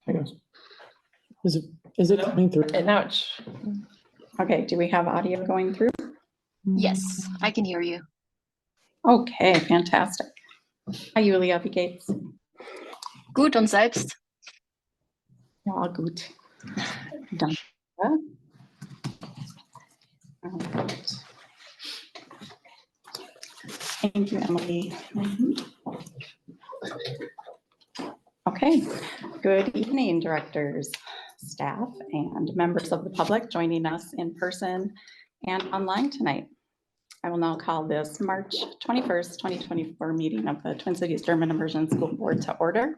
I guess. Is it coming through? And now it's Okay, do we have audio going through? Yes, I can hear you. Okay, fantastic. Hi, Julia, wie geht's? Gut und selbst? Ja, gut. Danke. Alright. Thank you, Emily. Okay, good evening, directors, staff, and members of the public joining us in person and online tonight. I will now call this March 21st, 2024 meeting of the Twin Cities German Immersion School Board to order.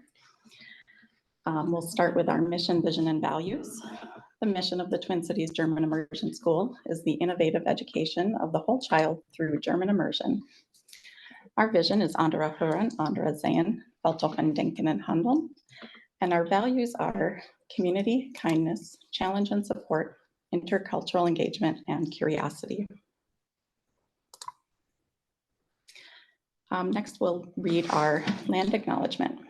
We'll start with our mission, vision, and values. The mission of the Twin Cities German Immersion School is the innovative education of the whole child through German immersion. Our vision is andere hören, andere sehen, vertiefen, denken, and handeln. And our values are community, kindness, challenge and support, intercultural engagement, and curiosity. Next, we'll read our land acknowledgement.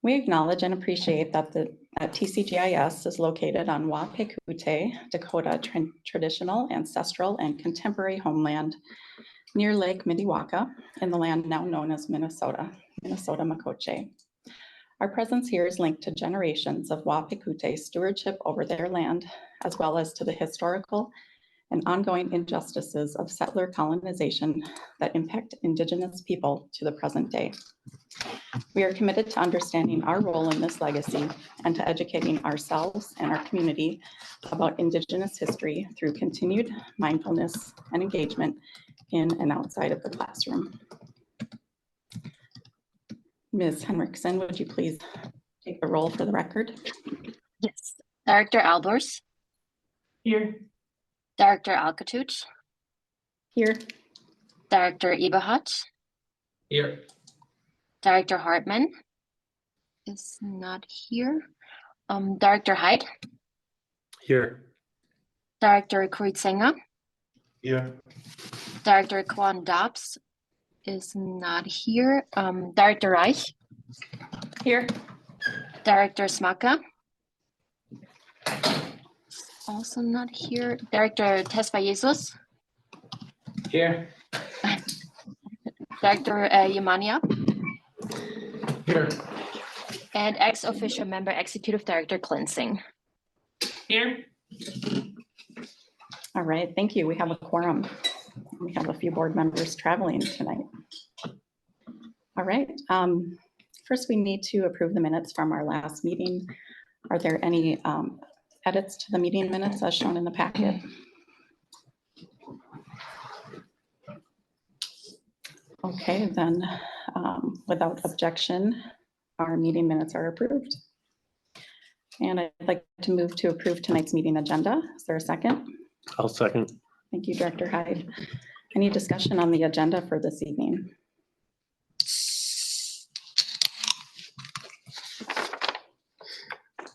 We acknowledge and appreciate that TCGIS is located on Wapekute, Dakota traditional, ancestral, and contemporary homeland near Lake Minnewaca in the land now known as Minnesota Makoche. Our presence here is linked to generations of Wapekute stewardship over their land, as well as to the historical and ongoing injustices of settler colonization that impact Indigenous people to the present day. We are committed to understanding our role in this legacy and to educating ourselves and our community about Indigenous history through continued mindfulness and engagement in and outside of the classroom. Ms. Henriksen, would you please take the roll for the record? Yes. Director Albers? here. Director Alcatuch? Here. Director Eberhardt? Here. Director Hartman is not here. Director Hyde? Here. Director Kruitzinger? Here. Director Kwan Dobbs is not here. Director Reich? Here. Director Smaka? Also not here. Director Tesfayesus? Here. Director Yamania? Here. And ex-official member, Executive Director Cleansing. Here. All right, thank you. We have a quorum. We have a few board members traveling tonight. All right, first we need to approve the minutes from our last meeting. Are there any edits to the meeting minutes as shown in the packet? Okay, then without objection, our meeting minutes are approved. And I'd like to move to approve tonight's meeting agenda. Is there a second? I'll second. Thank you, Director Hyde. Any discussion on the agenda for this evening?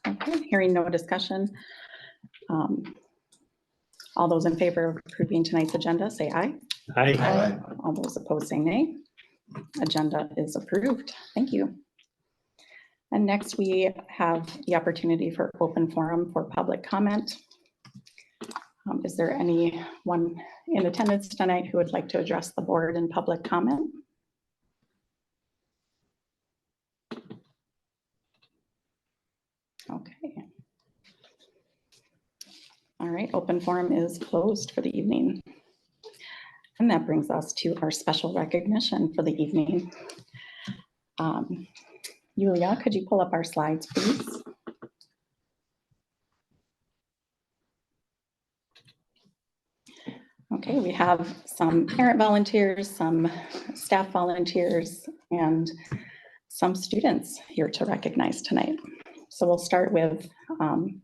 Okay, hearing no discussion. All those in favor of approving tonight's agenda, say aye. Aye. All those opposed, say nay. Agenda is approved. Thank you. And next, we have the opportunity for open forum for public comment. Is there anyone in attendance tonight who would like to address the board in public comment? Okay. All right, open forum is closed for the evening. And that brings us to our special recognition for the evening. Julia, could you pull up our slides, please? Okay, we have some parent volunteers, some staff volunteers, and some students here to recognize tonight. So we'll start with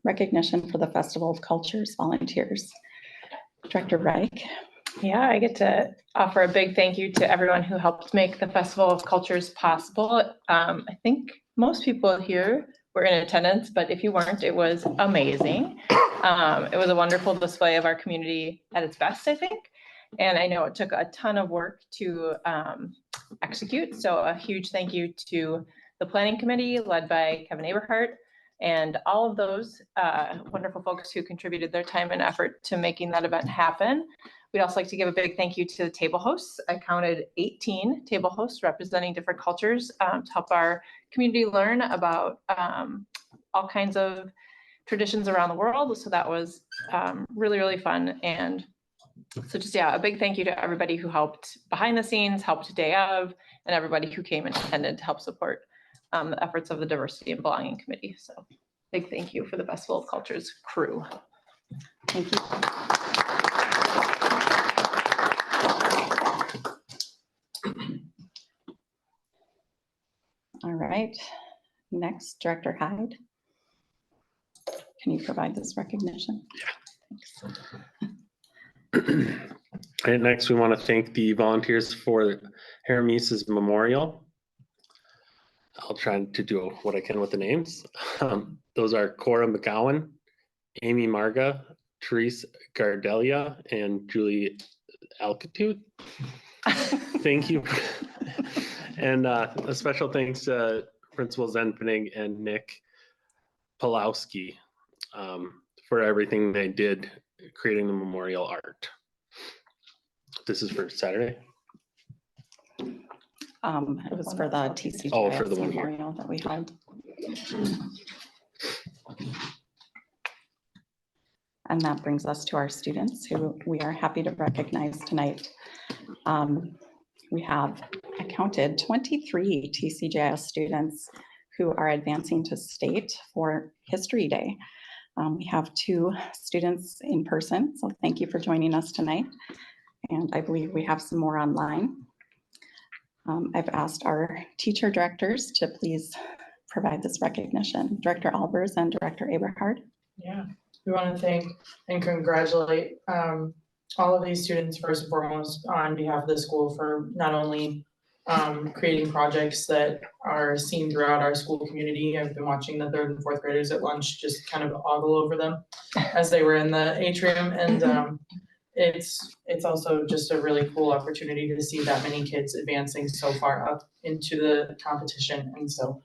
recognition for the Festival of Cultures volunteers. Director Reich. Yeah, I get to offer a big thank you to everyone who helped make the Festival of Cultures possible. I think most people here were in attendance, but if you weren't, it was amazing. It was a wonderful display of our community at its best, I think. And I know it took a ton of work to execute. So a huge thank you to the planning committee led by Kevin Eberhardt, and all of those wonderful folks who contributed their time and effort to making that event happen. We'd also like to give a big thank you to the table hosts. I counted 18 table hosts representing different cultures to help our community learn about all kinds of traditions around the world. So that was really, really fun. And so just, yeah, a big thank you to everybody who helped behind the scenes, helped day of, and everybody who came and attended to help support the efforts of the Diversity and Belonging Committee. So big thank you for the Festival of Cultures crew. Thank you. All right, next, Director Hyde. Can you provide this recognition? And next, we want to thank the volunteers for Hermese's Memorial. I'll try to do what I can with the names. Those are Cora McGowan, Amy Marga, Therese Gardelia, and Julie Alcatute. Thank you. And a special thanks to Principal Zenpenig and Nick Pulowski for everything they did creating the memorial art. This is for Saturday. It was for the TCGIS Oh, for the one here. memorial that we had. And that brings us to our students who we are happy to recognize tonight. We have counted 23 TCGIS students who are advancing to state for History Day. We have 2 students in person, so thank you for joining us tonight. And I believe we have some more online. I've asked our teacher directors to please provide this recognition. Director Albers and Director Eberhard. Yeah, we want to thank and congratulate all of these students first and foremost on behalf of the school for not only creating projects that are seen throughout our school community. I've been watching the 3rd and 4th graders at lunch just kind of ogle over them as they were in the atrium, and it's also just a really cool opportunity to see that many kids advancing so far up into the competition. And so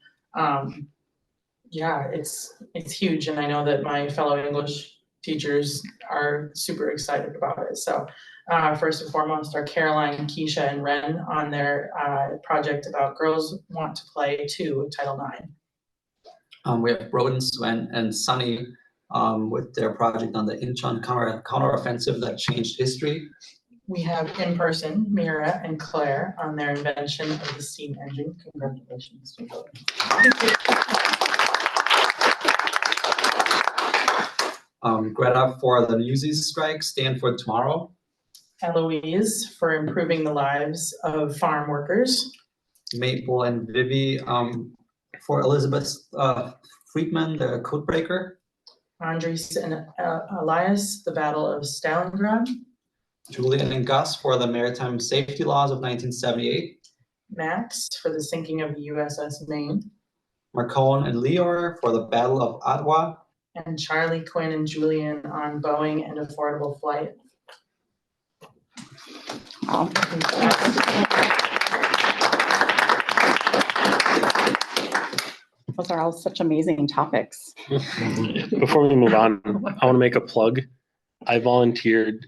yeah, it's huge, and I know that my fellow English teachers are super excited about it. So first and foremost are Caroline, Keisha, and Ren on their project about Girls Want to Play 2, Title IX. We have Broden, Sven, and Sunny with their project on the Incheon counteroffensive that changed history. We have in person Mira and Claire on their invention of the steam engine. Congratulations to both. Greta for the Newsies strike, Stand for Tomorrow. Eloise for improving the lives of farm workers. Maple and Vivi for Elizabeth Friedman, the Codebreaker. Andres and Elias, the Battle of Stalingrad. Julian and Gus for the Maritime Safety Laws of 1978. Max for the sinking of the USS Maine. Marcone and Leor for the Battle of Ottawa. And Charlie, Quinn, and Julian on Boeing and Affordable Flight. Wow. Those are all such amazing topics. Before we move on, I want to make a plug. I volunteered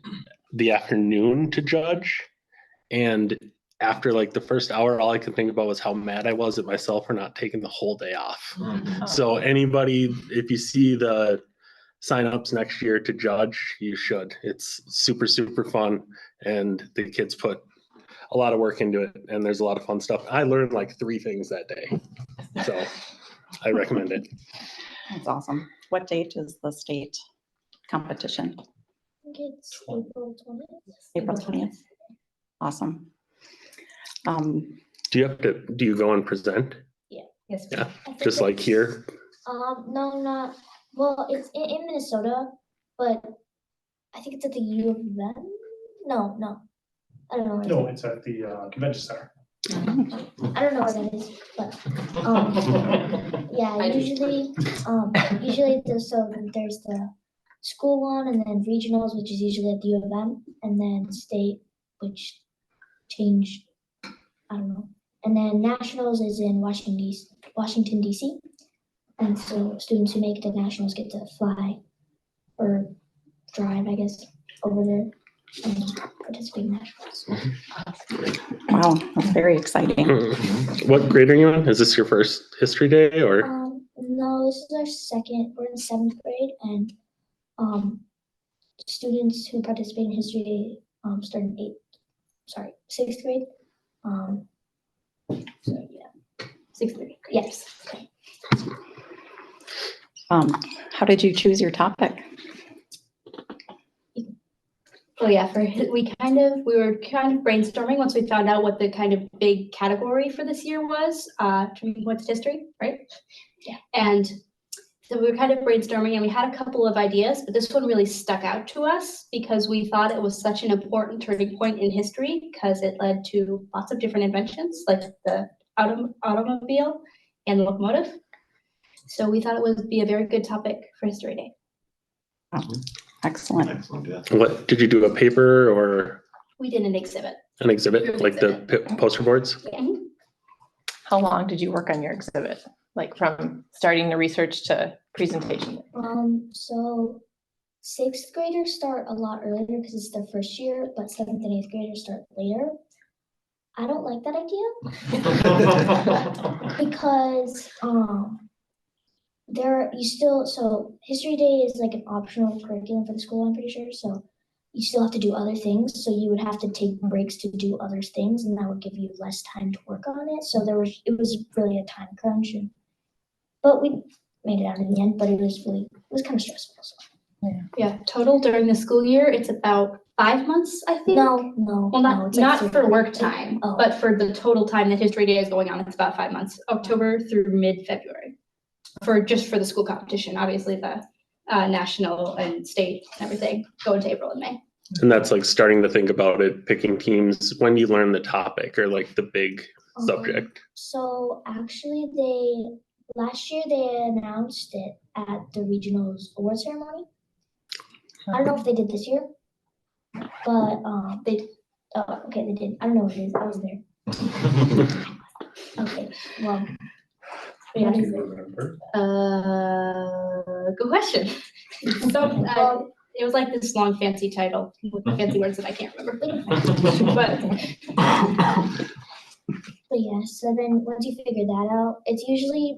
the afternoon to judge, and after like the first hour, all I could think about was how mad I was at myself for not taking the whole day off. So anybody, if you see the signups next year to judge, you should. It's super, super fun, and the kids put a lot of work into it, and there's a lot of fun stuff. I learned like 3 things that day, so I recommend it. That's awesome. What date is the state competition? I think it's April 20th. April 20th. Awesome. Do you go and present? Yes. Yeah, I think just like it's- here? No, not, well, it's in Minnesota, but I think it's at the U of M. No, I don't know. where No, it's at the convention center. I don't know where that is, but, yeah, usually there's the school one, and then regionals, which is usually at the U of M, and then state, which change, I don't know. And then nationals is in Washington DC. And so students who make it to nationals get to fly or drive, I guess, over there and participate in nationals. Wow, that's very exciting. What grade are you in? Is this your first history day or? No, this is our second, we're in 7th grade, and students who participate in history day start in 6th grade. So yeah, 6th grade, yes. How did you choose your topic? Oh yeah, we were kind of brainstorming once we found out what the kind of big category for this year was, Turning Points History, right? Yeah. And so we were kind of brainstorming and we had a couple of ideas, but this one really stuck out to us because we thought it was such an important turning point in history because it led to lots of different inventions like the automobile and the locomotive. So we thought it would be a very good topic for History Day. Excellent. Excellent, yeah. What, did you do a paper or We did an exhibit. an exhibit, Group like the poster boards? How long did you work on your exhibit? Like from starting the research to presentation? So 6th graders start a lot earlier because it's their first year, but 7th and 8th graders start later. I don't like that idea because so History Day is like an optional curriculum for the school, I'm pretty sure, so you still have to do other things, so you would have to take breaks to do other things, and that would give you less time to work on it, so it was really a time crunch, but we made it out in the end, but it was kind of stressful, so. Yeah, total during the school year, it's about 5 months, I think. No, Well, it's like not for 3. work time, Oh. but for the total time that History Day is going on, it's about 5 months, October through mid-February. Just for the school competition, obviously the national and state and everything go into April and May. And that's like starting to think about it, picking teams. When do you learn the topic or like the big subject? So actually last year they announced it at the regionals award ceremony. I don't know if they did this year, but they did. I don't know what it is. I was there. Okay, well. Yeah. Do you remember? Good question. So it was like this long fancy title with fancy words that I can't remember. But yeah, so then once you figure that out, it's usually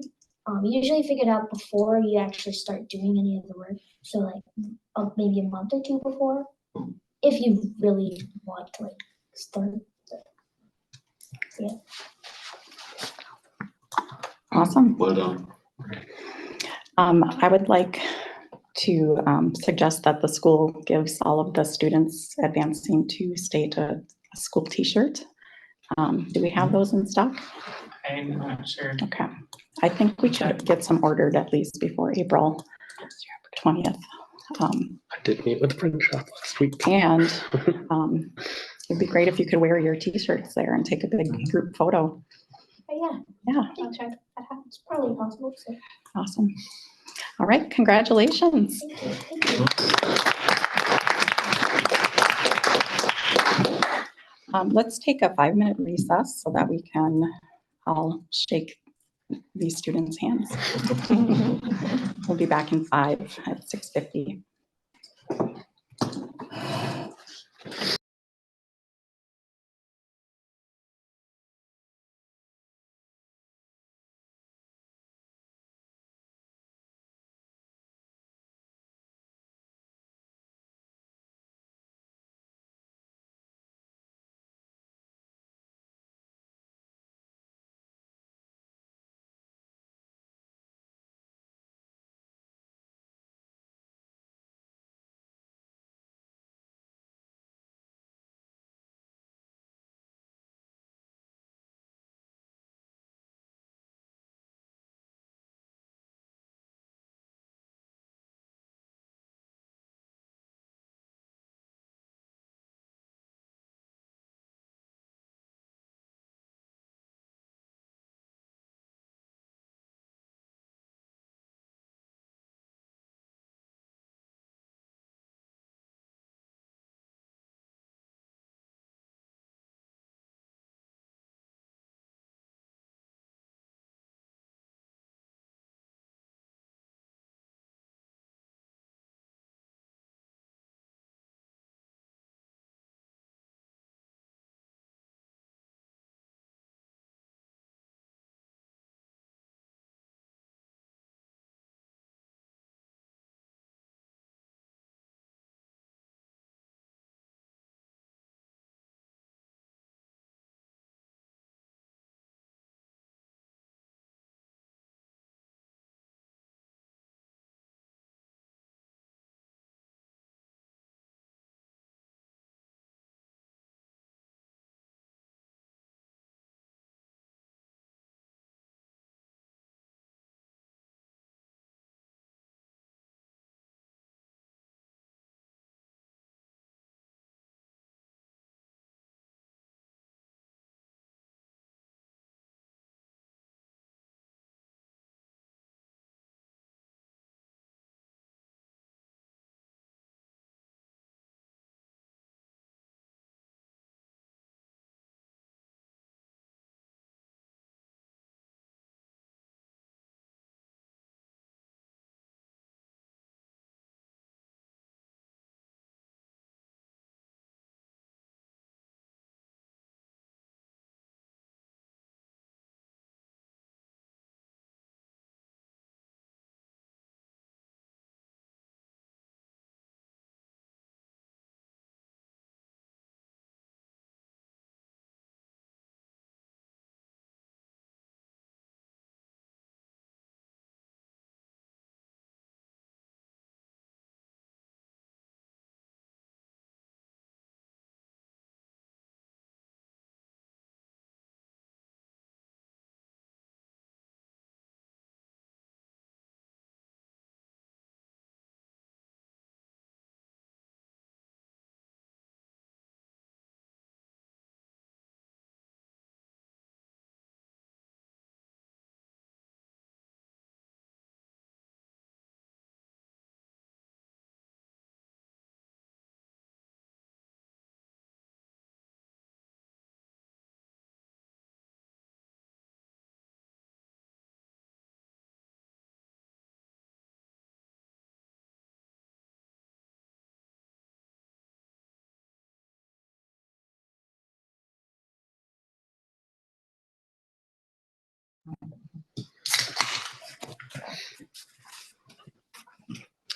figured out before you actually start doing any of the work. So like maybe a month or 2 before, if you really want to like start. Yeah. Awesome. Well done. I would like to suggest that the school gives all of the students advancing to state a school t-shirt. Do we have those in stock? I'm not sure. Okay. I think we should get some ordered at least before April 20th. I did meet with the print shop last week. And it'd be great if you could wear your t-shirts there and take a big group photo. But yeah, Yeah, I'll try that. It's probably possible. So awesome. All right, congratulations. thank you. Thank you. Let's take a 5-minute recess so that we can all shake these students' hands. We'll be back in 5 at 6:50.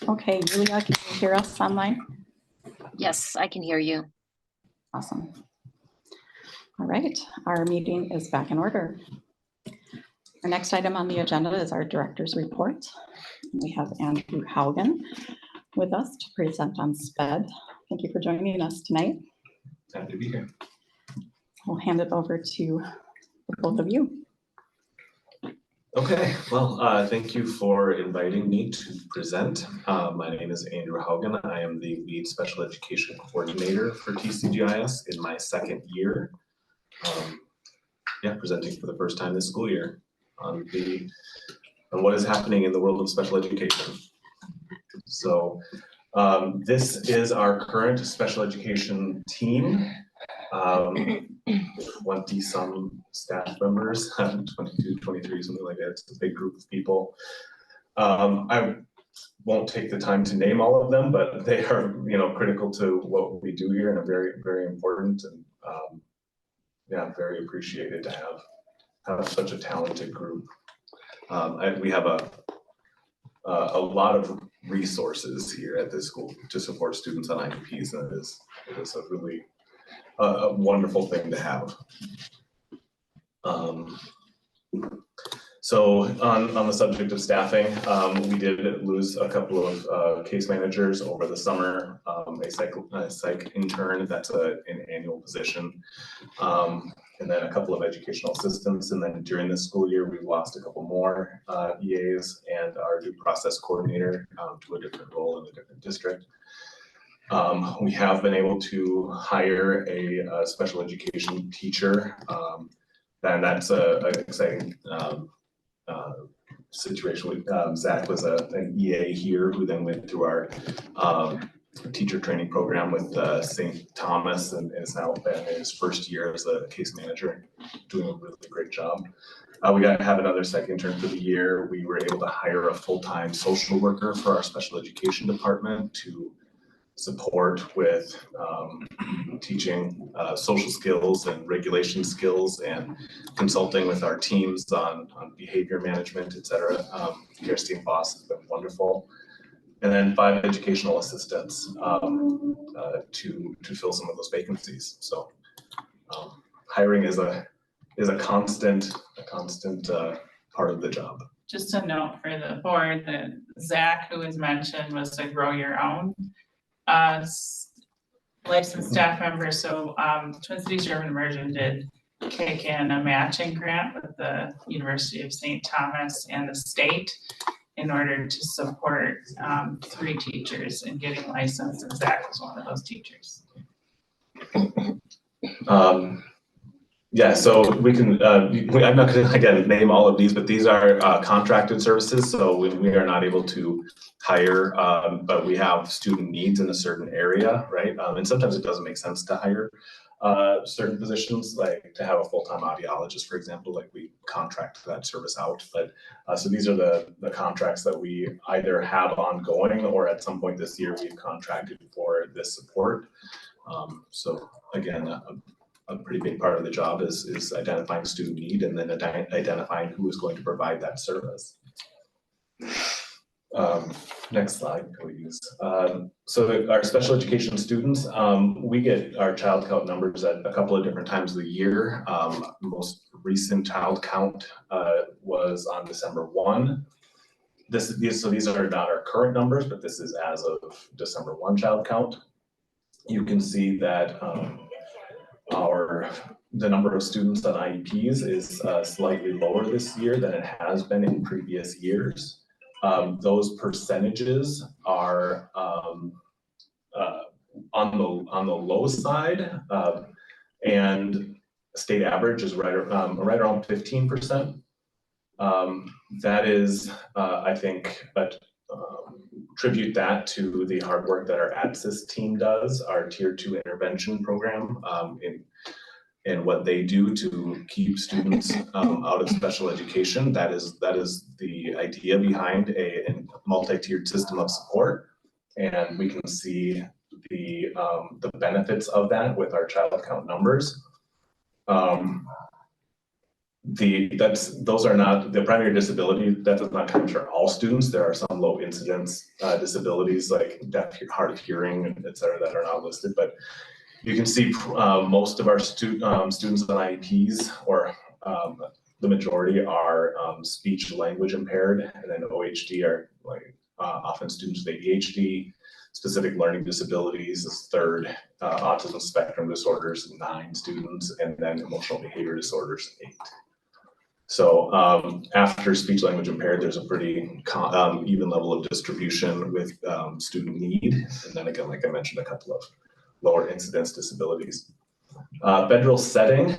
Okay, Julia, can you hear us online? Yes, I can hear you. Awesome. All right, our meeting is back in order. Our next item on the agenda is our director's report. We have Andrew Haugen with us to present on SPED. Thank you for joining us tonight. Happy to be here. We'll hand it over to both of you. Okay, well, thank you for inviting me to present. My name is Andrew Haugen. I am the lead special education coordinator for TCGIS in my second year. Presenting for the first time this school year on what is happening in the world of special education. So this is our current special education team. 20 some staff members, 22, 23, something like that. It's a big group of people. I won't take the time to name all of them, but they are, critical to what we do here and are very, very important. And I'm very appreciated to have such a talented group. We have a lot of resources here at this school to support students on IEPs, and it is a really a wonderful thing to have. So on the subject of staffing, we did lose a couple of case managers over the summer, a psych intern, that's an annual position, and then a couple of educational assistants. And then during this school year, we've lost a couple more EAs and our due process coordinator to a different role in a different district. We have been able to hire a special education teacher, and that's an exciting situation. Zach was an EA here who then went through our teacher training program with St. Thomas and is now in his first year as a case manager, doing a really great job. We got to have another second intern for the year. We were able to hire a full-time social worker for our special education department to support with teaching social skills and regulation skills and consulting with our teams on behavior management, et cetera. Kirsten Voss has been wonderful. And then 5 educational assistants to fill some of those vacancies. So hiring is a constant part of the job. Just a note for the board that Zach, who was mentioned, was a grow your own licensed staff member. So Twin Cities Urban Immersion did kick in a matching grant with the University of St. Thomas and the state in order to support 3 teachers in getting licensed, and Zach was one of those teachers. Yeah, so we can, I'm not going to, again, name all of these, but these are contracted services. So we are not able to hire, but we have student needs in a certain area, right? And sometimes it doesn't make sense to hire certain positions, like to have a full-time audiologist, for example, like we contract that service out. But so these are the contracts that we either have ongoing or at some point this year we've contracted for this support. So again, a pretty big part of the job is identifying student need and then identifying who is going to provide that service. Next slide, please. So our special education students, we get our child count numbers at a couple of different times of the year. Most recent child count was on December 1. So these are not our current numbers, but this is as of December 1 child count. You can see that the number of students on IEPs is slightly lower this year than it has been in previous years. Those percentages are on the low side, and state average is right around 15%. That is, I think, attribute that to the hard work that our ADSIS team does, our Tier 2 intervention program, in what they do to keep students out of special education. That is the idea behind a multi-tiered system of support, and we can see the benefits of that with our child count numbers. those are not, the primary disability, that does not capture all students. There are some low incidence disabilities like deaf, hard of hearing, et cetera, that are not listed, but you can see most of our students on IEPs, or the majority are speech language impaired, and then OHD are like often students with ADHD. Specific learning disabilities is third, autism spectrum disorders, 9 students, and then emotional behavior disorders, 8. So after speech language impaired, there's a pretty even level of distribution with student need. And then again, like I mentioned, a couple of lower incidence disabilities. Federal setting,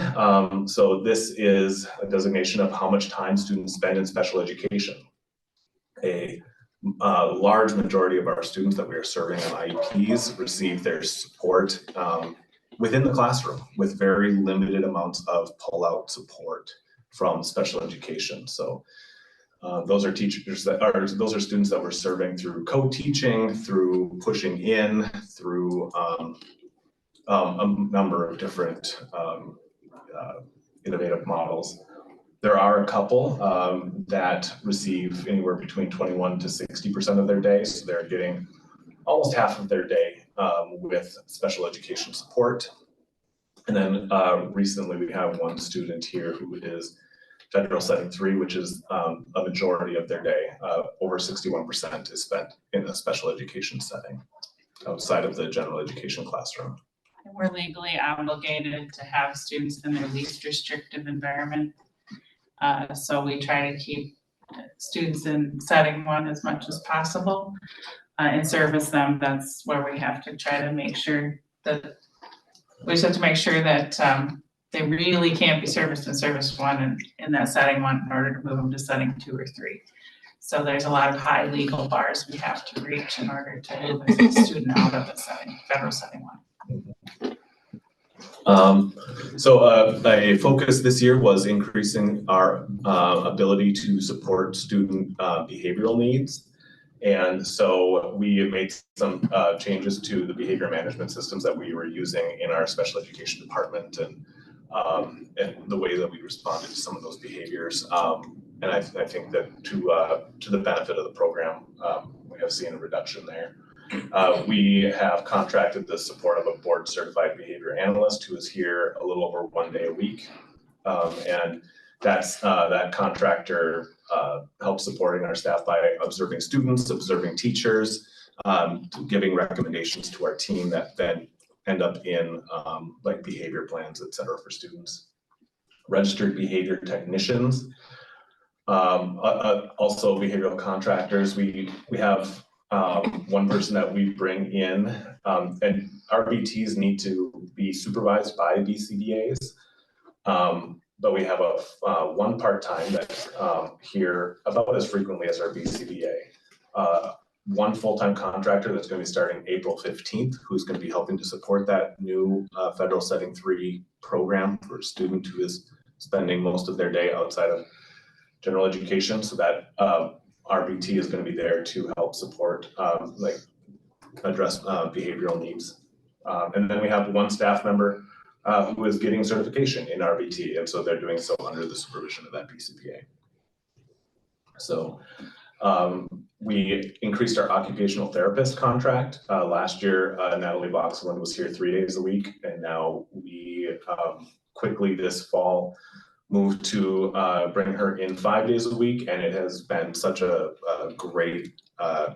so this is a designation of how much time students spend in special education. A large majority of our students that we are serving on IEPs receive their support within the classroom with very limited amounts of pull-out support from special education. So those are teachers that are, those are students that we're serving through co-teaching, through pushing in, through a number of different innovative models. There are a couple that receive anywhere between 21 to 60% of their day. So they're getting almost half of their day with special education support. And then recently we have one student here who is federal setting 3, which is a majority of their day. Over 61% is spent in a special education setting outside of the general education classroom. And we're legally obligated to have students in their least restrictive environment. So we try to keep students in setting 1 as much as possible and service them. That's where we have to try to make sure that they really can't be serviced in service 1 and in that setting 1 in order to move them to setting 2 or 3. So there's a lot of high legal bars we have to reach in order to move a student out of the setting, federal setting 1. So a focus this year was increasing our ability to support student behavioral needs. And so we made some changes to the behavior management systems that we were using in our special education department, and the way that we responded to some of those behaviors. And I think that to the benefit of the program, we have seen a reduction there. We have contracted the support of a board certified behavior analyst who is here a little over 1 day a week. And that contractor helps supporting our staff by observing students, observing teachers, giving recommendations to our team that then end up in like behavior plans, et cetera, for students. Registered behavior technicians, also behavioral contractors. We have one person that we bring in, and RBTs need to be supervised by BCBAs, but we have one part-time that's here about as frequently as our BCBA. One full-time contractor that's going to be starting April 15th, who's going to be helping to support that new federal setting 3 program for a student who is spending most of their day outside of general education. So that RBT is going to be there to help support, like address behavioral needs. And then we have one staff member who is getting certification in RBT, and so they're doing so under the supervision of that BCBA. So we increased our occupational therapist contract. Last year, Natalie Boxland was here 3 days a week, and now we quickly this fall moved to bring her in 5 days a week, and it has been such a great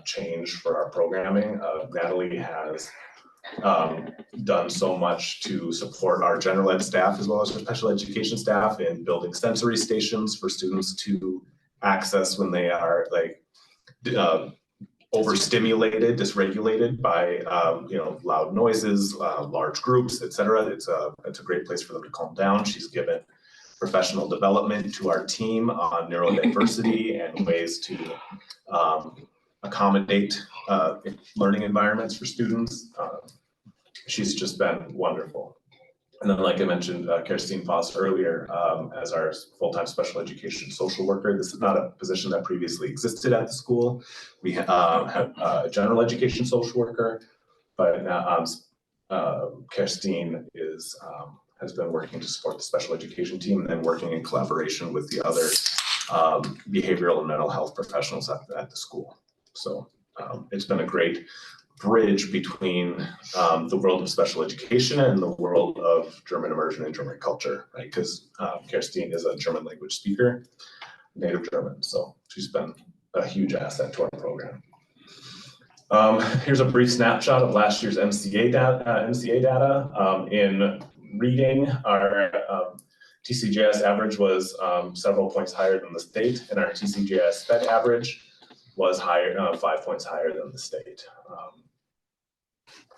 change for our programming. Natalie has done so much to support our general ed staff as well as our special education staff in building sensory stations for students to access when they are like overstimulated, dysregulated by loud noises, large groups, etc. It's a great place for them to calm down. She's given professional development to our team on neurodiversity and ways to accommodate learning environments for students. She's just been wonderful. And then, like I mentioned, Kirstine Foss earlier, as our full-time special education social worker. This is not a position that previously existed at the school. We have a general education social worker, but now Kirstine has been working to support the special education team and then working in collaboration with the other behavioral and mental health professionals at the school. So it's been a great bridge between the world of special education and the world of German immersion and German culture, right? Because Kerstin is a German language speaker, native German, so she's been a huge asset to our program. Here's a brief snapshot of last year's MCA data. In reading, our TCJS average was several points higher than the state, and our TCJS SPED average was higher, 5 points higher than the state.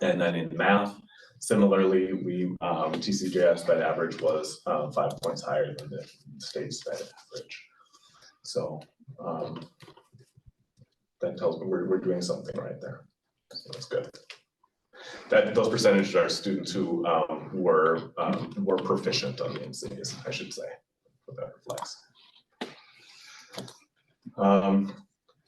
And then in math, similarly, TCJS SPED average was 5 points higher than the state SPED average. So that tells me we're doing something right there. So that's good. Those percentages are students who were proficient on the MCAs, I should say, what that reflects.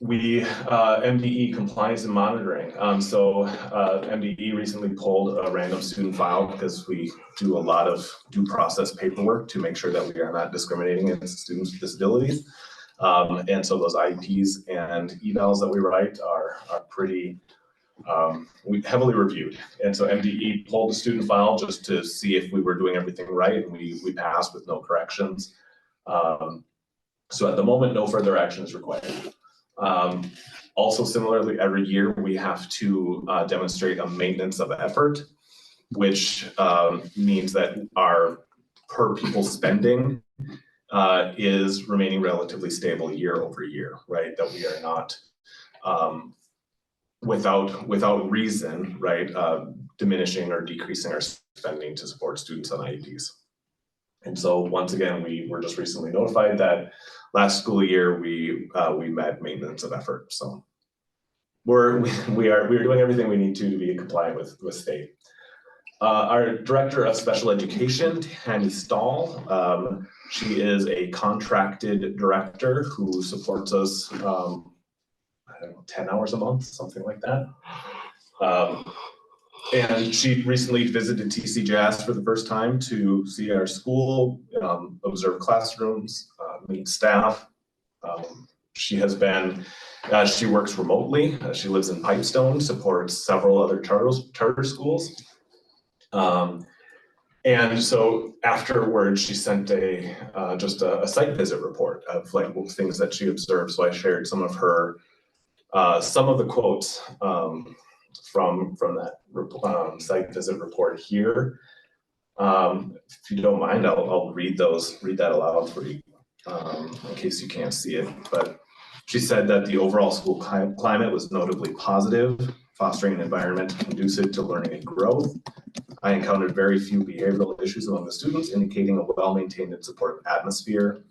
MDE compliance and monitoring. MDE recently pulled a random student file because we do a lot of due process paperwork to make sure that we are not discriminating against students with disabilities. And so those IEPs and evals that we write are pretty we heavily reviewed. And so MDE pulled the student file just to see if we were doing everything right, and we passed with no corrections. So at the moment, no further action is required. Also, similarly, every year we have to demonstrate a maintenance of effort, which means that our per pupil spending is remaining relatively stable year over year, right? That we are not without reason, right, diminishing or decreasing our spending to support students on IEPs. And so once again, we were just recently notified that last school year we met maintenance of effort. So we're doing everything we need to be compliant with state. Our director of special education, Tammy Stahl, she is a contracted director who supports us, I don't know, 10 hours a month, something like that. And she recently visited TCJS for the first time to see our school, observe classrooms, meet staff. She has been, she works remotely. She lives in Pipestone, supports several other charter schools. And so afterwards, she sent just a site visit report of like things that she observed. So I shared some of her, some of the quotes from that site visit report here. If you don't mind, I'll read that aloud for you in case you can't see it. But she said that the overall school climate was notably positive, fostering an environment conducive to learning and growth. I encountered very few behavioral issues among the students, indicating a well-maintained and supportive atmosphere.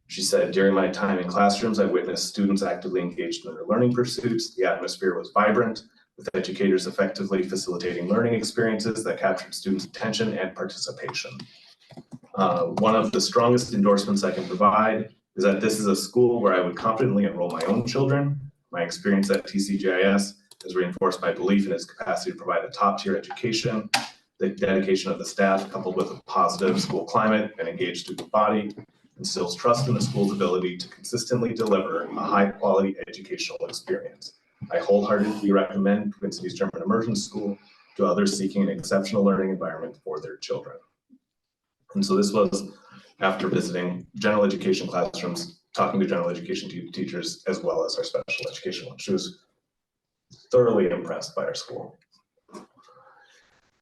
She said, during my time in classrooms, I witnessed students actively engaged in their learning pursuits. The atmosphere was vibrant, with educators effectively facilitating learning experiences that captured students' attention and participation. One of the strongest endorsements I can provide is that this is a school where I would confidently enroll my own children. My experience at TCJIS has reinforced my belief in its capacity to provide a top-tier education. The dedication of the staff, coupled with a positive school climate and engaged student body, instills trust in the school's ability to consistently deliver a high-quality educational experience. I wholeheartedly recommend Twin Cities German Immersion School to others seeking an exceptional learning environment for their children. And so this was after visiting general education classrooms, talking to general education teachers, as well as our special education one. She was thoroughly impressed by our school.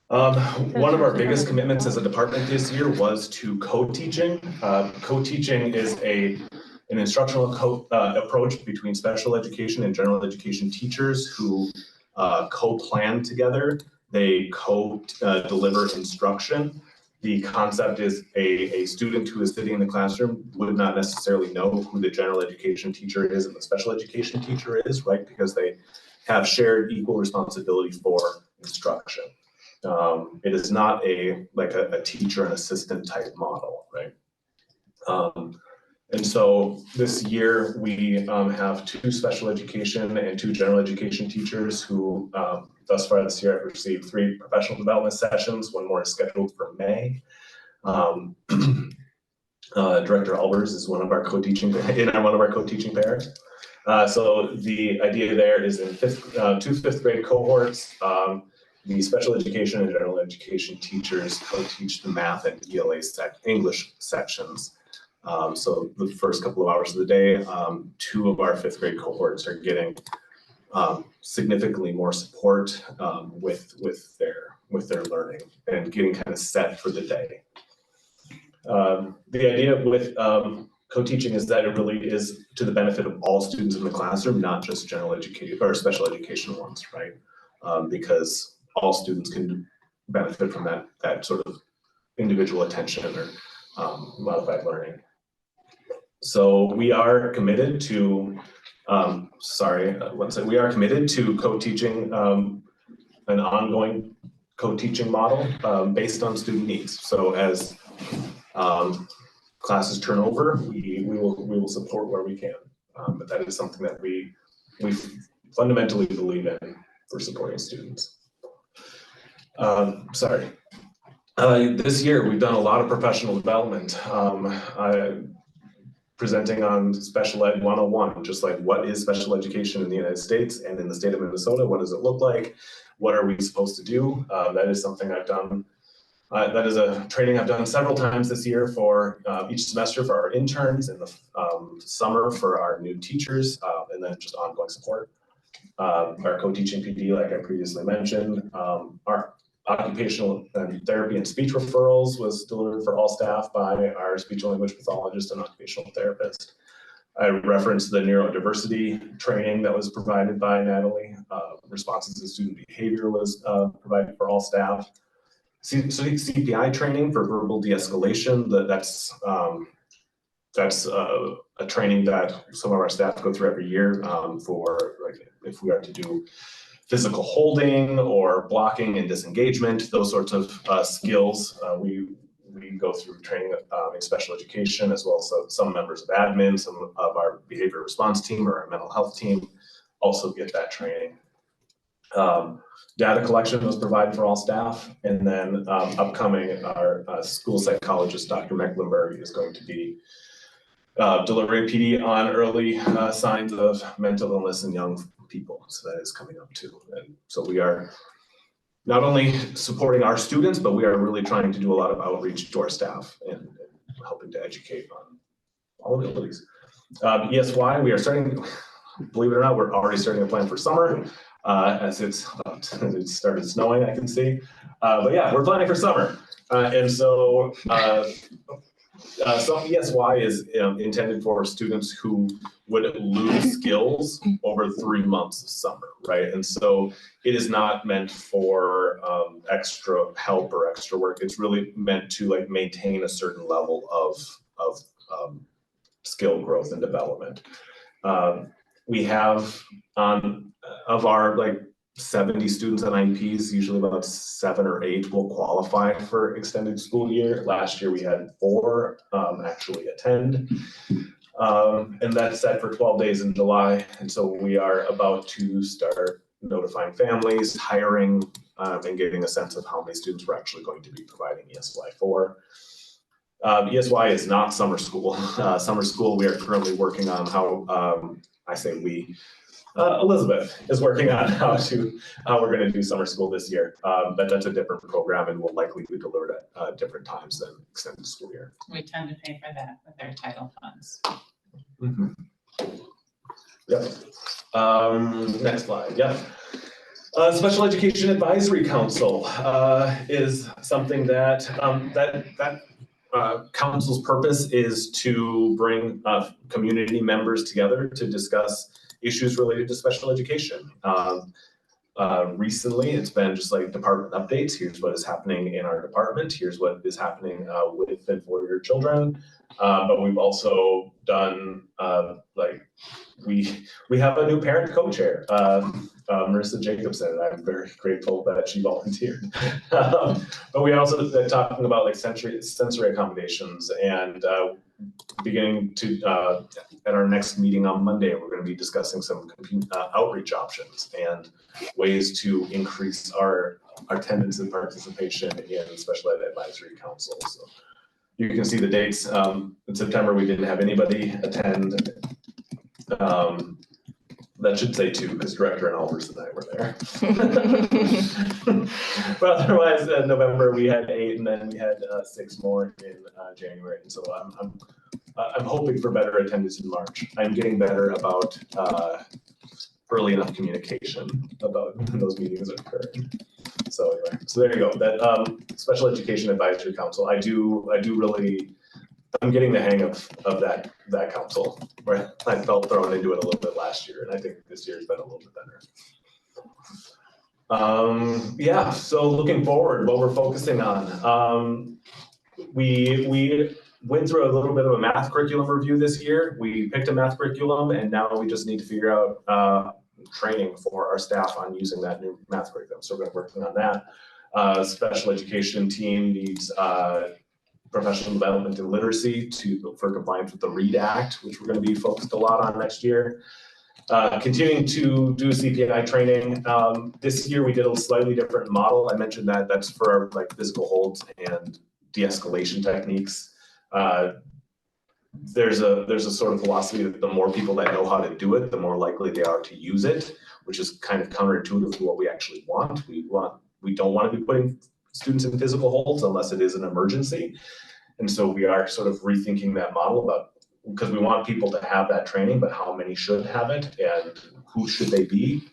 One of our biggest commitments as a department this year was to co-teaching. Co-teaching is an instructional approach between special education and general education teachers who co-plan together. They co-deliver instruction. The concept is a student who is sitting in the classroom would not necessarily know who the general education teacher is and the special education teacher is, right? Because they have shared equal responsibility for instruction. It is not like a teacher and assistant type model, right? And so this year we have 2 special education and 2 general education teachers who thus far this year have received 3 professional development sessions. 1 more is scheduled for May. Director Albers is one of our co-teaching pairs. So the idea there is in two fifth grade cohorts, the special education and general education teachers co-teach the math and ELA English sections. So the first couple of hours of the day, two of our fifth grade cohorts are getting significantly more support with their learning and getting kind of set for the day. The idea with co-teaching is that it really is to the benefit of all students in the classroom, not just general education or special education ones, right? Because all students can benefit from that sort of individual attention or modified learning. So we are committed to, we are committed to co-teaching, an ongoing co-teaching model based on student needs. So as classes turn over, we will support where we can. But that is something that we fundamentally believe in for supporting students. This year we've done a lot of professional development. Presenting on Special Ed 101, just like what is special education in the United States and in the state of Minnesota, what does it look like? What are we supposed to do? That is something I've done. That is a training I've done several times this year for each semester for our interns, in the summer for our new teachers, and then just ongoing support. Our co-teaching PD, like I previously mentioned, our occupational therapy and speech referrals was delivered for all staff by our speech and language pathologist and occupational therapist. I referenced the neurodiversity training that was provided by Natalie. Responses to student behavior was provided for all staff. CPI training for verbal de-escalation, that's a training that some of our staff go through every year for, like, if we are to do physical holding or blocking and disengagement, those sorts of skills. We go through training in special education, as well as some members of admin, some of our behavior response team or our mental health team also get that training. Data collection was provided for all staff, and then upcoming, our school psychologist, Dr. Mecklenburg, is going to be delivering PD on early signs of mental illness in young people. So that is coming up too. And so we are not only supporting our students, but we are really trying to do a lot of outreach to our staff and helping to educate on all abilities. ESY, we are starting, believe it or not, we're already starting to plan for summer. As it started snowing, I can see. But yeah, we're planning for summer. And so some ESY is intended for students who would lose skills over 3 months of summer, right? And so it is not meant for extra help or extra work. It's really meant to like maintain a certain level of skill growth and development. We have of our like 70 students on IEPs, usually about 7 or 8 will qualify for extended school year. Last year we had 4 actually attend. And that's set for 12 days in July. And so we are about to start notifying families, hiring, and getting a sense of how many students we're actually going to be providing ESY for. ESY is not summer school. Summer school, we are currently working on how, I say we, Elizabeth is working on how we're going to do summer school this year. But that's a different program and will likely be delivered at different times than extended school year. We tend to pay for that with our title funds. Mm-hmm. Yep. Next slide. Yep. Special Education Advisory Council is something that council's purpose is to bring community members together to discuss issues related to special education. Recently, it's been just like department updates. Here's what is happening in our department. Here's what is happening with and for your children. But we've also done like we have a new parent co-chair, Marissa Jacobson, and I'm very grateful that she volunteered. But we also talking about like sensory accommodations, and beginning to at our next meeting on Monday, we're going to be discussing some outreach options and ways to increase our attendance and participation in Special Ed Advisory Council. So you can see the dates. In September, we didn't have anybody attend. That should say 2, because Director and Albers and I were there. But otherwise, in November, we had 8, and then we had 6 more in January. And so I'm hoping for better attendance in March. I'm getting better about early enough communication about when those meetings are occurring. So anyway, so there you go. That Special Education Advisory Council. I'm getting the hang of that council, where I felt thrown into it a little bit last year, and I think this year's been a little bit better. Yeah, so looking forward, what we're focusing on. We went through a little bit of a math curriculum review this year. We picked a math curriculum, and now we just need to figure out training for our staff on using that new math curriculum. So we're working on that. Special education team needs professional development and literacy for compliance with the READ Act, which we're going to be focused a lot on next year. Continuing to do CPI training. This year we did a slightly different model. I mentioned that's for like physical holds and de-escalation techniques. There's a sort of philosophy that the more people that know how to do it, the more likely they are to use it, which is kind of counterintuitive to what we actually want. We don't want to be putting students in physical holds unless it is an emergency. And so we are sort of rethinking that model because we want people to have that training, but how many should have it and who should they be?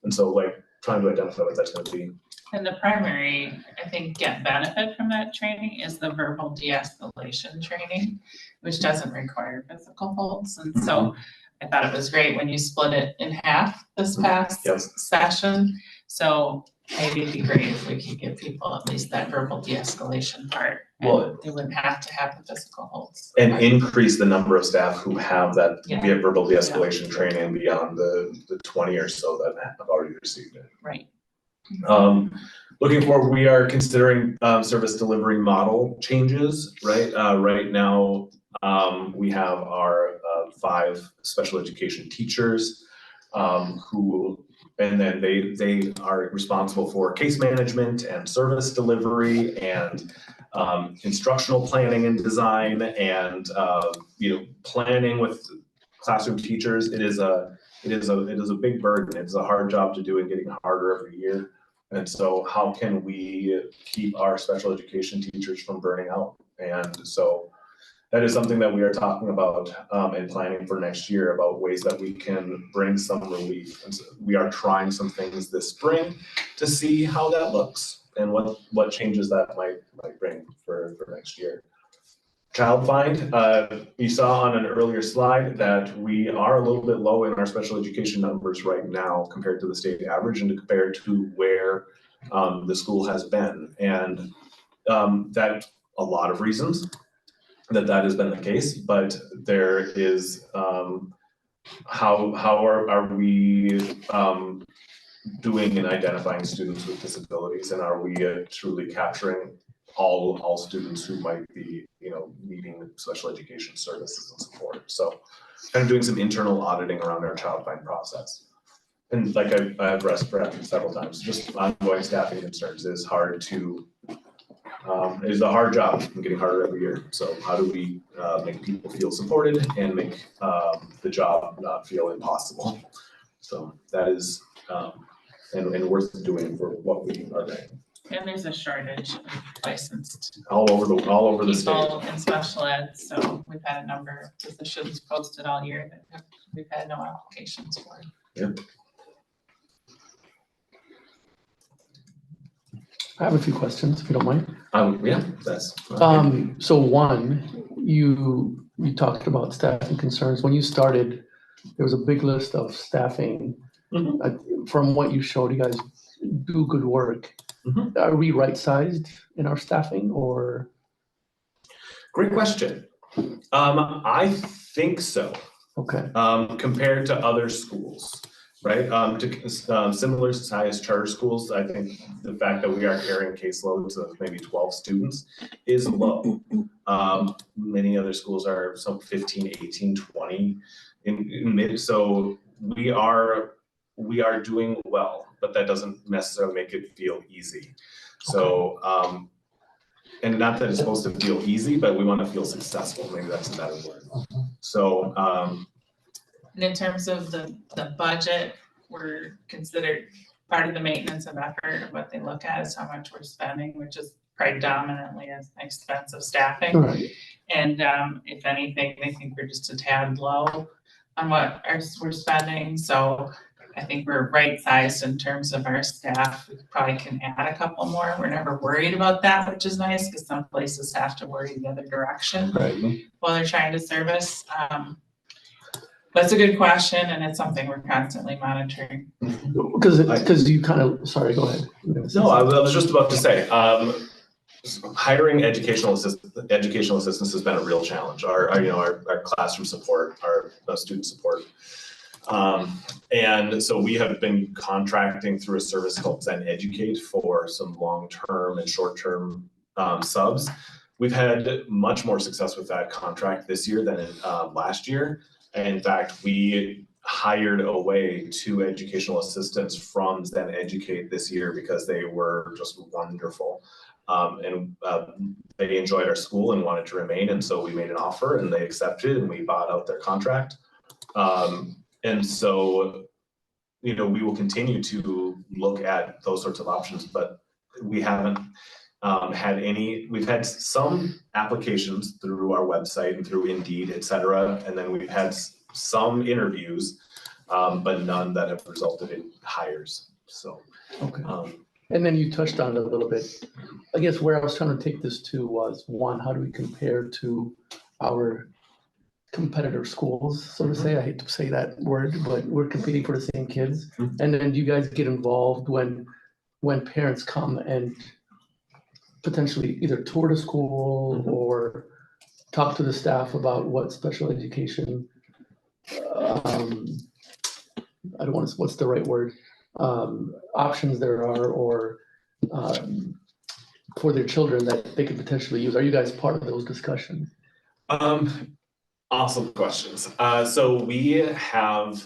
And so like trying to identify what that's going to be. And the primary, I think, benefit from that training is the verbal de-escalation training, which doesn't require physical holds. And so I thought it was great when you split it in half this past session. So maybe it'd be great if we could give people at least that verbal de-escalation part. Well, they wouldn't have to have the physical holds. And increase the number of staff who have that verbal de-escalation training beyond the 20 or so that have already received it. Right. Looking forward, we are considering service delivery model changes, right? Right now, we have our 5 special education teachers and then they are responsible for case management and service delivery and instructional planning and design and planning with classroom teachers. It is a big burden. It's a hard job to do and getting harder every year. And so how can we keep our special education teachers from burning out? And so that is something that we are talking about and planning for next year about ways that we can bring some relief. And so we are trying some things this spring to see how that looks and what changes that might bring for next year. Child find, you saw on an earlier slide that we are a little bit low in our special education numbers right now compared to the state average and compared to where the school has been. And that a lot of reasons that has been the case, but there is how are we doing in identifying students with disabilities, and are we truly capturing all students who might be needing special education services and support? So kind of doing some internal auditing around our child find process. And like I've referenced several times, just ongoing staffing concerns is hard to is a hard job and getting harder every year. So how do we make people feel supported and make the job not feel impossible? So that is and worth doing for what we are doing. And there's a shortage of licensed all over the state people in special ed. So we've had a number of positions posted all year that we've had no applications for. Yep. I have a few questions, if you don't mind. Yeah, that's. So one, you talked about staffing concerns. When you started, there was a big list of staffing. From what you showed, you guys do good work. Are we right-sized in our staffing, or? Great question. I think so. Okay. Compared to other schools, right? To similar sized charter schools, I think the fact that we are carrying caseloads of maybe 12 students is low. Many other schools are some 15, 18, 20 in mid. So we are doing well, but that doesn't necessarily make it feel easy. So and not that it's supposed to feel easy, but we want to feel successful. Maybe that's a better word. So, And in terms of the budget, we're considered part of the maintenance of effort. What they look at is how much we're spending, which is predominantly an expense of staffing. Right. And if anything, they think we're just a tad low on what we're spending. So I think we're right sized in terms of our staff. We probably can add a couple more. We're never worried about that, which is nice because some places have to worry the other direction Right. while they're trying to service. That's a good question, and it's something we're constantly monitoring. Because you kind of, sorry, go ahead. no, I was just about to say, hiring educational assistants has been a real challenge. Our classroom support, our student support. And so we have been contracting through a service called Zen Educate for some long-term and short-term subs. We've had much more success with that contract this year than last year. In fact, we hired away 2 educational assistants from Zen Educate this year because they were just wonderful. And they enjoyed our school and wanted to remain. And so we made an offer and they accepted and we bought out their contract. And so, we will continue to look at those sorts of options, but we haven't we've had some applications through our website and through Indeed, et cetera. And then we've had some interviews, but none that have resulted in hires. So, okay. And then you touched on it a little bit. I guess where I was trying to take this to was, one, how do we compare to our competitor schools, so to say? I hate to say that word, but we're competing for the same kids. And then do you guys get involved when parents come and potentially either tour the school or talk to the staff about what special education, I don't want to, what's the right word, options there are, or for their children that they could potentially use? Are you guys part of those discussions? Awesome questions. So we have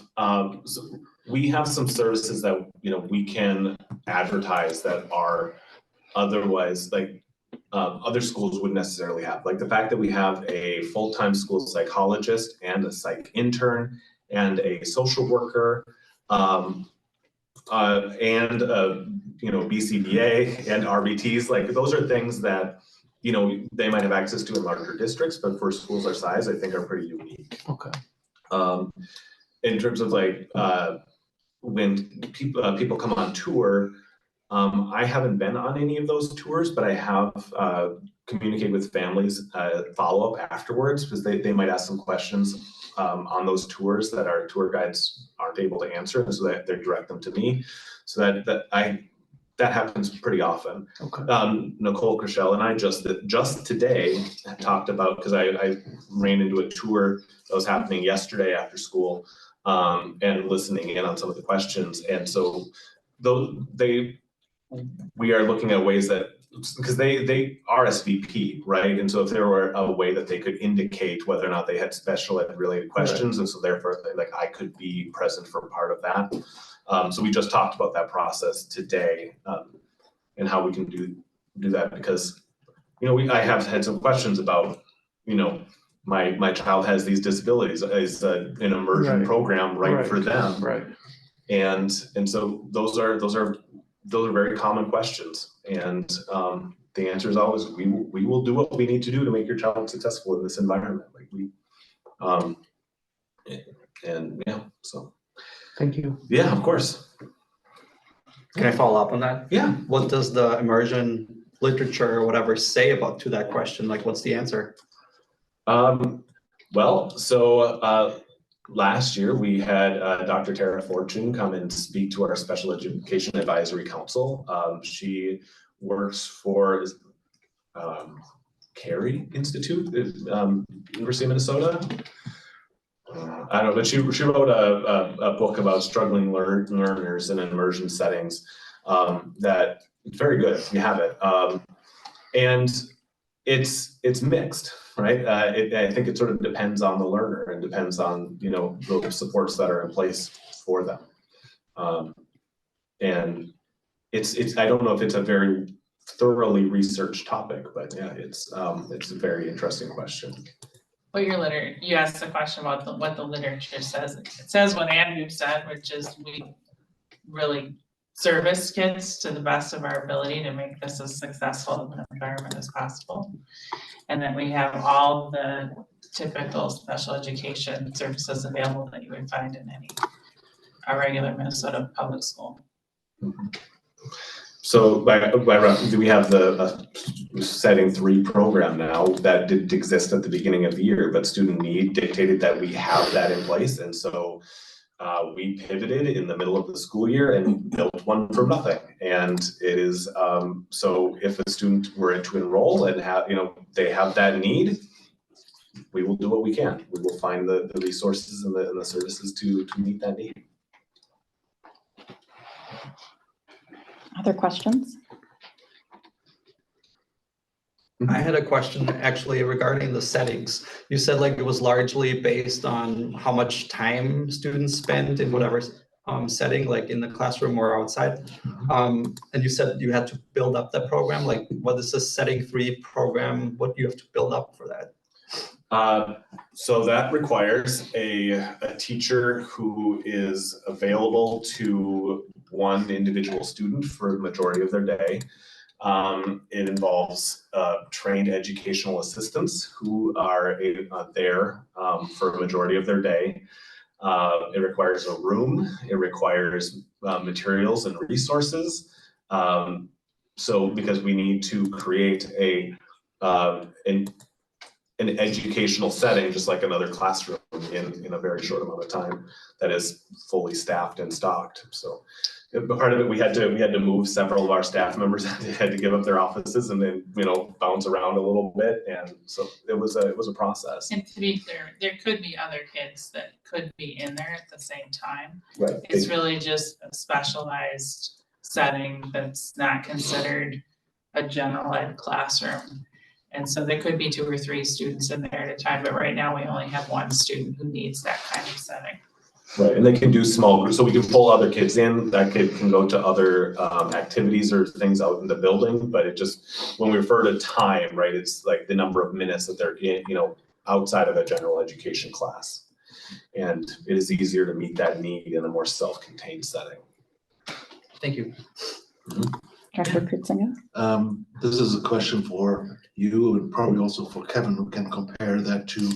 some services that we can advertise that are otherwise other schools wouldn't necessarily have. Like the fact that we have a full-time school psychologist and a psych intern and a social worker, and BCBA and RBTs. Like those are things that they might have access to in larger districts, but for schools our size, I think are pretty unique. Okay. In terms of when people come on tour, I haven't been on any of those tours, but I have communicated with families, follow up afterwards, because they might ask some questions on those tours that our tour guides aren't able to answer, and so that they direct them to me. So that happens pretty often. Okay. Nicole Chriselle and I just today talked about, because I ran into a tour that was happening yesterday after school, and listening in on some of the questions. And so we are looking at ways that, because they are SVP, right? And so if there were a way that they could indicate whether or not they had special ed related questions, right. And so therefore I could be present for part of that. So we just talked about that process today, and how we can do that, because I have had some questions about my child has these disabilities. Is an immersion program right for them? Right. And so those are very common questions, and the answer is always we will do what we need to do to make your child successful in this environment. So. Thank you. Yeah, of course. Can I follow up on that? Yeah. What does the immersion literature or whatever say to that question? What's the answer? Last year we had Dr. Tara Fortune come and speak to our Special Education Advisory Council. She works for Carey Institute, University of Minnesota. I don't know, but she wrote a book about struggling learners in immersion settings that it's very good. You have it, and it's mixed, right? I think it sort of depends on the learner and depends on the supports that are in place for them, and it's I don't know if it's a very thoroughly researched topic, but yeah, it's a very interesting question. What you asked the question about what the literature says. It says what Andrew said, which is we really service kids to the best of our ability to make this as successful of an environment as possible. And then we have all the typical special education services available that you would find in a regular Minnesota public school. So we have the Setting 3 program now that didn't exist at the beginning of the year, but student need dictated that we have that in place. And so we pivoted in the middle of the school year and built one from nothing. And it is, so if a student were to enroll and they have that need, we will do what we can. We will find the resources and the services to meet that need. Other questions? I had a question actually regarding the settings. You said like it was largely based on how much time students spend in whatever setting, like in the classroom or outside. And you said you had to build up that program. Like, what is the Setting 3 program? What do you have to build up for that? So that requires a teacher who is available to one individual student for the majority of their day. It involves trained educational assistants who are there for a majority of their day. It requires a room. It requires materials and resources. So because we need to create an educational setting, just like another classroom in a very short amount of time that is fully staffed and stocked. So part of it, we had to move several of our staff members, had to give up their offices and then, bounce around a little bit. And so it was a process. And to be clear, there could be other kids that could be in there at the same time. Right. It's really just a specialized setting that's not considered a general ed classroom. And so there could be 2 or 3 students in there at a time, but right now we only have 1 student who needs that kind of setting. Right, and they can do small groups, so we can pull other kids in. That kid can go to other activities or things out in the building, but it just, when we refer to time, right, it's like the number of minutes that they're in, outside of a general education class. And it is easier to meet that need in a more self-contained setting. Thank you. Dr. Kritzinger? This is a question for you and probably also for Kevin, who can compare that to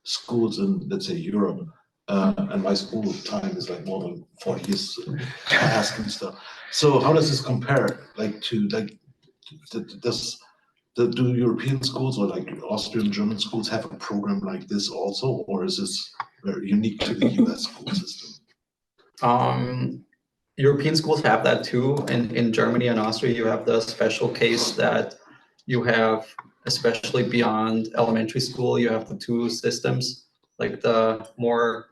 schools in, let's say, Europe. And my school time is like more than 40 years past and stuff. So how does this compare? Do European schools or like Austrian, German schools have a program like this also, or is this very unique to the US school system? European schools have that too. In Germany and Austria, you have the special case that you have, especially beyond elementary school, you have the 2 systems, like the more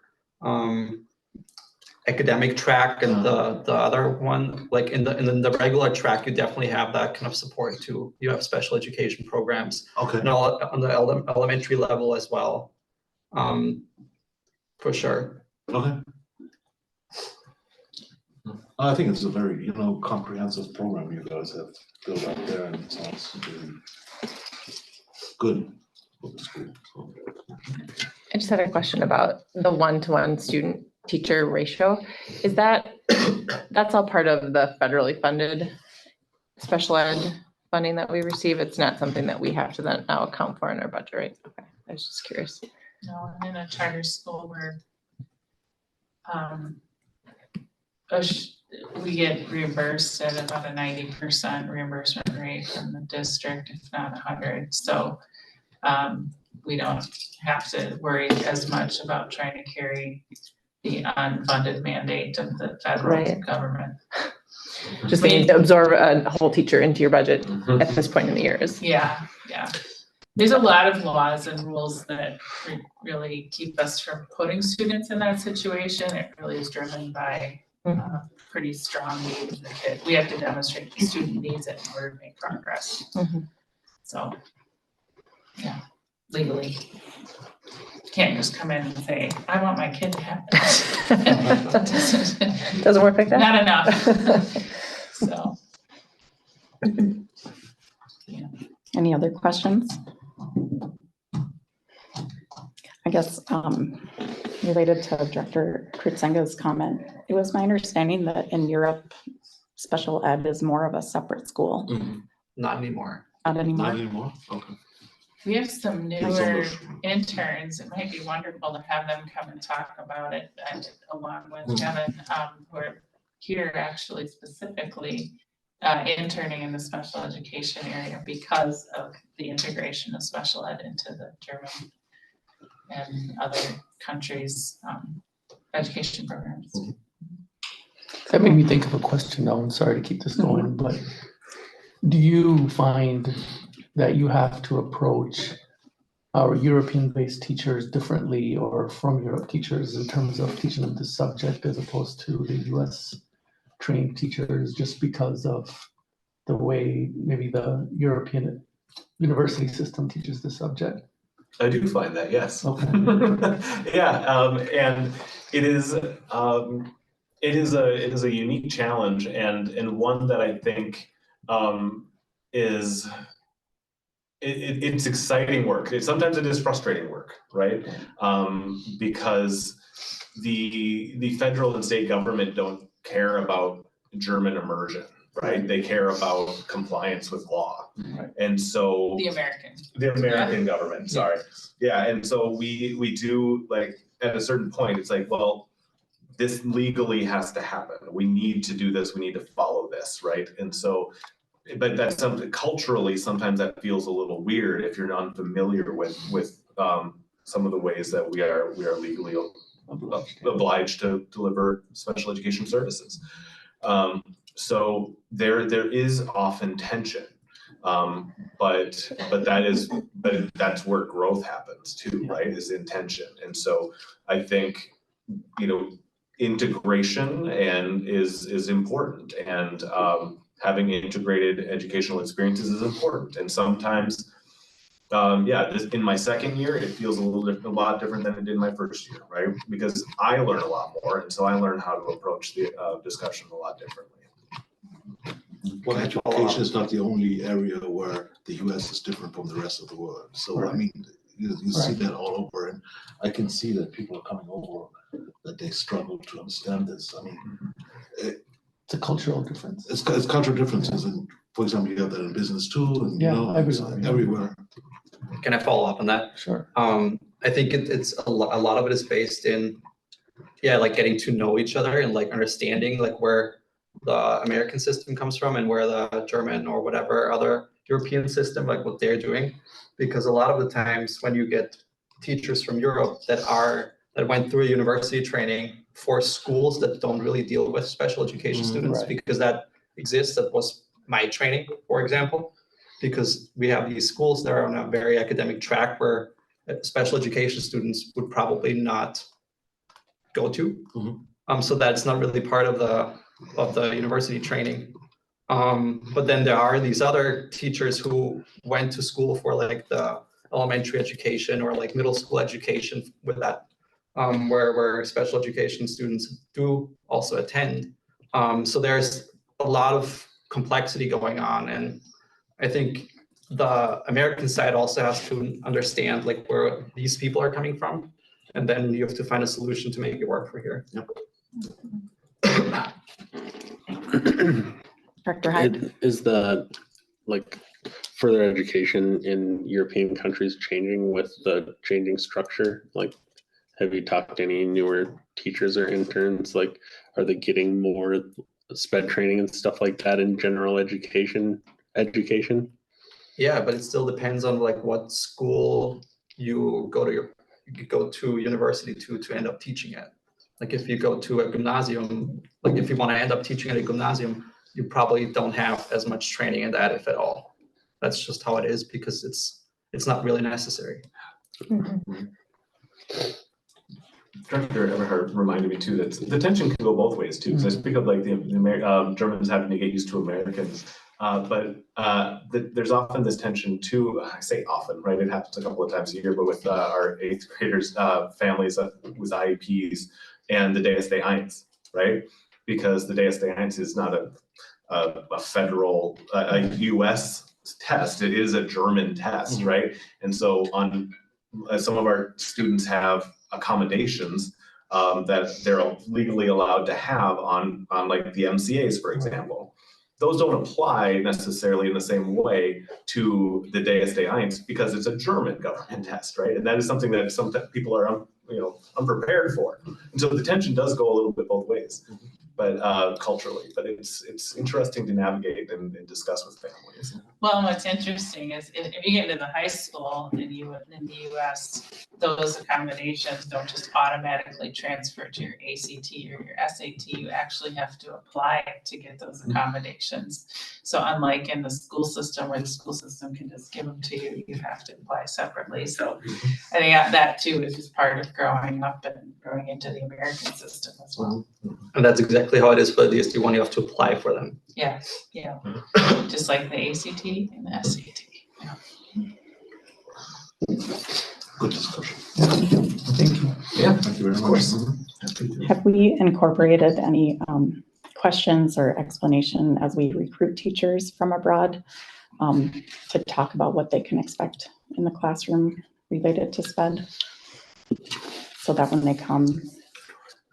academic track and the other one. Like in the regular track, you definitely have that kind of support too. You have special education programs. Okay. And on the elementary level as well, for sure. Okay. I think it's a very, comprehensive program you guys have built up there, and it sounds really good for the school. I just had a question about the 1-to-1 student teacher ratio. Is that's all part of the federally funded special ed funding that we receive? It's not something that we have to then now account for in our budget, right? Okay, I was just curious. No, in a charter school where we get reimbursed at about a 90% reimbursement rate from the district, if not 100. So we don't have to worry as much about trying to carry the unfunded mandate of the federal government. Just need to absorb a whole teacher into your budget at this point in the year. Yeah. There's a lot of laws and rules that really keep us from putting students in that situation. It really is driven by pretty strong need of the kid. We have to demonstrate the student needs it in order to make progress. So, yeah, legally. Can't just come in and say, I want my kid to have this. Doesn't work like that? Not enough. So. Any other questions? I guess related to Director Krutzenga's comment, it was my understanding that in Europe, special ed is more of a separate school. Not anymore. Not anymore. Not anymore? Okay. We have some It's newer almost- interns. It might be wonderful to have them come and talk about it along with Kevin, who are here actually specifically interning in the special education area because of the integration of special ed into the German and other countries' education programs. That made me think of a question though, I'm sorry to keep this going, but do you find that you have to approach our European-based teachers differently or from Europe teachers in terms of teaching them the subject as opposed to the US trained teachers just because of the way maybe the European university system teaches the subject? I do find that, yes. Okay. Yeah, and it is a unique challenge and one that I think is it's exciting work. Sometimes it is frustrating work, right? Because the federal and state government don't care about German immersion, right? They care about compliance with law. Right. And so The American government, sorry. Yeah, and so we do, like, at a certain point, it's like, well, this legally has to happen. We need to do this, we need to follow this, right? And so, but that's something culturally, sometimes that feels a little weird if you're unfamiliar with some of the ways that we are legally obliged to deliver special education services. So there is often tension, but that's where growth happens too, right? Is in tension, and so I think integration is important, and having integrated educational experiences is important, and sometimes. In my second year, it feels a lot different than it did in my first year, right? Because I learn a lot more, and so I learn how to approach the discussion a lot differently. Well, education is not the only area where the US is different from the rest of the world. So, Right. I mean, you see Right. that all over, and I can see that people are coming over, that they struggle to understand this. I mean, It's a cultural difference. it's cultural differences, and for example, you have that in business too, and it's everywhere. everywhere. Can I follow up on that? Sure. I think it's a lot of it is based in, like getting to know each other and like understanding like where the American system comes from and where the German or whatever other European system, like what they're doing. Because a lot of the times when you get teachers from Europe that went through a university training for schools that don't really deal with special education students, right. because that exists, that was my training, for example. Because we have these schools that are on a very academic track where special education students would probably not go to. So that's not really part of the university training. But then there are these other teachers who went to school for like the elementary education or like middle school education with that, where special education students do also attend. So there's a lot of complexity going on, and I think the American side also has to understand like where these people are coming from, and then you have to find a solution to make it work for here. Yep. Director Hyde? Is the further education in European countries changing with the changing structure? Like, have you talked to any newer teachers or interns? Like, are they getting more sped training and stuff like that in general education? Yeah, but it still depends on like what school you go to university to end up teaching at. Like if you go to a gymnasium, like if you want to end up teaching at a gymnasium, you probably don't have as much training in that, if at all. That's just how it is, because it's not really necessary. Director Everhart reminded me too that the tension can go both ways too. Because I speak of like the Germans having to get used to Americans, but there's often this tension too. I say often, right? It happens a couple of times a year, but with our 8th graders, families with IEPs and the DS de Eins, right? Because the DS de Eins is not a federal, a U.S. test, it is a German test, right? And so some of our students have accommodations that they're legally allowed to have on like the MCAs, for example. Those don't apply necessarily in the same way to the DSD-1 because it's a German government test, right? And that is something that some people are, unprepared for. And so the tension does go a little bit both ways, but culturally. But it's interesting to navigate and discuss with families. Well, what's interesting is if you get into the high school in the US, those accommodations don't just automatically transfer to your ACT or your SAT. You actually have to apply to get those accommodations. So unlike in the school system where the school system can just give them to you, you have to apply separately. So I think that too is just part of growing up and growing into the American system as well. And that's exactly how it is for the DSD-1. You have to apply for them. Yeah, just like the ACT and the SAT. Good discussion. Thank you. Yeah, Thank you very much. Have we incorporated any questions or explanation as we recruit teachers from abroad to talk about what they can expect in the classroom related to SPED? So that when they come,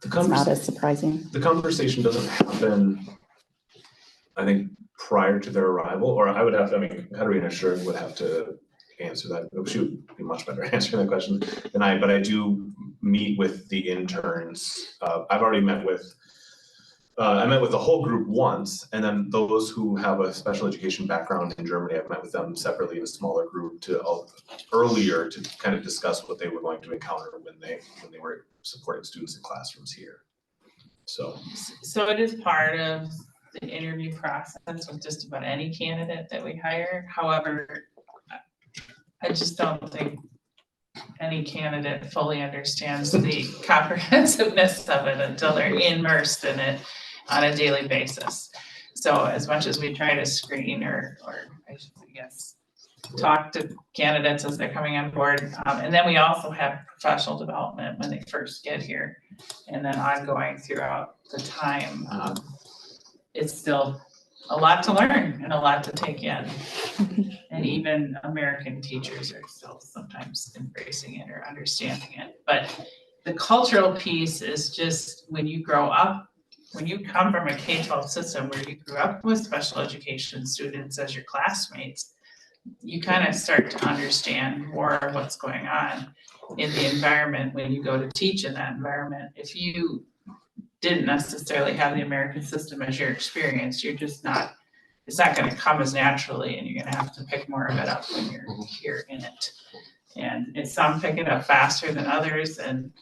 it's not as surprising. The conversation doesn't happen, I think, prior to their arrival, or I would have to, Katarina sure would have to answer that. She would be much better answering that question than I, but I do meet with the interns. I've already met with, I met with the whole group once, and then those who have a special education background in Germany, I've met with them separately in a smaller group earlier to kind of discuss what they were going to encounter when they were supporting students in classrooms here. So it is part of the interview process with just about any candidate that we hire. However, I just don't think any candidate fully understands the comprehensiveness of it until they're immersed in it on a daily basis. So as much as we try to screen or I guess, talk to candidates as they're coming on board. And then we also have professional development when they first get here and then ongoing throughout the time. It's still a lot to learn and a lot to take in. And even American teachers are still sometimes embracing it or understanding it. But the cultural piece is just when you grow up, when you come from a K-12 system where you grew up with special education students as your classmates, you kind of start to understand more of what's going on in the environment when you go to teach in that environment. If you didn't necessarily have the American system as your experience, you're just not, it's not going to come as naturally, and you're going to have to pick more of it up when you're here in it. And some pick it up faster than others, and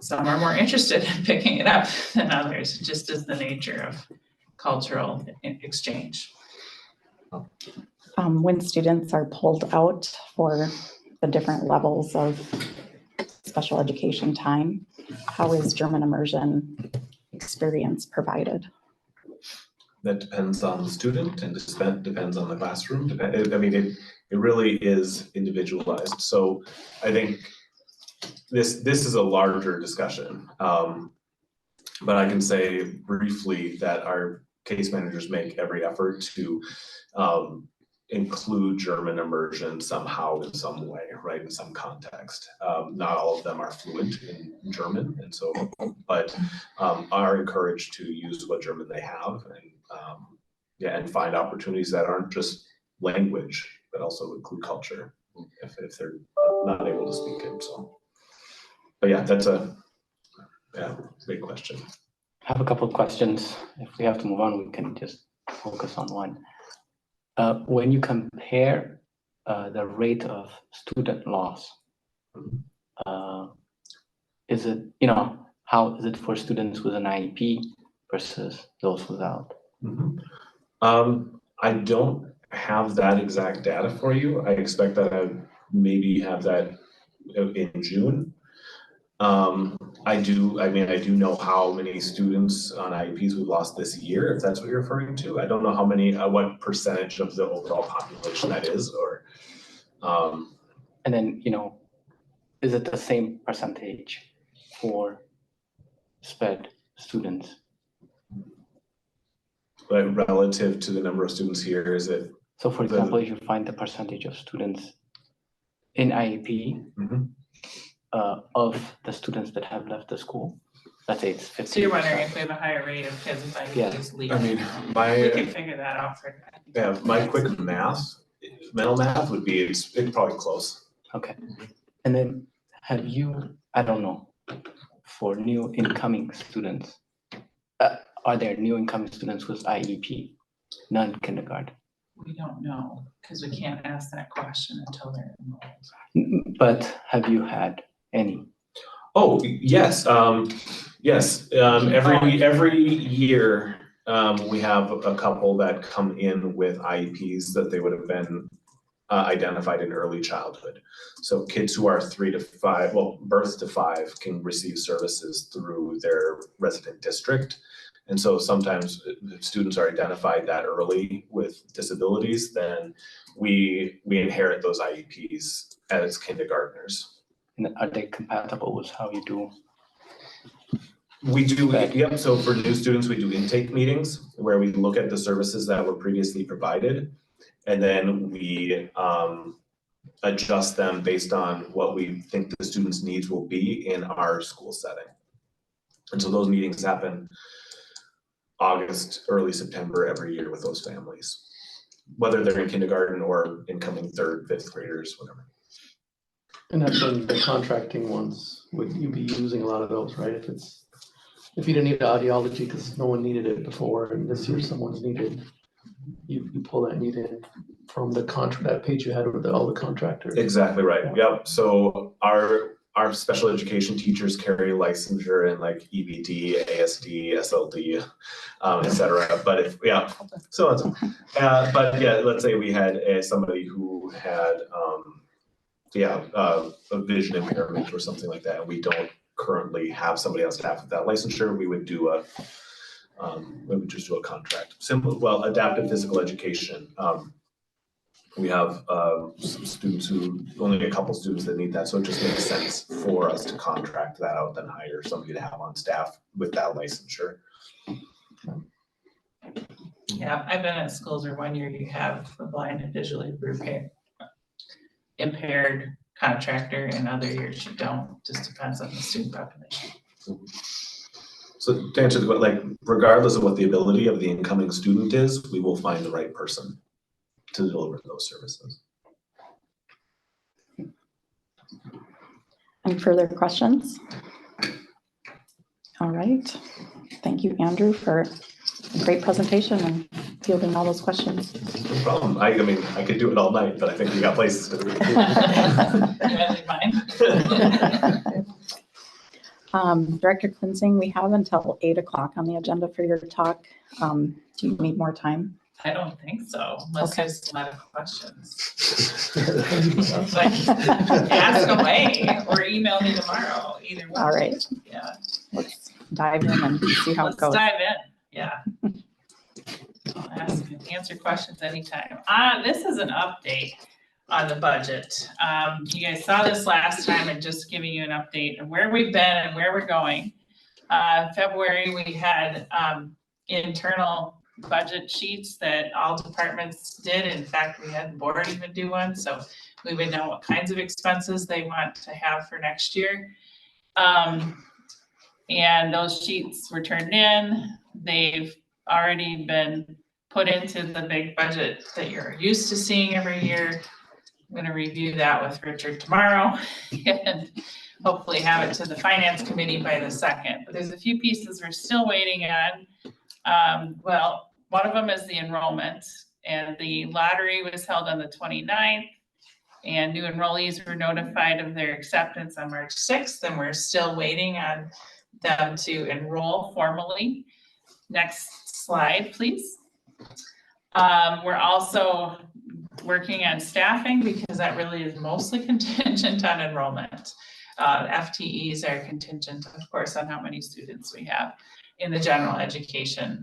some are more interested in picking it up than others. It just is the nature of cultural exchange. When students are pulled out for the different levels of special education time, how is German immersion experience provided? that depends on the student and depends on the classroom. It really is individualized. So I think this is a larger discussion. But I can say briefly that our case managers make every effort to include German immersion somehow in some way, right, in some context. Not all of them are fluent in German, and so, but are encouraged to use what German they have, and find opportunities that aren't just language, but also include culture if they're not able to speak it. So, but yeah, that's a big question. I have a couple of questions. If we have to move on, we can just focus on one. When you compare the rate of student loss, is it, how is it for students with an IEP versus those without? I don't have that exact data for you. I expect that I maybe have that in June. I do know how many students on IEPs we've lost this year, if that's what you're referring to. I don't know how many, what percentage of the overall population that is, or. And then, is it the same percentage for SPED students? But relative to the number of students here, is it So for example, if you find the percentage of students in IEP of the students that have left the school, let's say it's 50%. So you're wondering if we have a higher rate of kids with IEPs leaving? I mean, We can figure that out for. yeah, my quick mental math would be, it's probably close. Okay. And then have you, I don't know, for new incoming students, are there new incoming students with IEP, non-kindergarten? We don't know, because we can't ask that question until they're enrolled. But have you had any? Oh, yes, yes, every year, we have a couple that come in with IEPs that they would have been identified in early childhood. So kids who are 3 to 5, well, birth to 5 can receive services through their resident district. And so sometimes if students are identified that early with disabilities, then we inherit those IEPs as kindergartners. And are they compatible with how you do? We do, yep, so for new students, we do intake meetings where we look at the services that were previously provided. And then we adjust them based on what we think the students' needs will be in our school setting. And so those meetings happen August, early September every year with those families, whether they're in kindergarten or incoming 3rd, 5th graders, whatever. And that's when the contracting ones, would you be using a lot of those, right? If you didn't need the audiology because no one needed it before and this year someone's needed, you pull that need in from the contract, that page you had with all the contractors. Exactly right, yep. So our special education teachers carry licensure in like EBD, ASD, SLD, et cetera. But if, yeah, so it's, but yeah, let's say we had somebody who had, a vision impairment or something like that, and we don't currently have somebody on staff with that licensure, we would do just do a contract. Simple, well, adaptive physical education. We have some students only a couple students that need that, so it just makes sense for us to contract that out than hire somebody to have on staff with that licensure. Yeah, I've been at schools where 1 year you have a blind and visually impaired contractor, and other years you don't. Just depends on the student population. So to answer the question, like regardless of what the ability of the incoming student is, we will find the right person to deliver those services. Any further questions? All right. Thank you, Andrew, for a great presentation and fielding all those questions. No problem. I mean, I could do it all night, but I think we got places to do it. Director Klinsing, we have until 8 o'clock on the agenda for your talk. Do you need more time? I don't think so, unless there's a lot of questions. Ask away or email me tomorrow, either one. All right. Yeah. Let's dive in and see how it goes. Let's dive in, yeah. I'll ask and answer questions anytime. This is an update on the budget. You guys saw this last time, and just giving you an update of where we've been and where we're going. February, we had internal budget sheets that all departments did. In fact, we had the board even do one, so we would know what kinds of expenses they want to have for next year. And those sheets were turned in. They've already been put into the big budget that you're used to seeing every year. I'm going to review that with Richard tomorrow and hopefully have it to the finance committee by the 2nd. But there's a few pieces we're still waiting on. Well, one of them is the enrollment, and the lottery was held on the 29th, and new enrollees were notified of their acceptance on March 6th, and we're still waiting on them to enroll formally. Next slide, please. We're also working on staffing because that really is mostly contingent on enrollment. FTEs are contingent, of course, on how many students we have in the general education,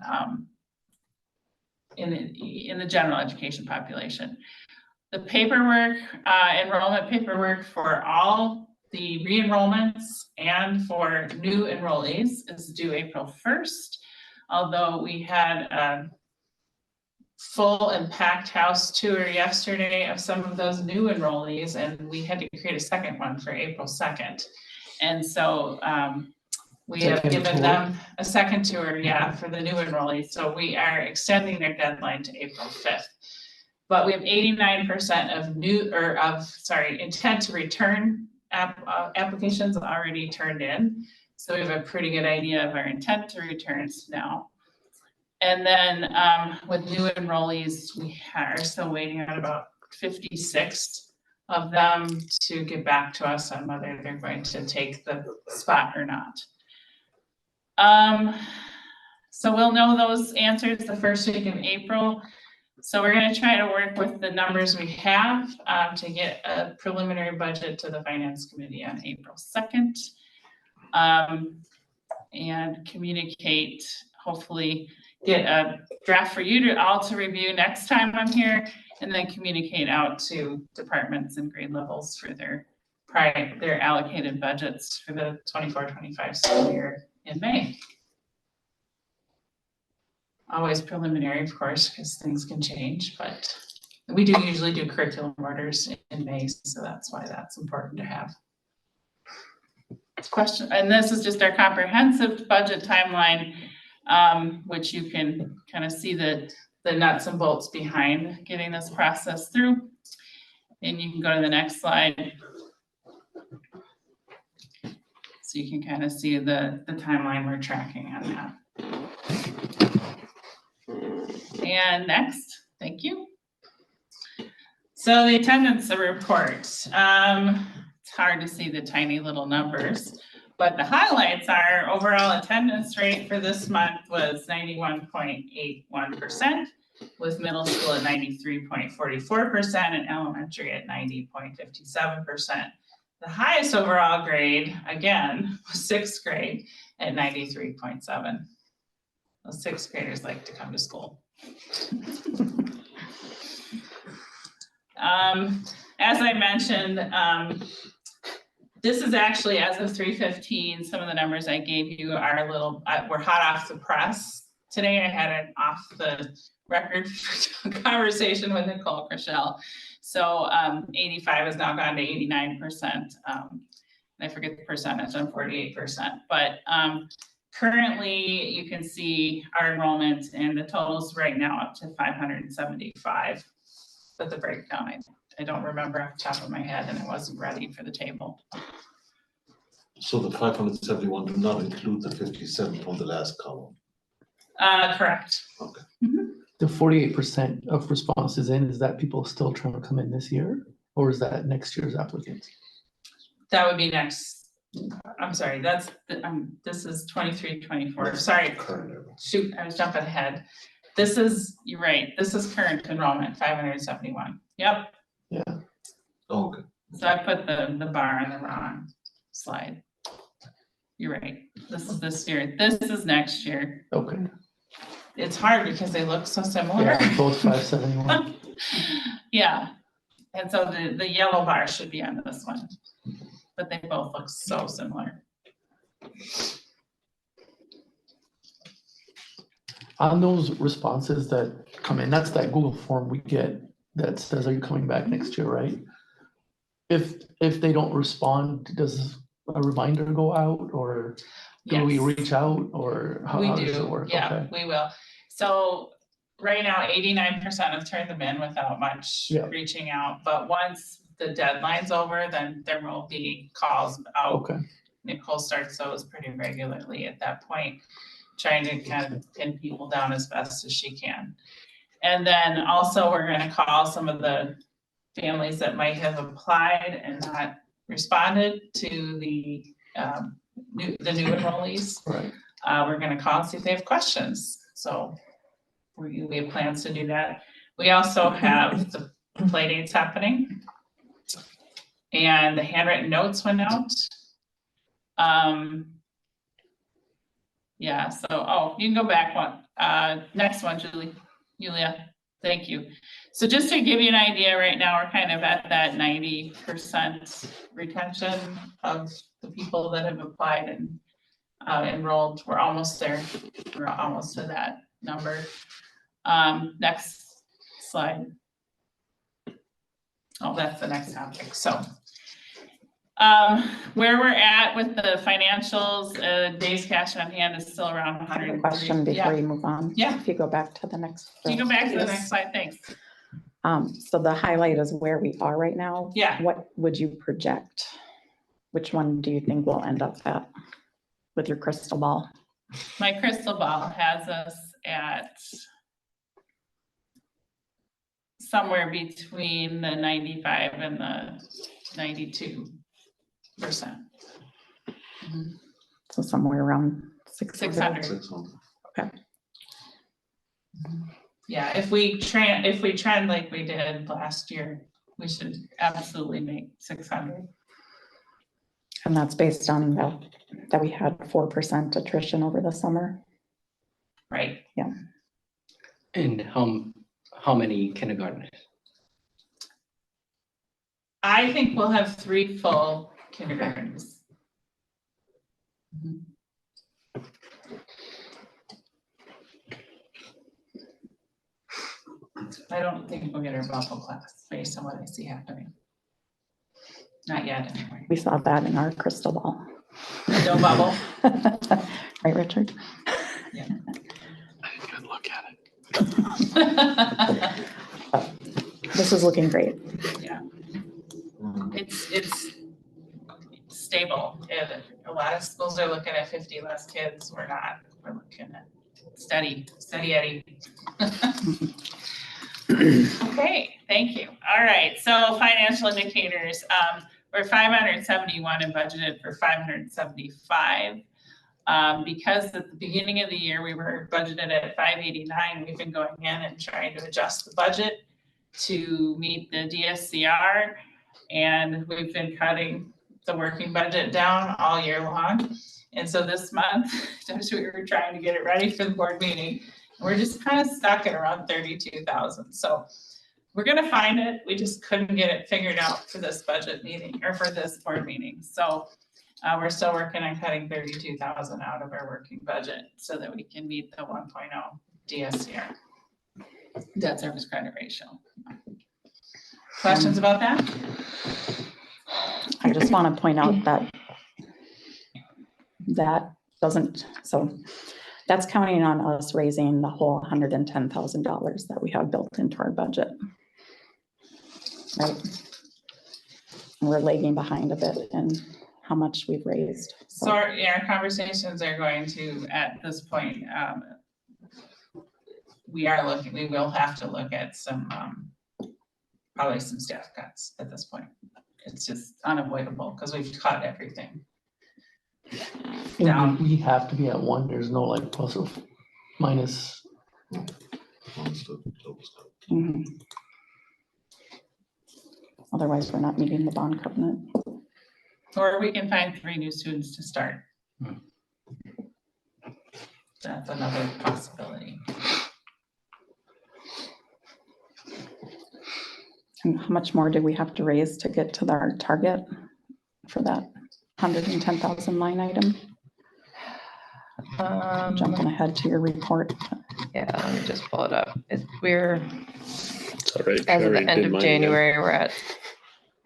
in the general education population. The paperwork, enrollment paperwork for all the re-enrollments and for new enrollees is due April 1st. Although we had full and packed house tour yesterday of some of those new enrollees, and we had to create a second one for April 2nd. And so we have Second given tour? them a second tour, yeah, for the new enrollees. So we are extending their deadline to April 5th. But we have 89% of intent to return applications already turned in. So we have a pretty good idea of our intent to returns now. And then with new enrollees, we are still waiting on about 56 of them to get back to us on whether they're going to take the spot or not. So we'll know those answers the first week of April. So we're going to try to work with the numbers we have to get a preliminary budget to the Finance Committee on April 2nd. And communicate, hopefully get a draft for you to all to review next time I'm here, and then communicate out to departments and grade levels for their allocated budgets for the 24-25 school year in May. Always preliminary, of course, because things can change, but we do usually do curriculum orders in May, so that's why that's important to have. Question, and this is just our comprehensive budget timeline, which you can kind of see the nuts and bolts behind getting this process through. And you can go to the next slide. So you can kind of see the timeline we're tracking on that. And next, thank you. So the attendance report. It's hard to see the tiny little numbers, but the highlights are overall attendance rate for this month was 91.81%, with middle school at 93.44% and elementary at 90.57%. The highest overall grade, again, was sixth grade at 93.7. Those sixth graders like to come to school. As I mentioned, this is actually as of 3:15. Some of the numbers I gave you are a little, we're hot off the press. Today I had an off the record conversation with Nicole Chriselle. So 85 has now gone to 89%. I forget the percentage, I'm 48%. But currently you can see our enrollment and the totals right now up to 575. But the breakdown, I don't remember off the top of my head, and I wasn't ready for the table. So the 571 do not include the 57 from the last column. Correct. Okay. Mm-hmm. The 48% of responses in, is that people still trying to come in this year? Or is that next year's applicants? That would be next. I'm sorry, that's, this is 23, 24. Sorry, shoot, I was jumping ahead. This is, you're right, this is current enrollment, 571. Yep. Yeah. Oh, okay. So I put the bar on the wrong slide. You're right. This is this year. This is next year. Okay. It's hard because they look so similar. Yeah, both 571. Yeah. And so the yellow bar should be on this one, but they both look so similar. On those responses that come in, that's that Google form we get that says, are you coming back next year, right? If they don't respond, does a reminder go out, or do we Yes. reach out, or how We does it do, work? yeah, Okay. we will. So right now, 89% have turned them in without much Yeah. reaching out, but once the deadline's over, then there will be calls out. Okay. Nicole starts those pretty regularly at that point, trying to kind of pin people down as best as she can. And then also we're gonna call some of the families that might have applied and not responded to the new enrollees. Right. We're gonna call and see if they have questions. So we have plans to do that. We also have the play dates happening. And the handwritten notes went out. Yeah, so, oh, you can go back one. Next one, Julia, thank you. So just to give you an idea, right now, we're kind of at that 90% retention of the people that have applied and enrolled. We're almost there. We're almost to that number. Next slide. Oh, that's the next topic, so. Where we're at with the financials, days cash on hand is still around I have a 103. question before Yeah. you move on. Yeah. If you go back to the next. Can you go back to the Yes. next slide, thanks. So the highlight is where we are right now. Yeah. What would you project? Which one do you think we'll end up at with your crystal ball? My crystal ball has us at somewhere between the 95 and the 92%. So somewhere around 600. 600. Okay. Yeah, if we trend like we did last year, we should absolutely make 600. And that's based on that we had 4% attrition over the summer. Right. Yeah. And how many kindergartners? I think we'll have 3 full kindergartens. I don't think we'll get our bubble class based on what I see happening. Not yet, anyway. We saw that in our crystal ball. No bubble. Right, Richard? Yeah. I didn't look at it. This is looking great. Yeah. It's stable. And a lot of schools are looking at 50 less kids. We're not. We're looking at steady Eddie. Okay, thank you. All right, so financial indicators. We're 571 and budgeted for 575. Because at the beginning of the year, we were budgeted at 589, we've been going in and trying to adjust the budget to meet the DSCR. And we've been cutting the working budget down all year long. And so this month, as we were trying to get it ready for the board meeting, we're just kind of stuck at around 32,000. So we're gonna find it. We just couldn't get it figured out for this budget meeting or for this board meeting. So we're still working on cutting 32,000 out of our working budget so that we can meet the 1.0 DSCR, debt service credit ratio. Questions about that? I just want to point out that doesn't, so that's counting on us raising the whole $110,000 that we have built into our budget. Right? And we're lagging behind a bit in how much we've raised. So our conversations are going to, at this point, we will have to look at some, probably some staff cuts at this point. It's just unavoidable because we've cut everything. Down. We have to be at 1. There's no like plus or minus. Mhm. Otherwise, we're not meeting the bond covenant. Or we can find 3 new students to start. That's another possibility. And how much more do we have to raise to get to our target for that 110,000 line item? Jumping ahead to your report. Yeah, let me just pull it up. We're, It's all right. as of the Already end did of mine again. January,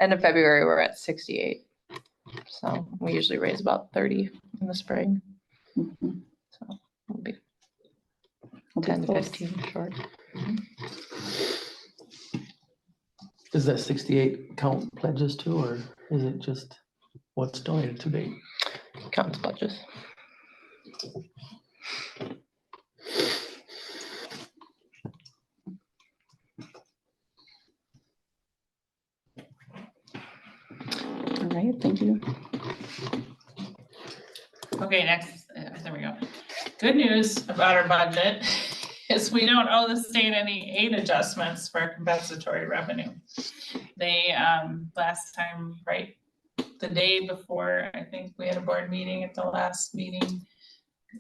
end of February, we're at 68. So we usually raise about 30 in the spring. Mhm. So we'll be We'll be 10 to close. 15 short. Does that 68 count pledges too, or is it just what's donated to date? Counts pledges. All right, thank you. Okay, next, there we go. Good news about our budget is we don't owe the state any aid adjustments for compensatory revenue. They, last time, right, the day before, I think we had a board meeting at the last meeting,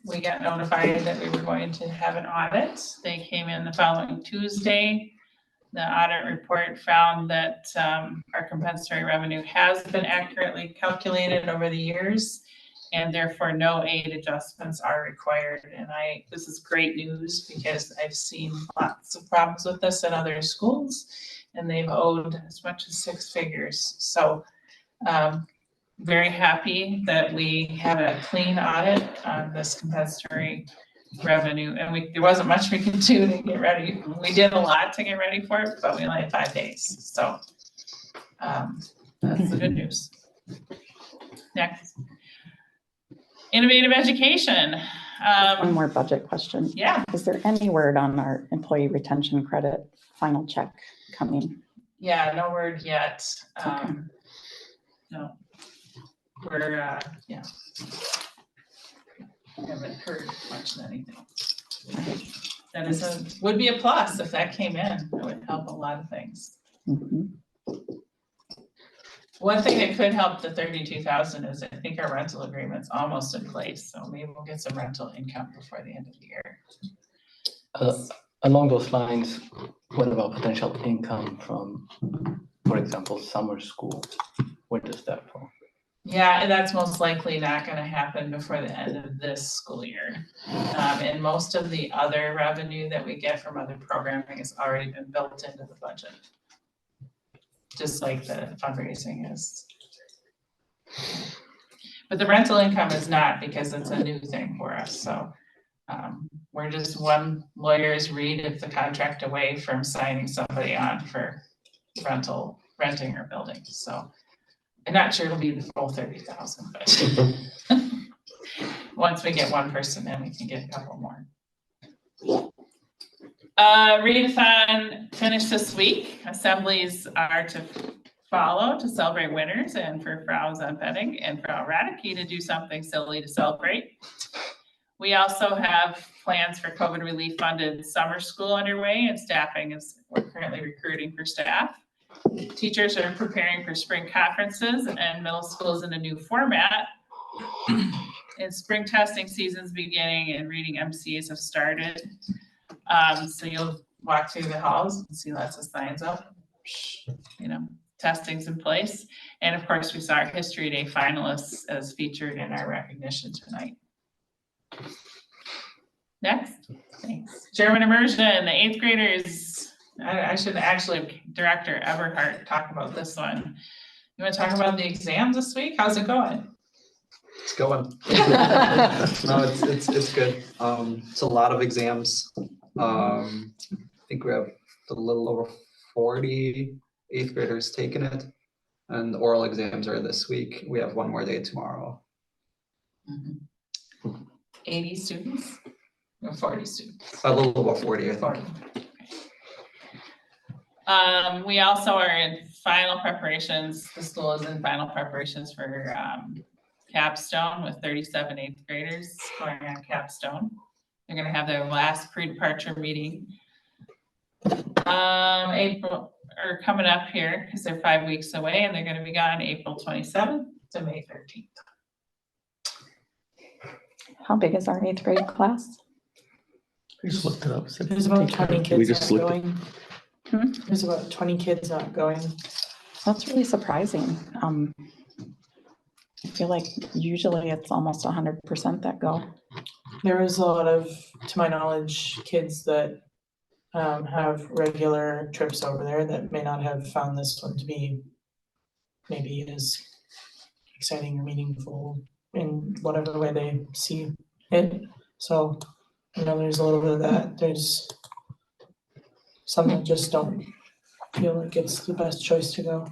we got notified that we were going to have an audit. They came in the following Tuesday. The audit report found that our compensatory revenue has been accurately calculated over the years, and therefore no aid adjustments are required. And this is great news because I've seen lots of problems with this in other schools, and they've owed as much as 6 figures. So very happy that we have a clean audit on this compensatory revenue, and there wasn't much we could do to get ready. We did a lot to get ready for it, but we only had 5 days, so that's the good news. Next. Innovative education. One more budget question. Yeah. Is there any word on our employee retention credit final check coming? Yeah, no word yet. No. We're, yeah. Haven't heard much of anything. That would be a plus if that came in. It would help a lot of things. One thing that could help the 32,000 is I think our rental agreement's almost in place, so maybe we'll get some rental income before the end of the year. Along those lines, what about potential income from, for example, summer school? Where does that fall? Yeah, and that's most likely not gonna happen before the end of this school year. And most of the other revenue that we get from other programming has already been built into the budget. Just like the fundraising is. But the rental income is not, because it's a new thing for us, so. We're just one lawyer's read of the contract away from signing somebody on for renting or building, so. I'm not sure it'll be the full 30,000, but once we get one person in, we can get a couple more. Readathon finished this week. Assemblies are to follow to celebrate winners and for Frau Zonfetting and Frau Radeke to do something silly to celebrate. We also have plans for COVID relief funded summer school underway, and we're currently recruiting for staff. Teachers are preparing for spring conferences, and middle school is in a new format. And spring testing season's beginning, and reading MCAs have started. So you'll walk through the halls and see lots of signs up. Testing's in place. And of course, we saw our History Day finalists as featured in our recognition tonight. Next, thanks. German immersion, the 8th graders. I should actually, Director Eberhardt, talk about this one. You want to talk about the exams this week? How's it going? It's going. No, it's good. It's a lot of exams. I think we have a little over 40 8th graders taking it, and the oral exams are this week. We have one more day tomorrow. 80 students or 40 students? A little over 40, I think. 40. We also are in final preparations. The school is in final preparations for capstone with 37 8th graders going on capstone. They're going to have their last pre-departure meeting April, or coming up here, because they're 5 weeks away, and they're going to be gone April 27th to May 13th. How big is our 8th grade class? We just looked it up. There's about 20 kids We just not looked going. There's about 20 kids not going. That's really surprising. I feel like usually it's almost 100% that go. There is a lot of, to my knowledge, kids that have regular trips over there that may not have found this one to be maybe as exciting or meaningful in whatever way they see it. So, there's a little bit of that. There's some that just don't feel like it's the best choice to go.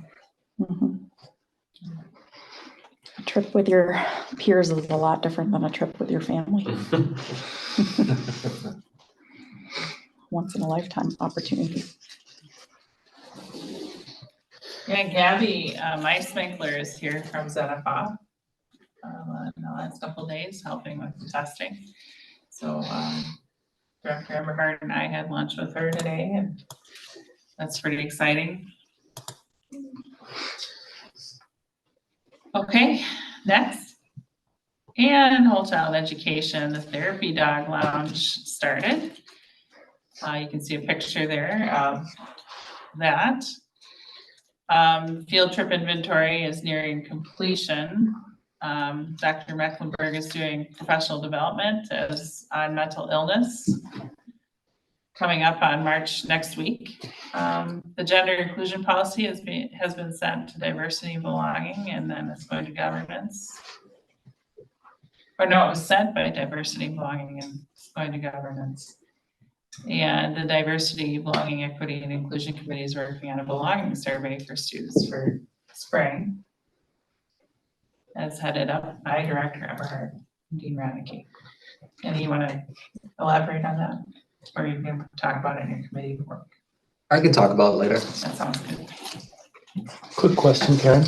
A trip with your peers is a lot different than a trip with your family. Once in a lifetime opportunity. Yeah, Gabby Meisminkler is here from ZFA in the last couple of days helping with the testing. So Director Eberhardt and I had lunch with her today, and that's pretty exciting. Okay, next. And whole child education, the therapy dog lounge started. You can see a picture there of that. Field trip inventory is nearing completion. Dr. Mecklenburg is doing professional development on mental illness coming up on March next week. The gender inclusion policy has been sent to diversity and belonging, and then it's going to governance. Or no, it was sent by diversity and belonging and it's going to governance. And the diversity, belonging, equity, and inclusion committee is working on a belonging survey for students for spring. As headed up by Director Eberhard, Dean Radke. And you want to elaborate on that? Or you can talk about it in your committee work? I can talk about it later. That sounds good. Quick question, Karen.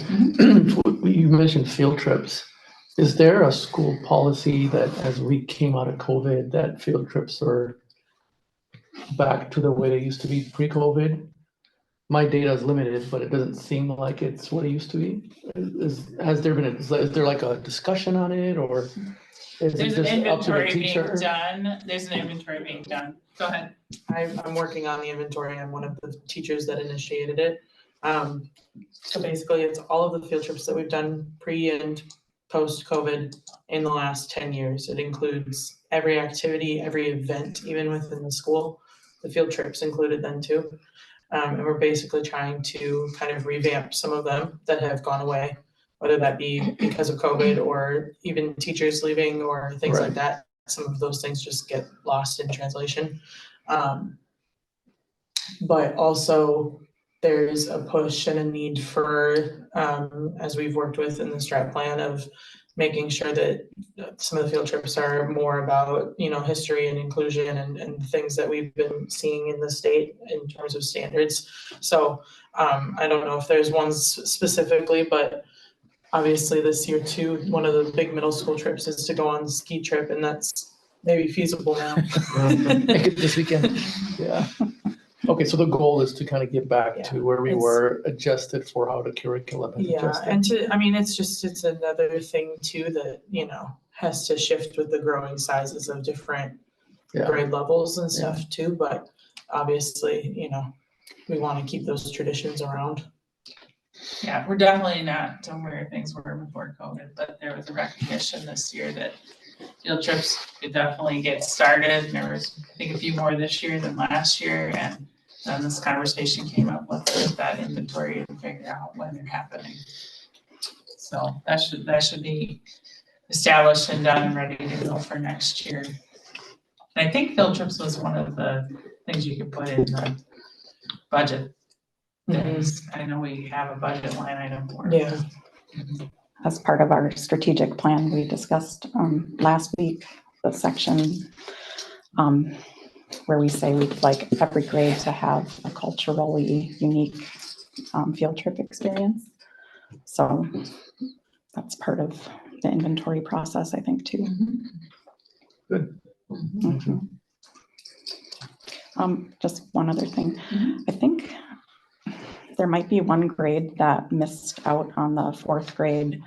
You mentioned field trips. Is there a school policy that as we came out of COVID, that field trips are back to the way they used to be pre-COVID? My data is limited, but it doesn't seem like it's what it used to be. Has there been, is there like a discussion on it, or is it There's an just up to the inventory being teacher? done. There's an inventory being done. Go ahead. I'm working on the inventory. I'm one of the teachers that initiated it. So basically, it's all of the field trips that we've done pre and post-COVID in the last 10 years. It includes every activity, every event, even within the school. The field trips included then too. And we're basically trying to kind of revamp some of them that have gone away, whether that be because of COVID or even teachers leaving or things like that. Some of those things just get lost in translation. But also there's a push and a need for, as we've worked with in the strat plan, of making sure that some of the field trips are more about, history and inclusion and things that we've been seeing in the state in terms of standards. So I don't know if there's ones specifically, but obviously this year too, one of the big middle school trips is to go on the ski trip, and that's maybe feasible now. Make it this weekend. Yeah. Okay, so the goal is to kind of get back to where we were, adjusted for how the curriculum has adjusted. And it's another thing too that, has to shift with the growing sizes of different grade levels and stuff too, but obviously, we want to keep those traditions around. Yeah, we're definitely not to where things were before COVID, but there was a recognition this year that field trips could definitely get started. There was, I think, a few more this year than last year, and then this conversation came up with that inventory and figure out when they're happening. So that should be established and done and ready to go for next year. And I think field trips was one of the things you could put in the budget. I know we have a budget line item for it. Yeah. As part of our strategic plan, we discussed last week, the section where we say we'd like every grade to have a culturally unique field trip experience. So that's part of the inventory process, I think, too. Good. Just one other thing. I think there might be one grade that missed out on the 4th grade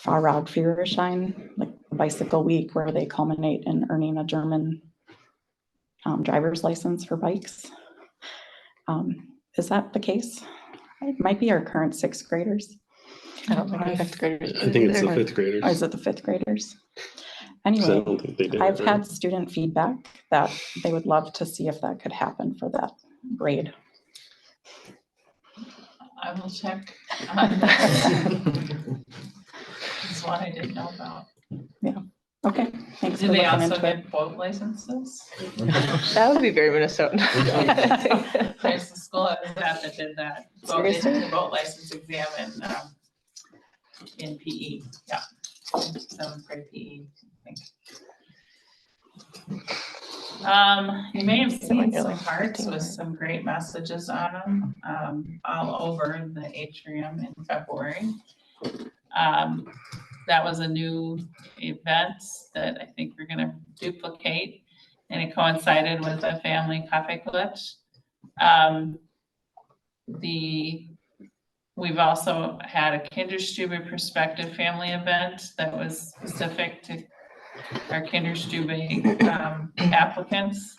Fahrrad Führerschein, like the bicycle week, where they culminate in earning a German driver's license for bikes. Is that the case? It might be our current 6th graders. I don't think the 5th graders. I think it's the 5th graders. Or is it the 5th graders? 'Cause I Anyway, don't think they did I've it, had student feedback that they would love to see if that could happen for that grade. I will check on that. That's one I didn't know about. Yeah, okay, thanks for Do they looking also into it. get boat licenses? That would be very Minnesotan. There's the school that did that. Well, they took the boat license exam in PE, yeah. 7th grade PE, I think. You may have seen some cards with some great messages on them, all over the atrium in February. That was a new event that I think we're gonna duplicate, and it coincided with a family cafe clutch. We've also had a Kinderstube Perspective family event that was specific to our Kinderstube applicants.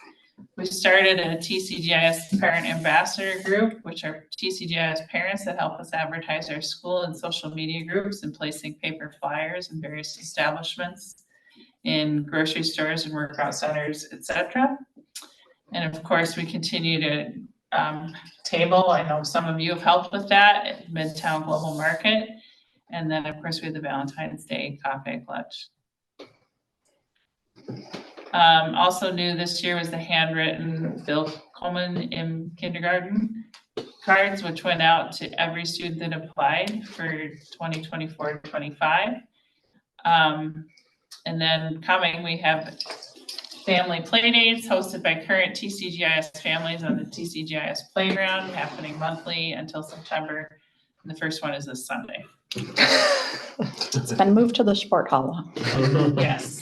We started a TCGIS Parent Ambassador Group, which are TCGIS parents that help us advertise our school in social media groups and placing paper flyers in various establishments, in grocery stores and workout centers, etc. And of course, we continue to table. I know some of you have helped with that at Midtown Global Market. And then, of course, we have the Valentine's Day coffee clutch. Also new this year was the handwritten Bill Coleman in kindergarten cards, which went out to every student that applied for 2024-25. And then coming, we have family play dates hosted by current TCGIS families on the TCGIS playground, happening monthly until September. And the first one is this Sunday. It's been moved to the sport hall. Yes.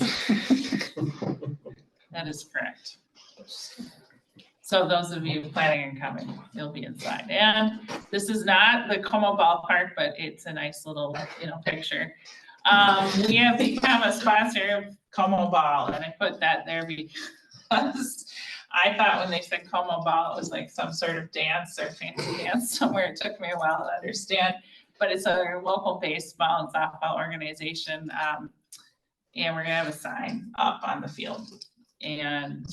That is correct. So those of you planning on coming, you'll be inside. And this is not the Como ballpark, but it's a nice little, picture. We have become a sponsor of Como Ball, and I put that there because I thought when they said Como Ball, it was like some sort of dance or fancy dance somewhere. It took me a while to understand, but it's a local baseball and softball organization. And we're gonna have a sign up on the field. And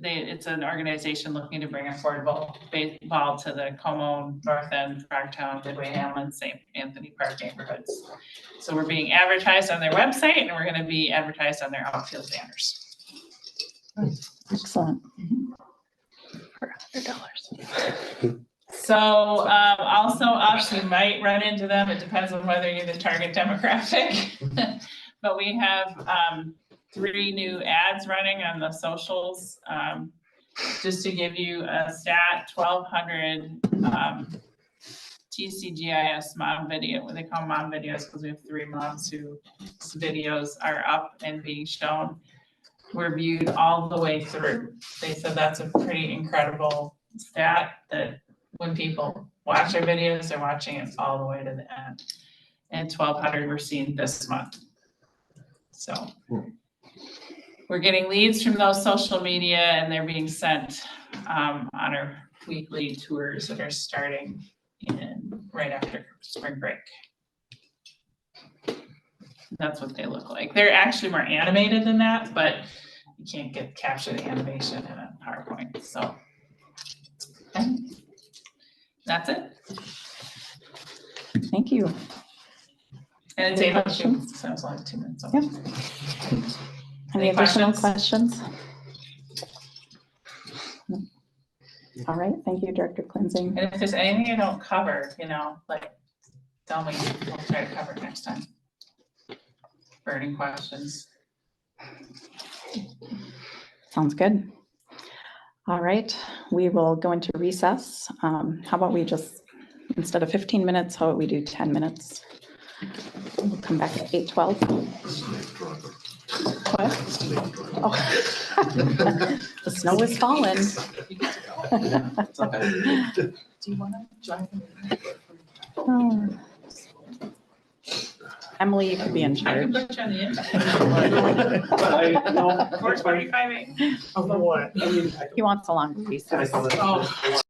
it's an organization looking to bring affordable baseball to the Como, North End, Frogtown, Midway, Hamlin, St. Anthony Park neighborhoods. So we're being advertised on their website, and we're going to be advertised on their outfield banners. Excellent. For $100. So also us, you might run into them. It depends on whether you're the target demographic. But we have 3 new ads running on the socials. Just to give you a stat, 1,200 TCGIS mom video, what they call mom videos, because we have 3 moms whose videos are up and being shown, were viewed all the way through. They said that's a pretty incredible stat, that when people watch our videos, they're watching it all the way to the end. And 1,200 were seen this month. So we're getting leads from those social media, and they're being sent on our weekly tours that are starting right after spring break. That's what they look like. They're actually more animated than that, but you can't capture the animation in a PowerPoint. So okay. That's it. Thank you. And it's Any 8:02, questions? so it's only 2 minutes. Yep. Any Any additional questions? All right, thank you, Director Cleansing. And if there's anything I don't cover, tell me, we'll try to cover it next time. Burning questions. Sounds good. All right, we will go into recess. How about we just, instead of 15 minutes, how about we do 10 minutes? We'll come back at 8:12. What? Oh. The snow is falling. Do you want to join me? Emily, you could be in I can charge. put you on the invite. 4:45. Of what? He wants a long recess. Oh.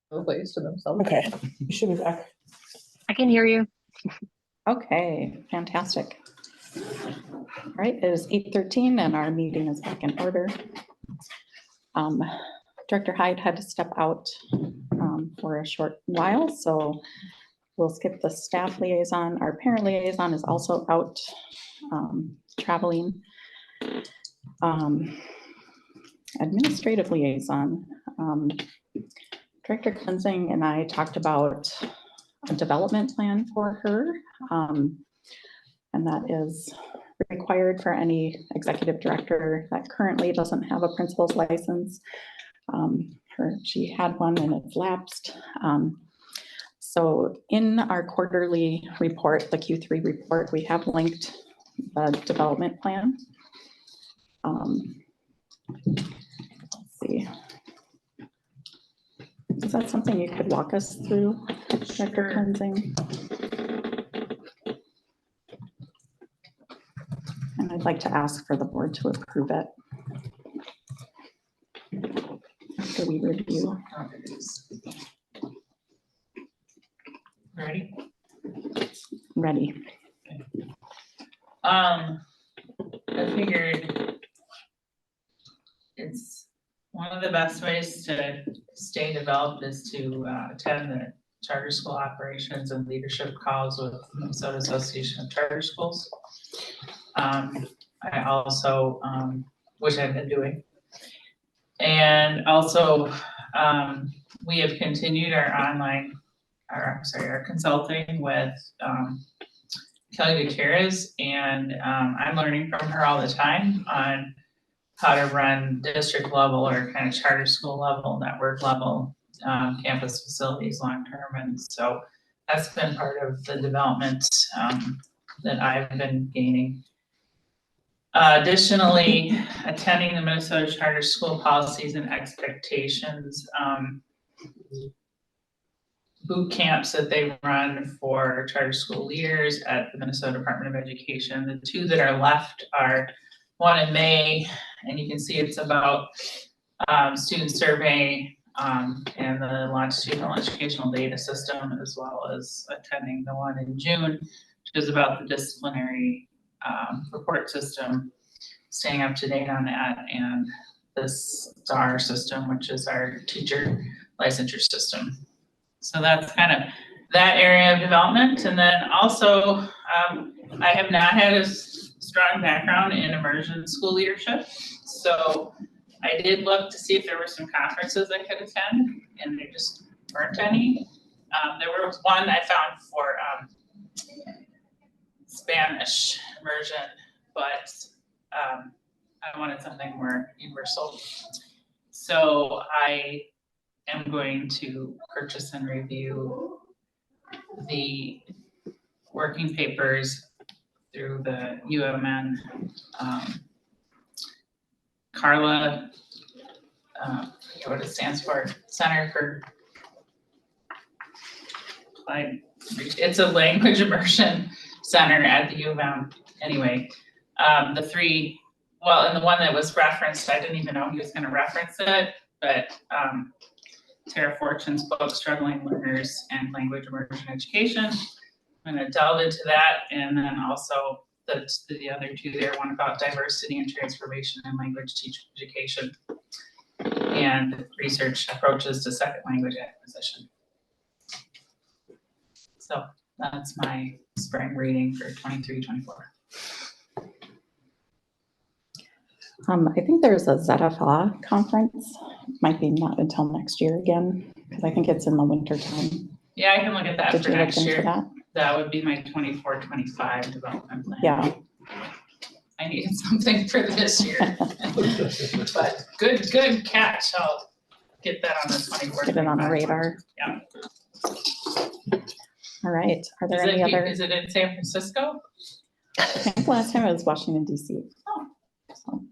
Ways to themselves. Okay. You should be back. I can hear you. Okay, fantastic. All right, it is 8:13 and our meeting is back in order. Director Hyde had to step out for a short while, so we'll skip the staff liaison. Our parent liaison is also out traveling. Administrative liaison. Director Cleansing and I talked about a development plan for her. And that is required for any executive director that currently doesn't have a principal's license. She had one and it's lapsed. So in our quarterly report, the Q3 report, we have linked the development plan. Let's see. Is that something you could walk us through, Director Cleansing? And I'd like to ask for the board to approve it. After we review. Ready? Ready. I figured it's one of the best ways to stay developed is to attend the charter school operations and leadership calls with Minnesota Association of Charter Schools. I also, which I've been doing. And also, we have continued our our consulting with Kelly Gutierrez, and I'm learning from her all the time on how to run district level or kind of charter school level, network level, campus facilities long-term. And so that's been part of the development that I've been gaining. Additionally, attending the Minnesota Charter School Policies and Expectations boot camps that they run for charter school leaders at the Minnesota Department of Education. The two that are left are one in May, and you can see it's about student survey and the longitudinal educational data system, as well as attending the one in June, which is about the disciplinary report system, staying up to date on that, and this STAR system, which is our teacher licensure system. So that's kind of that area of development. And then also, I have not had a strong background in immersion school leadership. So I did look to see if there were some conferences I could attend, and there just weren't any. There was one I found for Spanish immersion, but I wanted something more universal. So I am going to purchase and review the working papers through the UMN Carla, I forget what it stands for, Center for Applied, it's a language immersion center at the U of M. Anyway, the three, well, and the one that was referenced, I didn't even know he was gonna reference it, but Tara Fortune's book, Struggling Learners and Language Immersion Education. I'm gonna delve into that, and then also the other two there, one about diversity and transformation in language teacher education and research approaches to second language acquisition. So that's my spring reading for 23-24. I think there's a ZFA conference, might be not until next year again, because I think it's in the winter time. Yeah, I can look at that Did for you look next into year. that? That would be my 24-25 development plan. Yeah. I needed something for this year. But good catch. I'll get that on the 24th. Get it on the radar. Yeah. All right, are there any other? Is it in San Francisco? I think last time it was Washington DC. Oh, so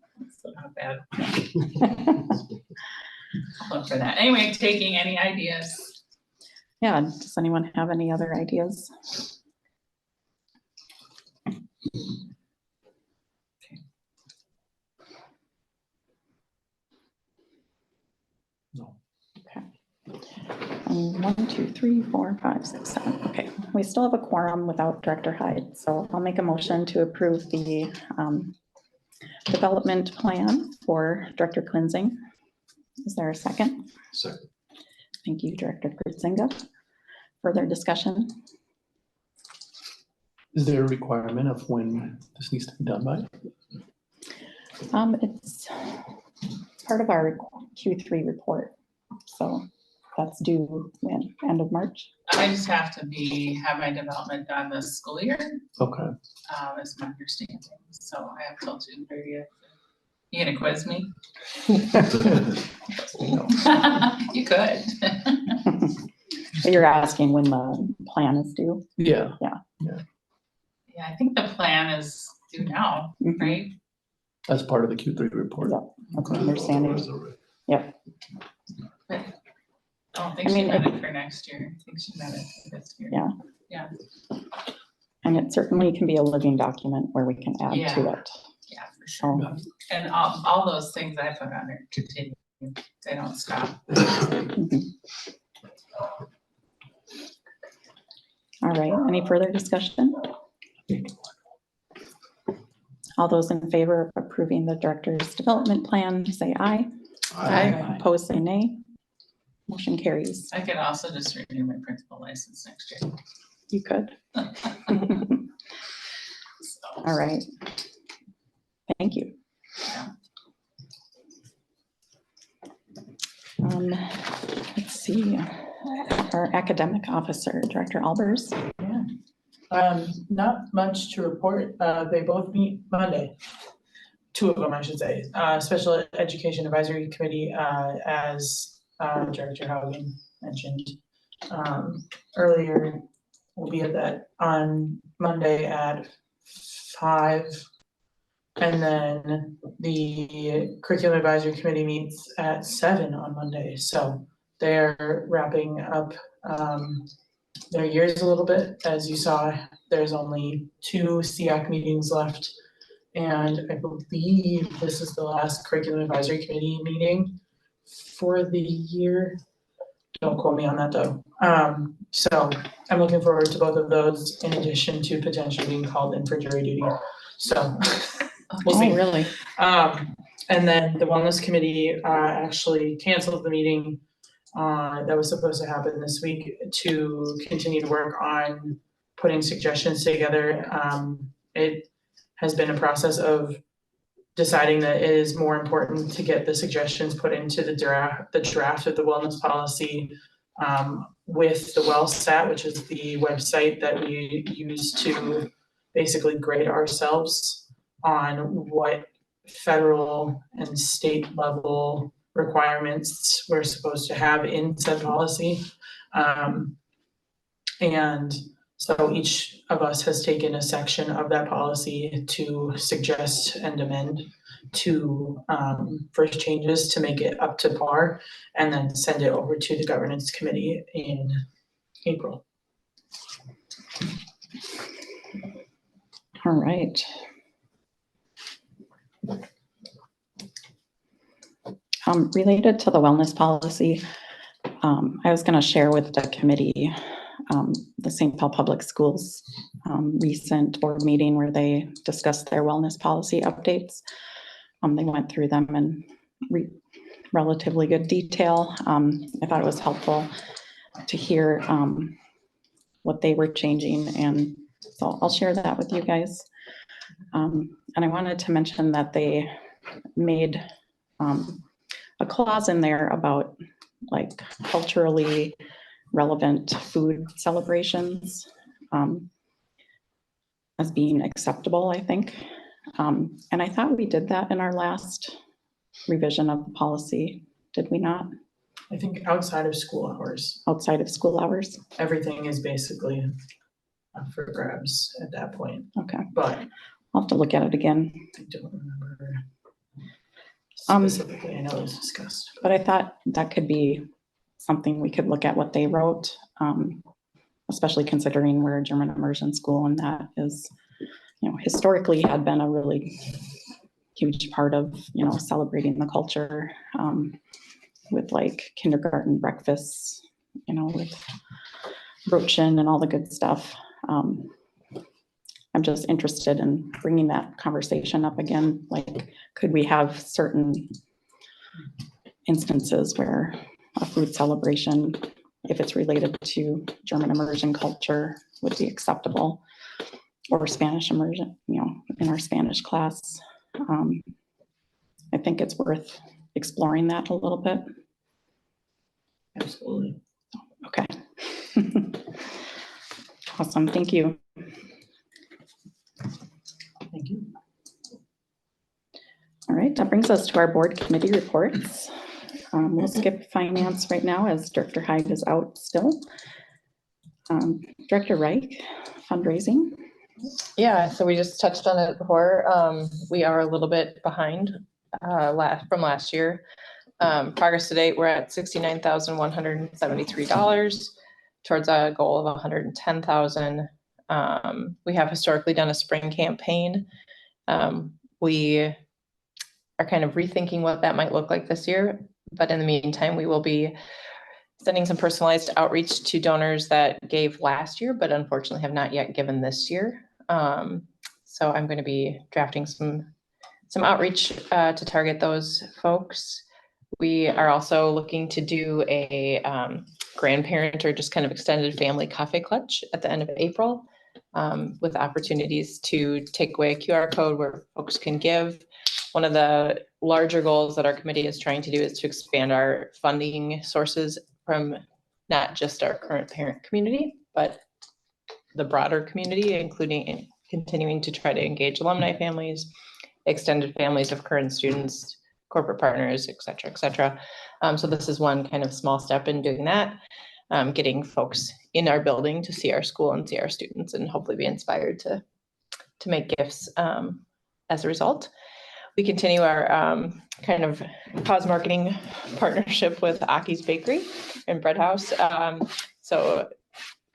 not bad. I'll look for that. Anyway, taking any ideas. Yeah, does anyone have any other ideas? No. Okay. And 1, 2, 3, 4, 5, 6, 7. Okay, we still have a quorum without Director Hyde, so I'll make a motion to approve the development plan for Director Klinzing. Is there a second? Second. Thank you, Director Kurtzinga. Further discussion? Is there a requirement of when this needs to be done by? It's part of our Q3 report, so that's due when, end of March? I just have to have my development done this school year, Okay. is my understanding. So I have till June 30th. You gonna quiz me? You could. You're asking when the plan is due? Yeah. Yeah. Yeah, I think the plan is due now, right? That's part of the Q3 report. Yeah, that's my understanding. Yep. I don't think I she mean, meant it for next year. I think she meant it for this year. Yeah. Yeah. And it certainly can be a living document where we can add to Yeah. it. Yeah, for sure. So, And all those things I put on there continue. They don't stop. mhm. All right, any further discussion? All those in favor of approving the director's development plan, say aye. Aye. Opposed, say nay. Motion carries. I could also just renew my principal license next year. You could. So, All right. Thank you. Let's see, our academic officer, Director Albers. Not much to report. They both meet Monday. Two of them, I should say. Special Education Advisory Committee, as Director Haugen mentioned earlier, will be at that on Monday at 5. And then the Curriculum Advisory Committee meets at 7 on Monday. So they're wrapping up their years a little bit. As you saw, there's only 2 SEAC meetings left. And I believe this is the last Curriculum Advisory Committee meeting for the year. Don't quote me on that though. So I'm looking forward to both of those in addition to potentially being called in for jury duty. So we'll see. Oh, really? And then the Wellness Committee actually canceled the meeting that was supposed to happen this week to continue to work on putting suggestions together. It has been a process of deciding that it is more important to get the suggestions put into the draft of the wellness policy with the WellStat, which is the website that we use to basically grade ourselves on what federal and state level requirements we're supposed to have in said policy. And so each of us has taken a section of that policy to suggest and amend to first changes to make it up to par, and then send it over to the governance committee in April. All right. Related to the wellness policy, I was going to share with the committee the St. Paul Public Schools recent board meeting where they discussed their wellness policy updates. They went through them in relatively good detail. I thought it was helpful to hear what they were changing, and so I'll share that with you guys. And I wanted to mention that they made a clause in there about like culturally relevant food celebrations as being acceptable, I think. And I thought we did that in our last revision of the policy, did we not? I think outside of school hours. Outside of school hours? Everything is basically up for grabs at that point. Okay. But I'll have to look at it again. I don't remember specifically. I know it was discussed. But I thought that could be something we could look at what they wrote, especially considering we're a German immersion school, and that is, you know, historically had been a really huge part of, you know, celebrating the culture with like kindergarten breakfasts with Brochin and all the good stuff. I'm just interested in bringing that conversation up again. Like, could we have certain instances where a food celebration, if it's related to German immersion culture, would be acceptable, or Spanish immersion, in our Spanish class? I think it's worth exploring that a little bit. Absolutely. Okay. Awesome, thank you. Thank you. All right, that brings us to our board committee reports. We'll skip finance right now as Director Hyde is out still. Director Reich, fundraising. Yeah, so we just touched on it before. We are a little bit behind from last year. Progress to date, we're at $69,173 towards a goal of $110,000. We have historically done a spring campaign. We are kind of rethinking what that might look like this year, but in the meantime, we will be sending some personalized outreach to donors that gave last year, but unfortunately have not yet given this year. So I'm going to be drafting some outreach to target those folks. We are also looking to do a grandparent or just kind of extended family coffee clutch at the end of April, with opportunities to take away a QR code where folks can give. One of the larger goals that our committee is trying to do is to expand our funding sources from not just our current parent community, but the broader community, including continuing to try to engage alumni families, extended families of current students, corporate partners, et cetera, et cetera. So this is one kind of small step in doing that, getting folks in our building to see our school and see our students and hopefully be inspired to make gifts as a result. We continue our kind of cause marketing partnership with Aki's Bakery and Bread House. So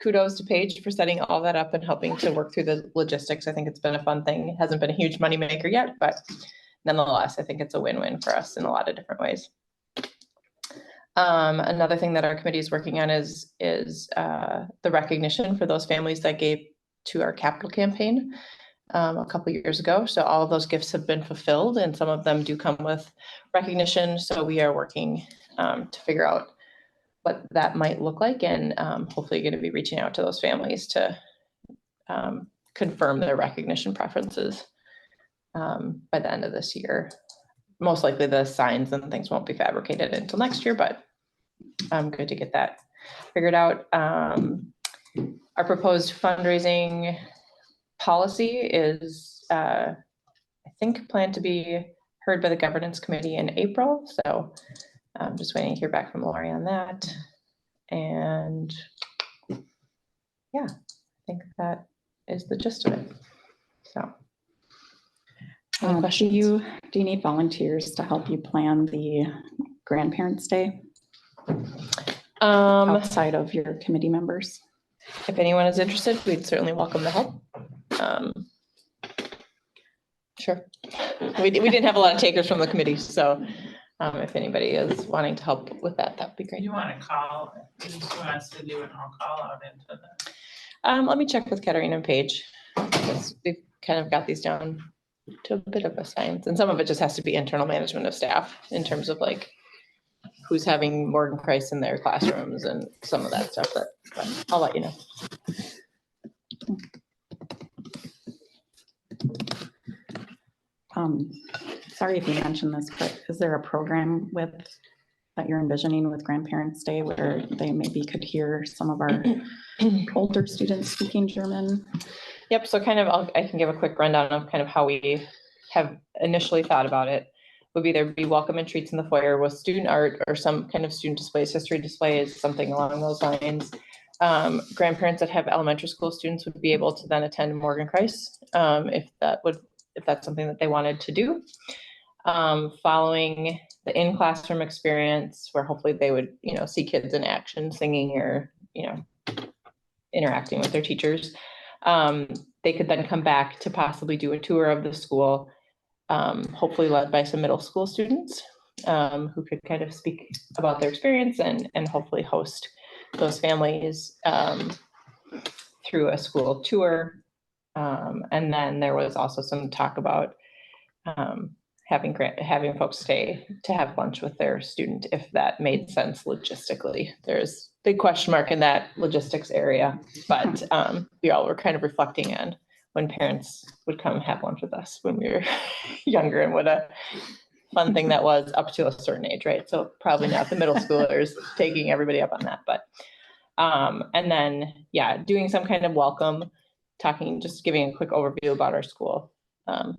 kudos to Paige for setting all that up and helping to work through the logistics. I think it's been a fun thing. It hasn't been a huge moneymaker yet, but nonetheless, I think it's a win-win for us in a lot of different ways. Another thing that our committee is working on is the recognition for those families that gave to our capital campaign a couple years ago. So all of those gifts have been fulfilled, and some of them do come with recognition. So we are working to figure out what that might look like, and hopefully going to be reaching out to those families to confirm their recognition preferences by the end of this year. Most likely the signs and things won't be fabricated until next year, but good to get that figured out. Our proposed fundraising policy is, I think, planned to be heard by the governance committee in April. So I'm just waiting to hear back from Lori on that. And yeah, I think that is the gist of it. So. Do you need volunteers to help you plan the Grandparents' Day outside of your committee members? If anyone is interested, we'd certainly welcome the help. Sure. We didn't have a lot of takers from the committee, so if anybody is wanting to help with that, that'd be great. You want to call, you want us to do an all call out into the. Let me check with Katarina and Paige, because we've kind of got these down to a bit of a science, and some of it just has to be internal management of staff in terms of like who's having Morgenkreis in their classrooms and some of that stuff, but I'll let you know. Sorry if you mentioned this, but is there a program that you're envisioning with Grandparents' Day where they maybe could hear some of our older students speaking German? Yep, so kind of, I can give a quick rundown of kind of how we have initially thought about it. Would be there'd be welcome and treats in the foyer with student art or some kind of student displays, history displays, something along those lines. Grandparents that have elementary school students would be able to then attend Morgenkreis if that's something that they wanted to do. Following the in-classroom experience where hopefully they would, see kids in action singing or, interacting with their teachers. They could then come back to possibly do a tour of the school, hopefully led by some middle school students who could kind of speak about their experience and hopefully host those families through a school tour. And then there was also some talk about having folks stay to have lunch with their student if that made sense logistically. There's big question mark in that logistics area, but we all were kind of reflecting on when parents would come have lunch with us when we were younger, and what a fun thing that was up to a certain age, right? So probably not the middle schoolers taking everybody up on that, but and then, yeah, doing some kind of welcome, just giving a quick overview about our school, and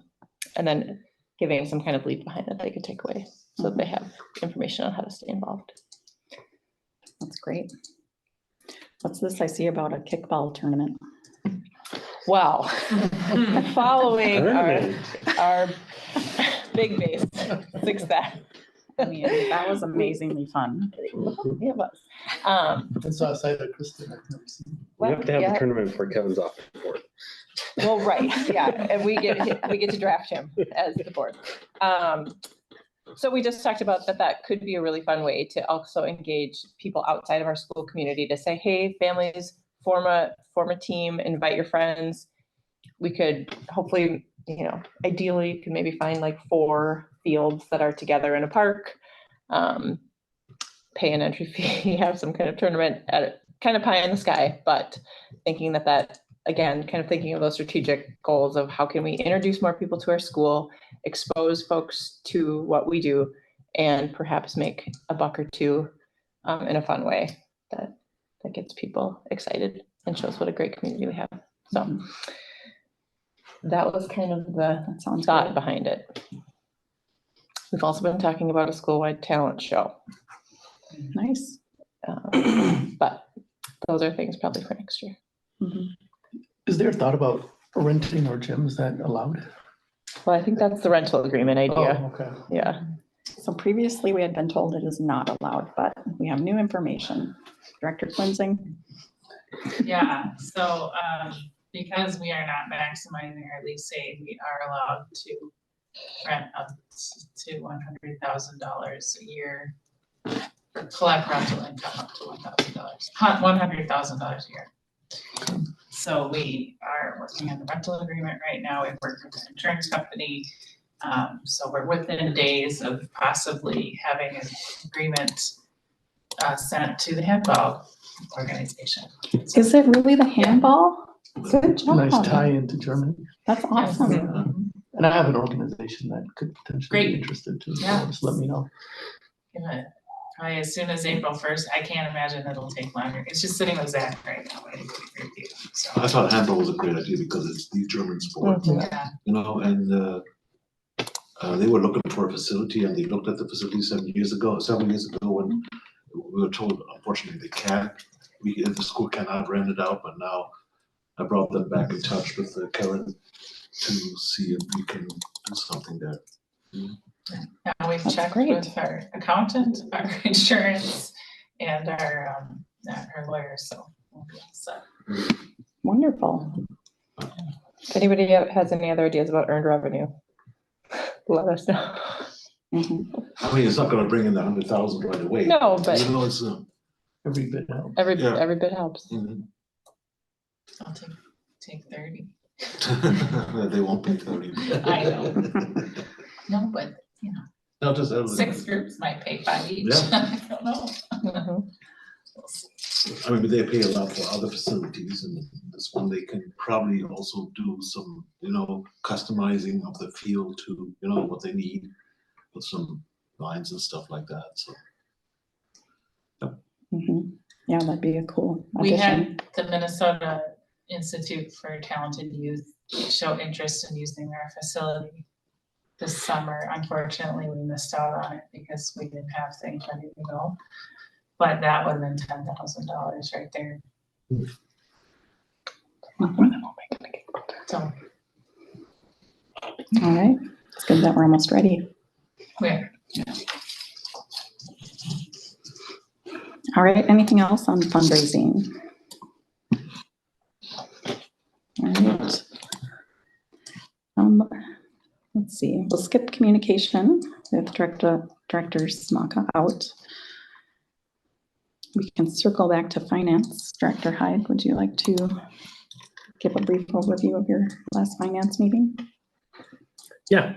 then giving some kind of lead behind it they could take away so that they have information on how to stay involved. That's great. What's this I see about a kickball tournament? Well, following our big base success. I mean, that was amazingly fun. It was. It's outside of Kristen. I've never seen. We have to have Yeah. the tournament before Kevin's off the board. Well, right, yeah, and we get to draft him as the board. So we just talked about that could be a really fun way to also engage people outside of our school community to say, hey, families, form a team, invite your friends. We could hopefully, ideally you could maybe find like 4 fields that are together in a park, pay an entry fee, have some kind of tournament at kind of pie in the sky, but thinking that again, kind of thinking of those strategic goals of how can we introduce more people to our school, expose folks to what we do, and perhaps make a buck or two in a fun way that gets people excited and shows what a great community we have. So that was kind of the thought behind it. We've also been talking about a school-wide talent show. Nice. But those are things probably for next year. Is there a thought about renting our gym? Is that allowed? Well, I think that's the rental agreement idea. Oh, okay. Yeah. So previously we had been told it is not allowed, but we have new information. Director Quinzing? Yeah, so because we are not maximizing our lease aid, we are allowed to rent up to $100,000 a year. Collect rental income up to $100,000 a year. So we are working on the rental agreement right now. We've worked with an insurance company. So we're within days of possibly having an agreement sent to the handball organization. Is it really the handball? Good job. Nice tie into Germany. That's awesome. And I have an organization that could potentially be interested too. So Yeah. just let me know. Probably as soon as April 1st. I can't imagine it'll take longer. It's just sitting with Zach right now. waiting for the review, so. I thought handball was a great idea because it's the German sport, Yeah. and they were looking for a facility and they looked at the facility 7 years ago, when we were told, unfortunately, they can't. The school cannot rent it out, but now I brought them back in touch with Karen to see if we can do something there. Now we've That's checked great. with our accountant, our insurance, and our lawyer, so we'll be all set. Wonderful. If anybody has any other ideas about earned revenue, let us know. I mean, it's not gonna bring in the 100,000 right away. No, but It's, every bit helps. every bit helps. I'll take 30. They won't pay 30. I know. No, but No, just 6 groups might pay 5 each. Yeah. I don't know. I mean, they pay a lot for other facilities, and this one they can probably also do some, customizing of the field to, what they need with some lines and stuff like that, so. Yeah, that'd be a cool We addition. had the Minnesota Institute for Talented Youth show interest in using our facility this summer. Unfortunately, we missed out on it because we didn't have things ready to go. But that would have been $10,000 right there. So, All right, it's good that we're almost ready. where? All right, anything else on fundraising? All right. Let's see, we'll skip communication with Director Smaka out. we can circle back to finance. Director Hyde, would you like to give a brief overview of your last finance meeting? Yeah.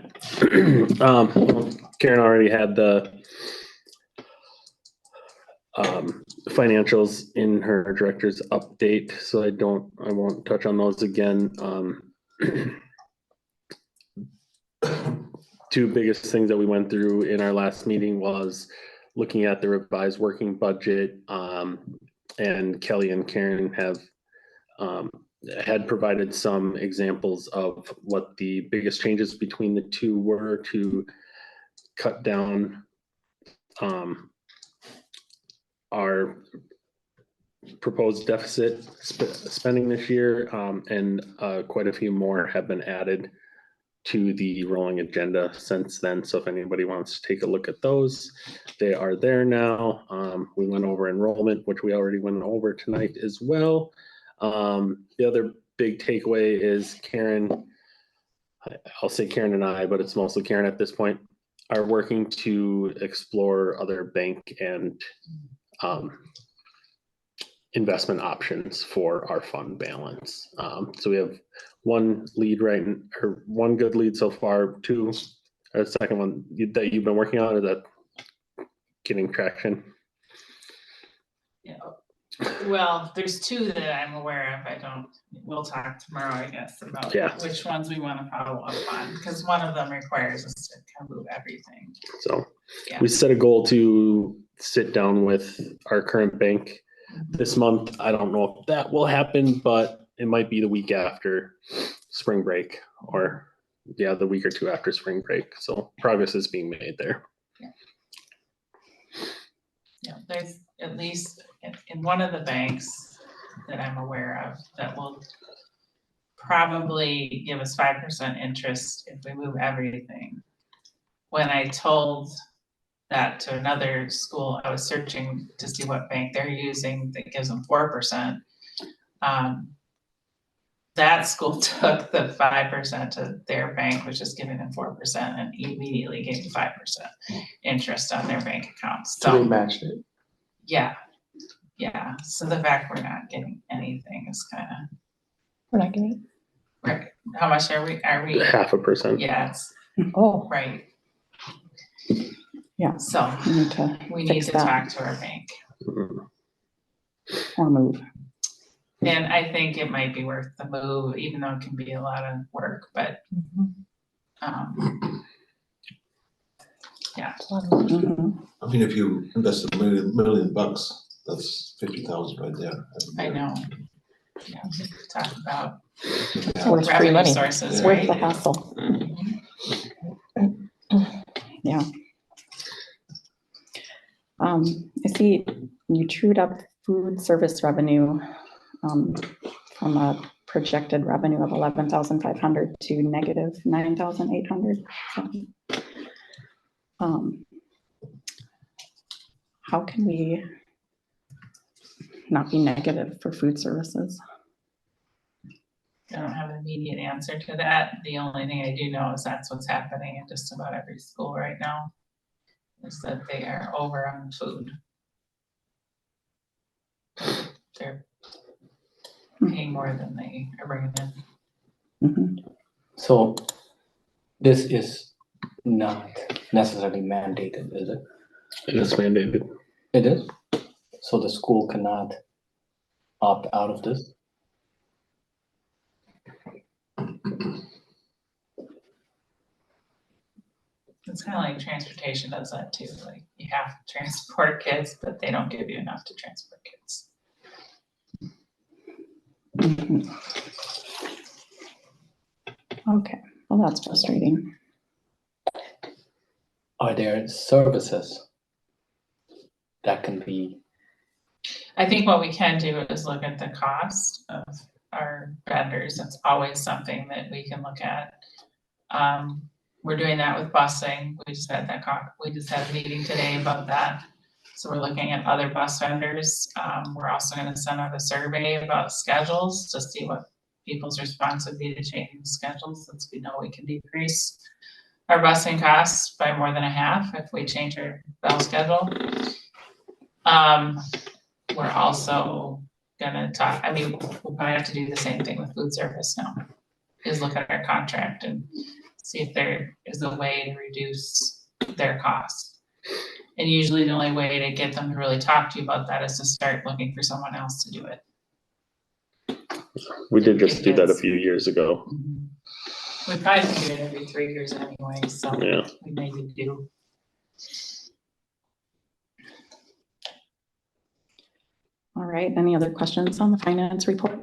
Well, Karen already had the financials in her director's update, so I won't touch on those again. Two biggest things that we went through in our last meeting was looking at the revised working budget, and Kelly and Karen have had provided some examples of what the biggest changes between the two were to cut down our proposed deficit spending this year, and quite a few more have been added to the rolling agenda since then. So if anybody wants to take a look at those, they are there now. We went over enrollment, which we already went over tonight as well. The other big takeaway is Karen, I'll say Karen and I, but it's mostly Karen at this point, are working to explore other bank and investment options for our fund balance. So we have one lead one good lead so far, two, or the second one that you've been working on, or that getting traction? Yeah. Well, there's two that I'm aware of. We'll talk tomorrow, I guess, about which ones we want to follow up on, because one of them requires us to kind of move everything. So we set a goal to sit down with our current bank this month. I don't know if that will happen, but it might be the week after spring break, or the week or two after spring break. So progress is being made there. Yeah, there's at least in one of the banks that I'm aware of that will probably give us 5% interest if we move everything. When I told that to another school, I was searching to see what bank they're using that gives them 4%. That school took the 5% to their bank, which is giving them 4%, and immediately gave them 5% interest on their bank accounts. So they matched it. Yeah. So the fact we're not getting anything is kind of. We're not getting Right. How much are we? 0.5%. Yeah. It's right. Yeah. So we need to talk to our bank. Or move. And I think it might be worth the move, even though it can be a lot of work, but yeah. I mean, if you invest $1 million, that's 50,000 right there. I know. Yeah, talk about worth free money. Sources, Worth right? the hassle. Yeah. I see you trued up food service revenue from a projected revenue of 11,500 to negative 9,800. How can we not be negative for food services? I don't have an immediate answer to that. The only thing I do know is that's what's happening in just about every school right now, is that they are over on food. They're paying more than they are bringing in. So this is not necessarily mandated, is it? It is mandated. It is? So the school cannot opt out of this? It's kind of like transportation does that too. Like you have to transport kids, but they don't give you enough to transport kids. Okay, well, that's frustrating. Are there services that can be? I think what we can do is look at the cost of our vendors. That's always something that we can look at. We're doing that with busing. We just had a meeting today about that. So we're looking at other bus vendors. We're also going to send out a survey about schedules to see what people's response would be to changing the schedules, since we know we can decrease our busing costs by more than a half if we change our bell schedule. we're also gonna talk, I mean, we'll probably have to do the same thing with food service now. Is look at our contract and see if there is a way to reduce their costs. And usually the only way to get them to really talk to you about that is to start looking for someone else to do it. We did just do that a few years ago. We probably do it every 3 years anyway, so Yeah. we maybe do. All right, any other questions on the finance report?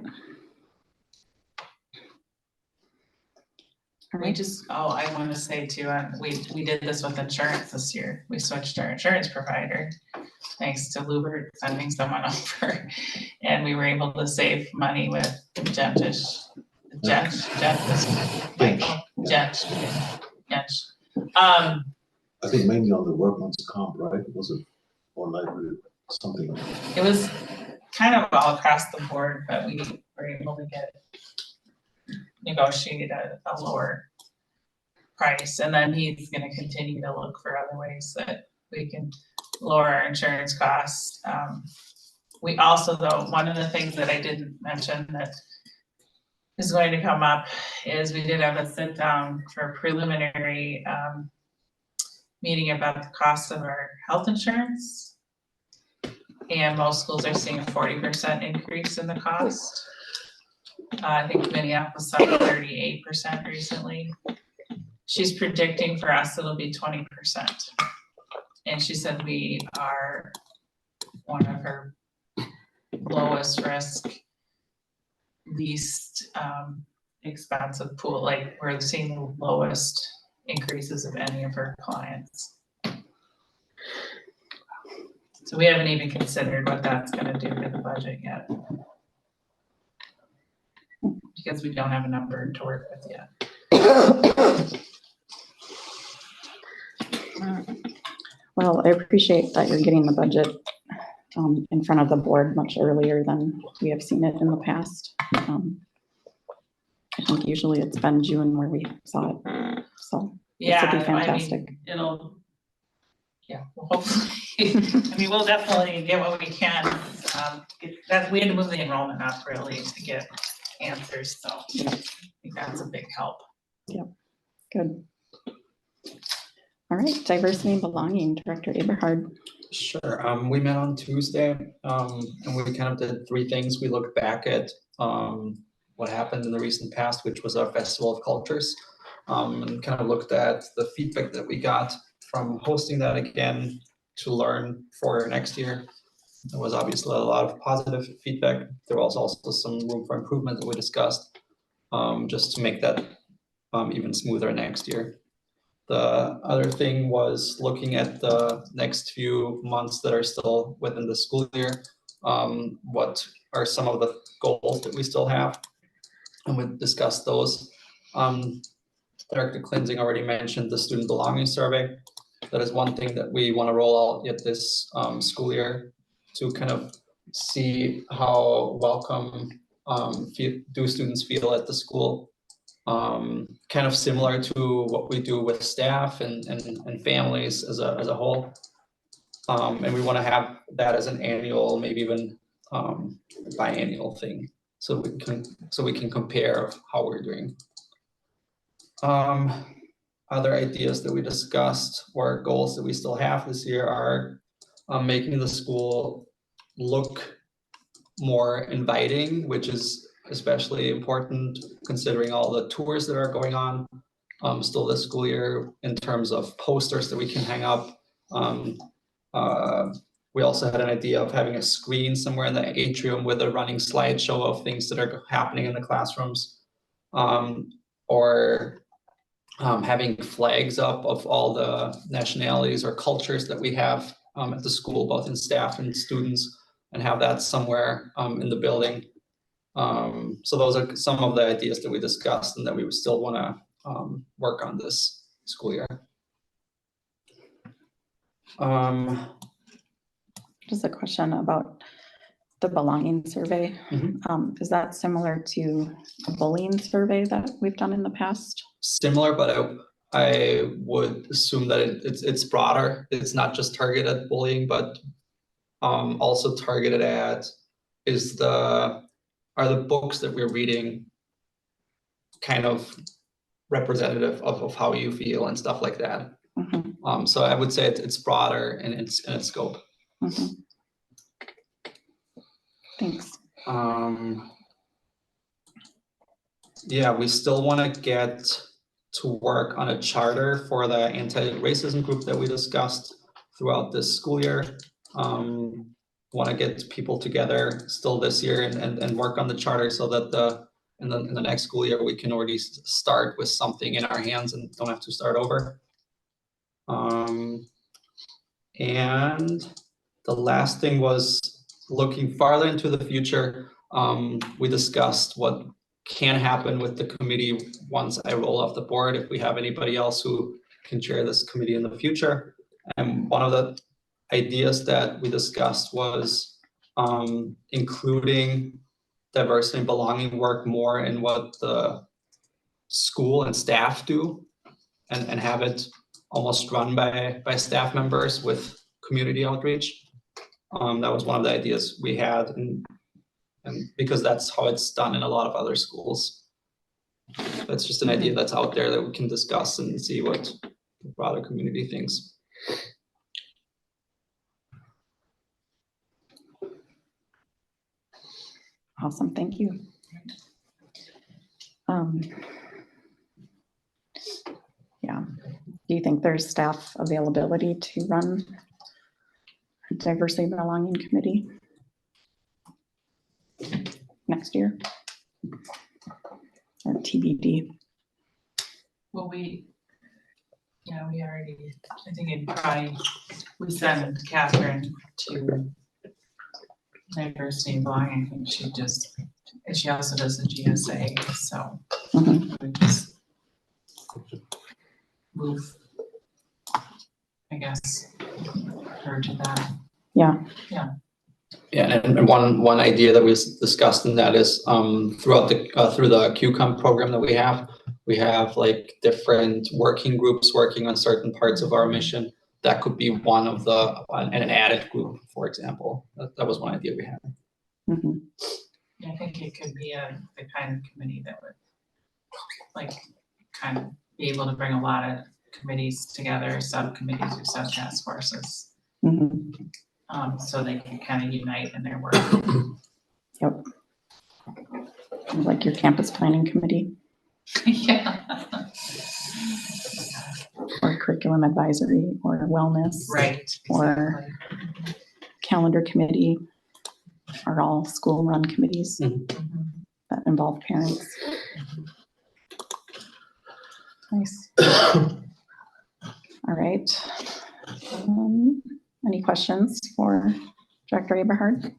All We right, just, I wanna say too, we did this with insurance this year. We switched our insurance provider. Thanks to Lubert sending someone over. And we were able to save money with I think mainly on the workman's comp, right? Was it, or library, something like that? it was kind of all across the board, but we were able to negotiate a lower price. And then he's gonna continue to look for other ways that we can lower our insurance costs. We also, though, one of the things that I didn't mention that is going to come up is we did have a sit down for a preliminary meeting about the cost of our health insurance. And most schools are seeing a 40% increase in the cost. I think Minneapolis saw 38% recently. She's predicting for us it'll be 20%. And she said we are one of her lowest risk, least expensive pool. Like, we're seeing the lowest increases of any of her clients. So we haven't even considered what that's gonna do to the budget yet. Because we don't have a number to work with yet. well, I appreciate that you're getting the budget in front of the board much earlier than we have seen it in the past. I think usually it's been June where we saw it, so this Yeah, will be I fantastic. mean, well, hopefully, I mean, we'll definitely get what we can. We had to move the enrollment up really to get answers, so I think that's a big help. Yep, good. All right, diversity and belonging, Director Eberhard. Sure, we met on Tuesday, and we kind of did 3 things. We looked back at what happened in the recent past, which was our Festival of Cultures, and kind of looked at the feedback that we got from hosting that again to learn for next year. There was obviously a lot of positive feedback. There was also some room for improvement that we discussed, just to make that even smoother next year. The other thing was looking at the next few months that are still within the school year. What are some of the goals that we still have? And we discussed those. Director Klinzing already mentioned the student belonging survey. That is one thing that we want to roll out yet this school year to kind of see how welcome do students feel at the school. Kind of similar to what we do with staff and families as a whole. And we want to have that as an annual, maybe even biannual thing, so we can compare how we're doing. Other ideas that we discussed or goals that we still have this year are making the school look more inviting, which is especially important considering all the tours that are going on still this school year, in terms of posters that we can hang up. We also had an idea of having a screen somewhere in the atrium with a running slideshow of things that are happening in the classrooms, or having flags up of all the nationalities or cultures that we have at the school, both in staff and students, and have that somewhere in the building. So those are some of the ideas that we discussed and that we would still want to work on this school year. Just a question about the belonging survey. Is that similar to a bullying survey that we've done in the past? Similar, but I would assume that it's broader. It's not just targeted at bullying, but also targeted at are the books that we're reading kind of representative of how you feel and stuff like that. So I would say it's broader in its scope. Thanks. Yeah, we still want to get to work on a charter for the anti-racism group that we discussed throughout this school year. Want to get people together still this year and work on the charter so that in the next school year we can already start with something in our hands and don't have to start over. And the last thing was looking farther into the future. We discussed what can happen with the committee once I roll off the board, if we have anybody else who can chair this committee in the future. And one of the ideas that we discussed was including diversity and belonging work more in what the school and staff do, and have it almost run by staff members with community outreach. That was one of the ideas we had, and because that's how it's done in a lot of other schools. That's just an idea that's out there that we can discuss and see what the broader community thinks. Awesome, thank you. Yeah, do you think there's staff availability to run a diversity and belonging committee next year? Or TBD? Well, we already, I think it'd probably, we send Catherine to diversity and belonging. I think she also does the GSA, so we just move, I guess, her to that. Yeah. Yeah. Yeah, and one idea that we discussed in that is throughout through the QCOM program that we have like different working groups working on certain parts of our mission. That could be one of an added group, for example. That was one idea we had. I think it could be the kind of committee that would like kind of be able to bring a lot of committees together, subcommittees or sub-task forces. So they can kind of unite in their work. Yep. Like your campus planning committee. Yeah. Or curriculum advisory or wellness. Right. Or calendar committee are all school run committees that involve parents. Nice. All right. Any questions for Director Eberhard?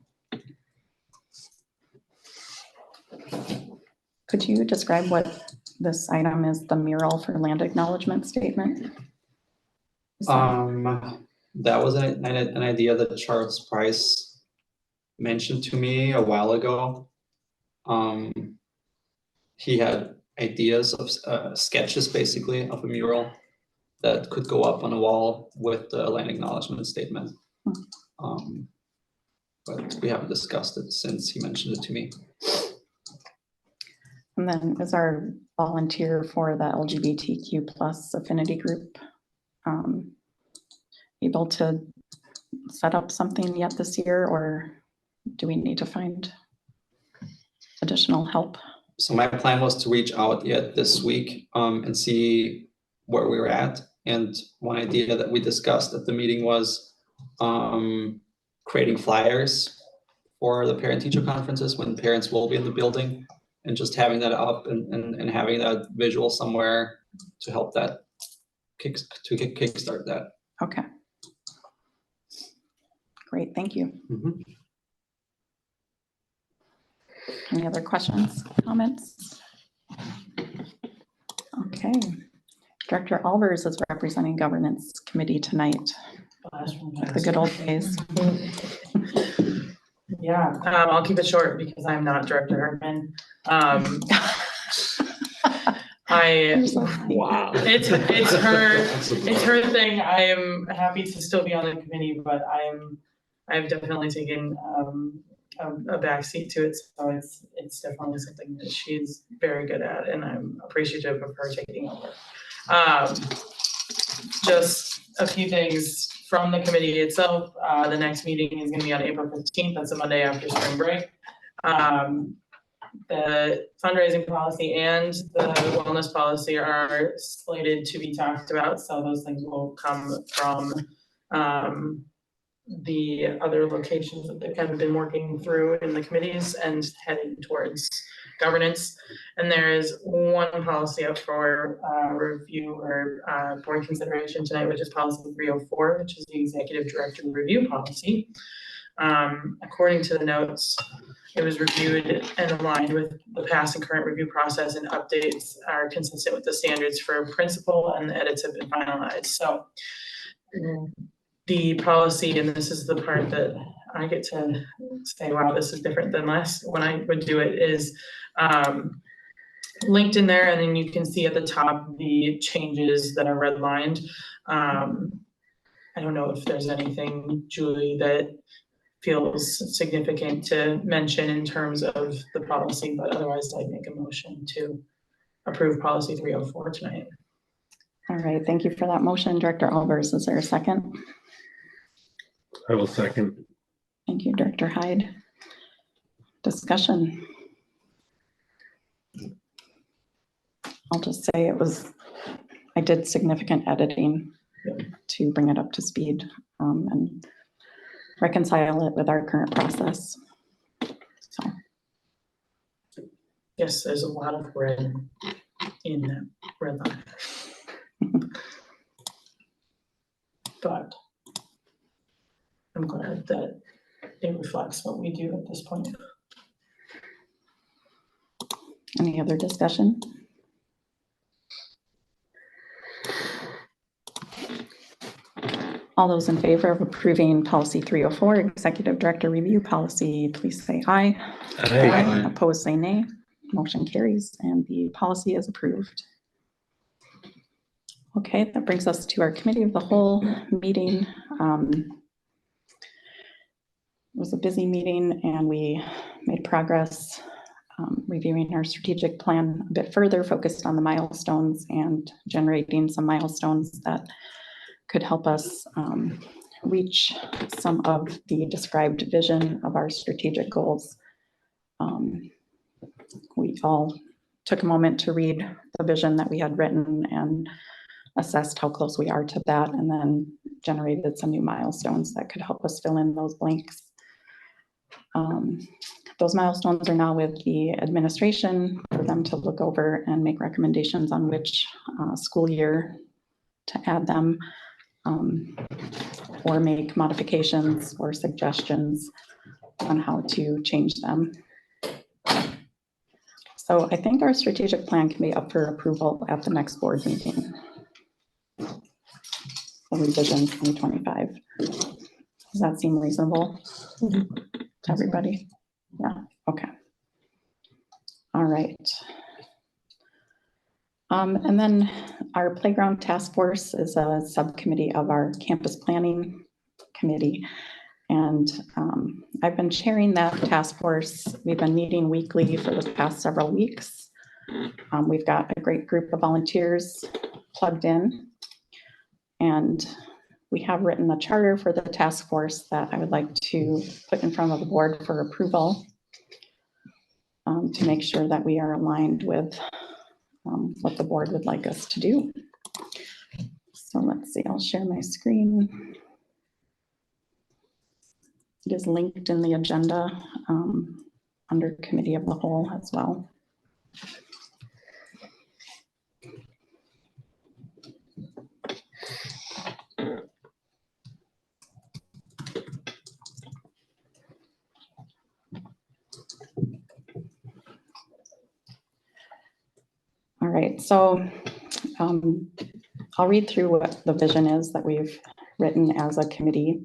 Could you describe what this item is, the mural for land acknowledgement statement? That was an idea that Charles Price mentioned to me a while ago. He had ideas of sketches basically of a mural that could go up on a wall with the land acknowledgement statement. But we haven't discussed it since he mentioned it to me. And then is our volunteer for the LGBTQ plus affinity group able to set up something yet this year, or do we need to find additional help? So my plan was to reach out yet this week and see where we were at. And one idea that we discussed at the meeting was creating flyers for the parent-teacher conferences when parents will be in the building, and just having that up and having that visual somewhere to help that kickstart that. Okay. Great, thank you. Any other questions, comments? Okay. Director Albers is representing Governance Committee tonight. Like the good old days. Yeah, I'll keep it short because I'm not Director Hartman. Wow. It's her thing. I am happy to still be on the committee, but I am I've definitely taken a backseat to it, so it's definitely something that she's very good at, and I'm appreciative of her taking over. Just a few things from the committee itself. The next meeting is gonna be on April 15th. That's a Monday after spring break. The fundraising policy and the wellness policy are slated to be talked about, so those things will come from the other locations that they've kind of been working through in the committees and heading towards governance. And there is one policy up for review or board consideration tonight, which is policy 304, which is the executive director review policy. According to the notes, it was reviewed and aligned with the past and current review process, and updates are consistent with the standards for principal, and the edits have been finalized. So the policy, and this is the part that I get to say, wow, this is different than last when I would do it, is linked in there, and then you can see at the top the changes that are redlined. I don't know if there's anything, Julie, that feels significant to mention in terms of the policy, but otherwise I'd make a motion to approve policy 304 tonight. All right, thank you for that motion, Director Albers. Is there a second? I will second. Thank you, Director Hyde. Discussion. I'll just say I did significant editing to bring it up to speed and reconcile it with our current process. So. Yes, there's a lot of red in that red line. But I'm glad that it reflects what we do at this point. Any other discussion? All those in favor of approving policy 304, executive director review policy, please say aye. Aye. Opposed, say nay. Motion carries and the policy is approved. Okay, that brings us to our committee of the whole meeting. It was a busy meeting and we made progress reviewing our strategic plan a bit further, focused on the milestones and generating some milestones that could help us reach some of the described vision of our strategic goals. We all took a moment to read the vision that we had written and assessed how close we are to that, and then generated some new milestones that could help us fill in those blanks. Those milestones are now with the administration for them to look over and make recommendations on which school year to add them, or make modifications or suggestions on how to change them. So I think our strategic plan can be up for approval at the next board meeting. The revision 2025. Does that seem reasonable to everybody? Yeah, okay. All right. And then our playground task force is a subcommittee of our campus planning committee. And I've been chairing that task force. We've been meeting weekly for the past several weeks. We've got a great group of volunteers plugged in. And we have written a charter for the task force that I would like to put in front of the board for approval to make sure that we are aligned with what the board would like us to do. So let's see, I'll share my screen. It is linked in the agenda under committee of the whole as well. All right, so I'll read through what the vision is that we've written as a committee: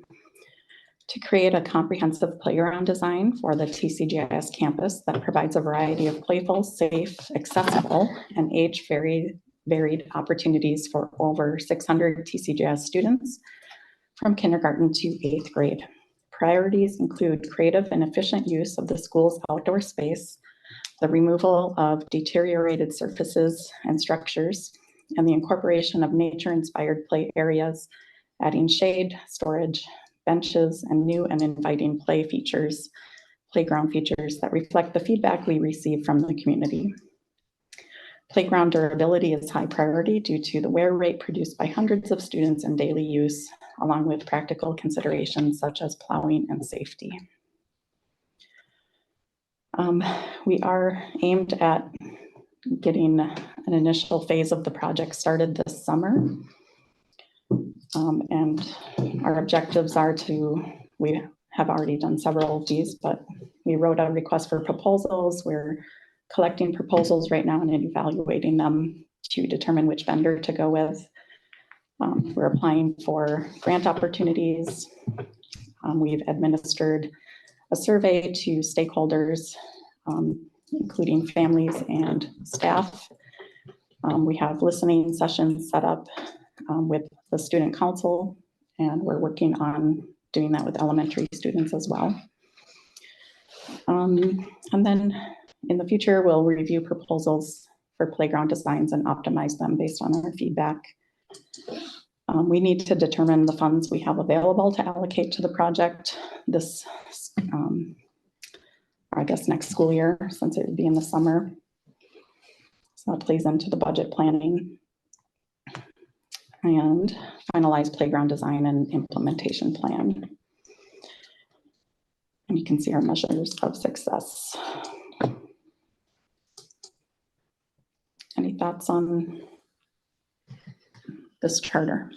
to create a comprehensive playground design for the TCGIS campus that provides a variety of playful, safe, accessible, and age-varied opportunities for over 600 TCGIS students from kindergarten to 8th grade. Priorities include creative and efficient use of the school's outdoor space, the removal of deteriorated surfaces and structures, and the incorporation of nature-inspired play areas, adding shade, storage, benches, and new and inviting playground features that reflect the feedback we receive from the community. Playground durability is high priority due to the wear rate produced by hundreds of students in daily use, along with practical considerations such as plowing and safety. We are aimed at getting an initial phase of the project started this summer. And our objectives are we have already done several of these, but we wrote a request for proposals. We're collecting proposals right now and evaluating them to determine which vendor to go with. We're applying for grant opportunities. We've administered a survey to stakeholders, including families and staff. We have listening sessions set up with the student council, and we're working on doing that with elementary students as well. And then in the future, we'll review proposals for playground designs and optimize them based on our feedback. We need to determine the funds we have available to allocate to the project this, I guess next school year, since it would be in the summer. So that plays into the budget planning. And finalize playground design and implementation plan. And you can see our measures of success. Any thoughts on this charter?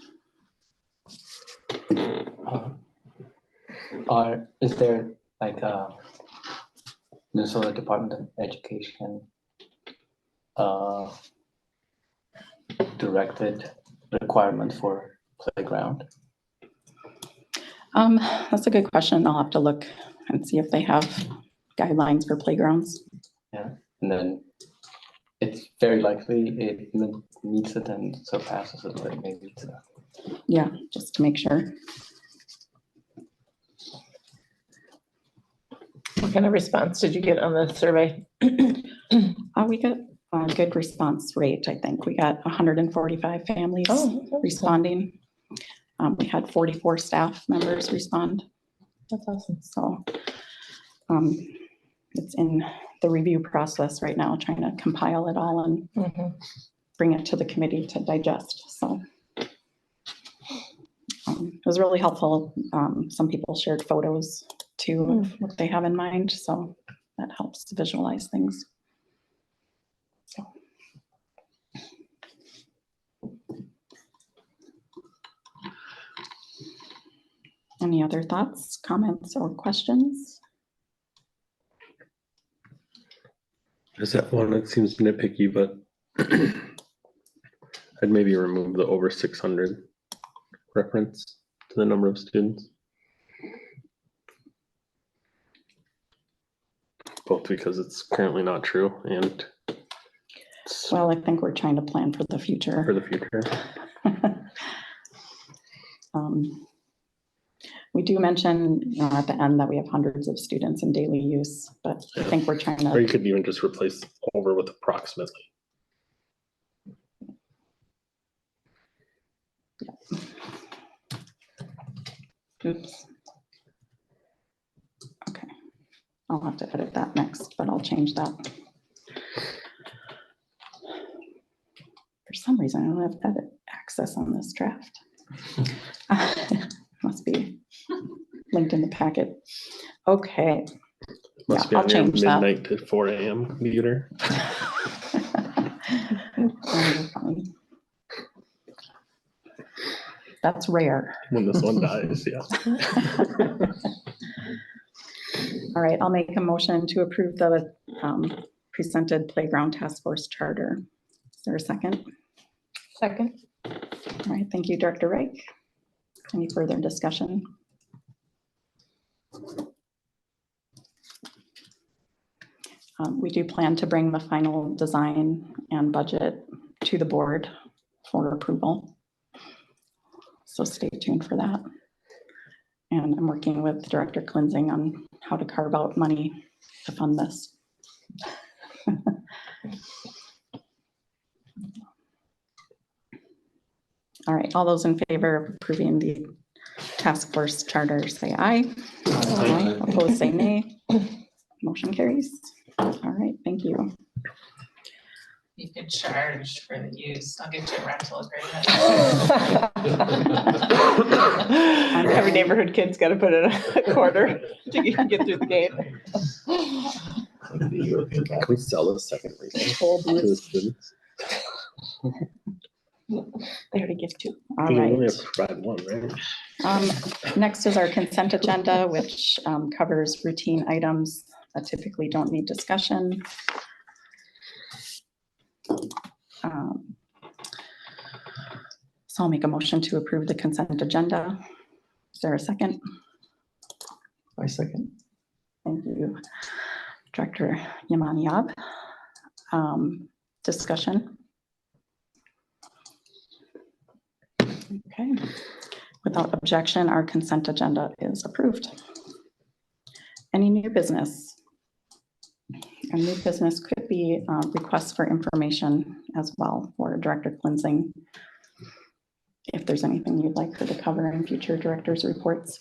Is there like a Minnesota Department of Education directed requirement for playground? That's a good question. I'll have to look and see if they have guidelines for playgrounds. Yeah, and then it's very likely it meets it and surpasses it, but maybe it's Yeah, just to make sure. What kind of response did you get on the survey? We got a good response rate, I think. We got 145 families responding. We had 44 staff members respond. That's awesome. So it's in the review process right now, trying to compile it all and bring it to the committee to digest. So it was really helpful. Some people shared photos too of what they have in mind. So that helps to visualize things. So. Any other thoughts, comments, or questions? Is that one that seems nitpicky, but I'd maybe remove the over 600 reference to the number of students. Both because it's currently not true and well, I think we're trying to plan for the future. For the future. We do mention at the end that we have hundreds of students in daily use, but I think we're trying to. Or you could even just replace over with approximately. Yeah. Oops. Okay, I'll have to edit that next, but I'll change that. For some reason, I don't have edit access on this draft. Must be linked in the packet. Okay. Must Yeah, I'll be on your change that. midnight to 4 a.m. computer. That's rare. When this one dies, yeah. All right, I'll make a motion to approve the presented playground task force charter. Is there a second? Second. All right, thank you, Director Reich. Any further discussion? We do plan to bring the final design and budget to the board for approval. So stay tuned for that. And I'm working with Director Klinzing on how to carve out money to fund this. All right, all those in favor of approving the task force charter, say aye. Aye. Opposed, say nay. Motion carries. All right, thank you. You could charge for the use. I'll get you a rental agreement. Every neighborhood kid's got to put in a quarter to get through the gate. Can we sell this second reason Full to the students? They already give two. All We only right. have to provide one, right? Next is our consent agenda, which covers routine items that typically don't need discussion. So I'll make a motion to approve the consent agenda. Is there a second? I second. Thank you, Director Yamaniab. Discussion. Okay, without objection, our consent agenda is approved. Any new business? A new business could be requests for information as well for Director Klinzing. If there's anything you'd like her to cover in future director's reports.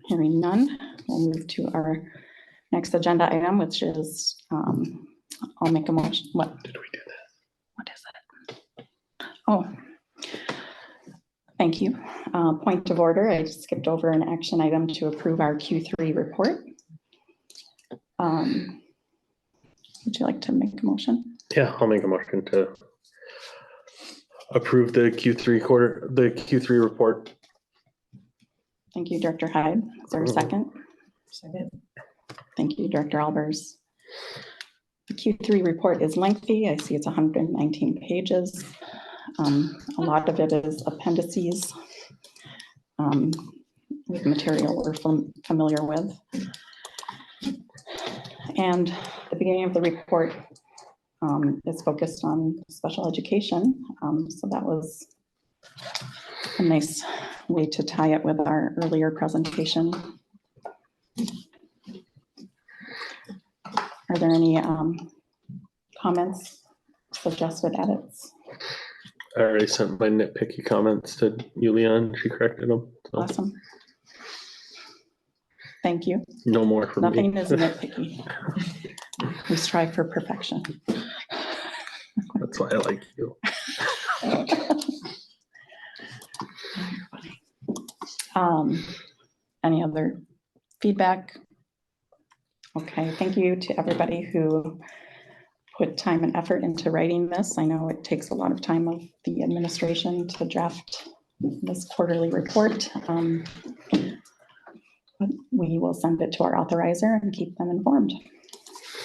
Hearing none, we'll move to our next agenda item, which is, I'll make a motion. What did we do that? What is it? Oh, thank you. Point of order, I just skipped over an action item to approve our Q3 report. Would you like to make a motion? Yeah, I'll make a motion to approve the Q3 report. Thank you, Director Hyde. Is there a second? Second. Thank you, Director Albers. The Q3 report is lengthy. I see it's 119 pages. A lot of it is appendices with material we're familiar with. And the beginning of the report is focused on special education. So that was a nice way to tie it with our earlier presentation. Are there any comments, suggested edits? I already sent my nitpicky comments to Julianne. She corrected them. So Awesome. Thank you. no more from Nothing me. is nitpicky. We strive for perfection. That's why I like you. Any other feedback? Okay, thank you to everybody who put time and effort into writing this. I know it takes a lot of time of the administration to draft this quarterly report. But we will send it to our authorizer and keep them informed.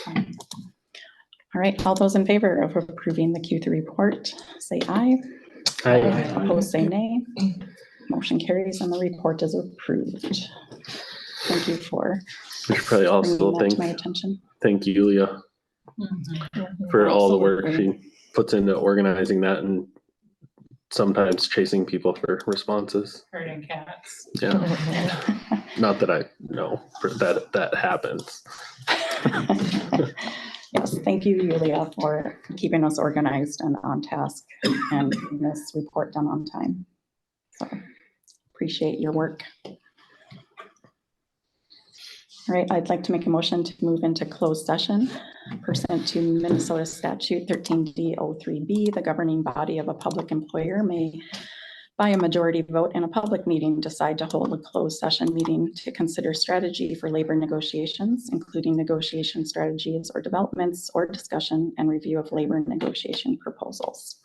All right, all those in favor of approving the Q3 report, say aye. Aye. Opposed, say nay. Motion carries and the report is approved. Thank you for We should probably also bringing that to my attention. thank Julia for all the work Absolutely. she puts into organizing that and sometimes chasing people for responses. Herding cats. Yeah, not that I know that happens. Yes, thank you, Julia, for keeping us organized and on task and getting this report done on time. So appreciate your work. All right, I'd like to make a motion to move into closed session pursuant to Minnesota Statute 13D03B. The governing body of a public employer may, by a majority vote in a public meeting, decide to hold a closed session meeting to consider strategy for labor negotiations, including negotiation strategies or developments or discussion and review of labor negotiation proposals.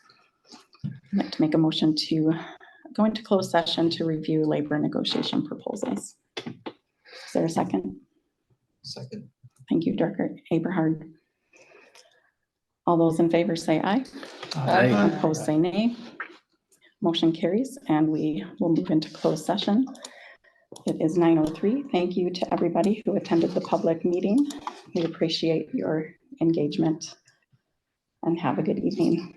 I'd like to make a motion to go into closed session to review labor negotiation proposals. Is there a second? Second. Thank you, Director Aberhard. All those in favor say aye. Aye. Opposed, say nay. Motion carries and we will move into closed session. It is 9:03. Thank you to everybody who attended the public meeting. We appreciate your engagement and have a good evening.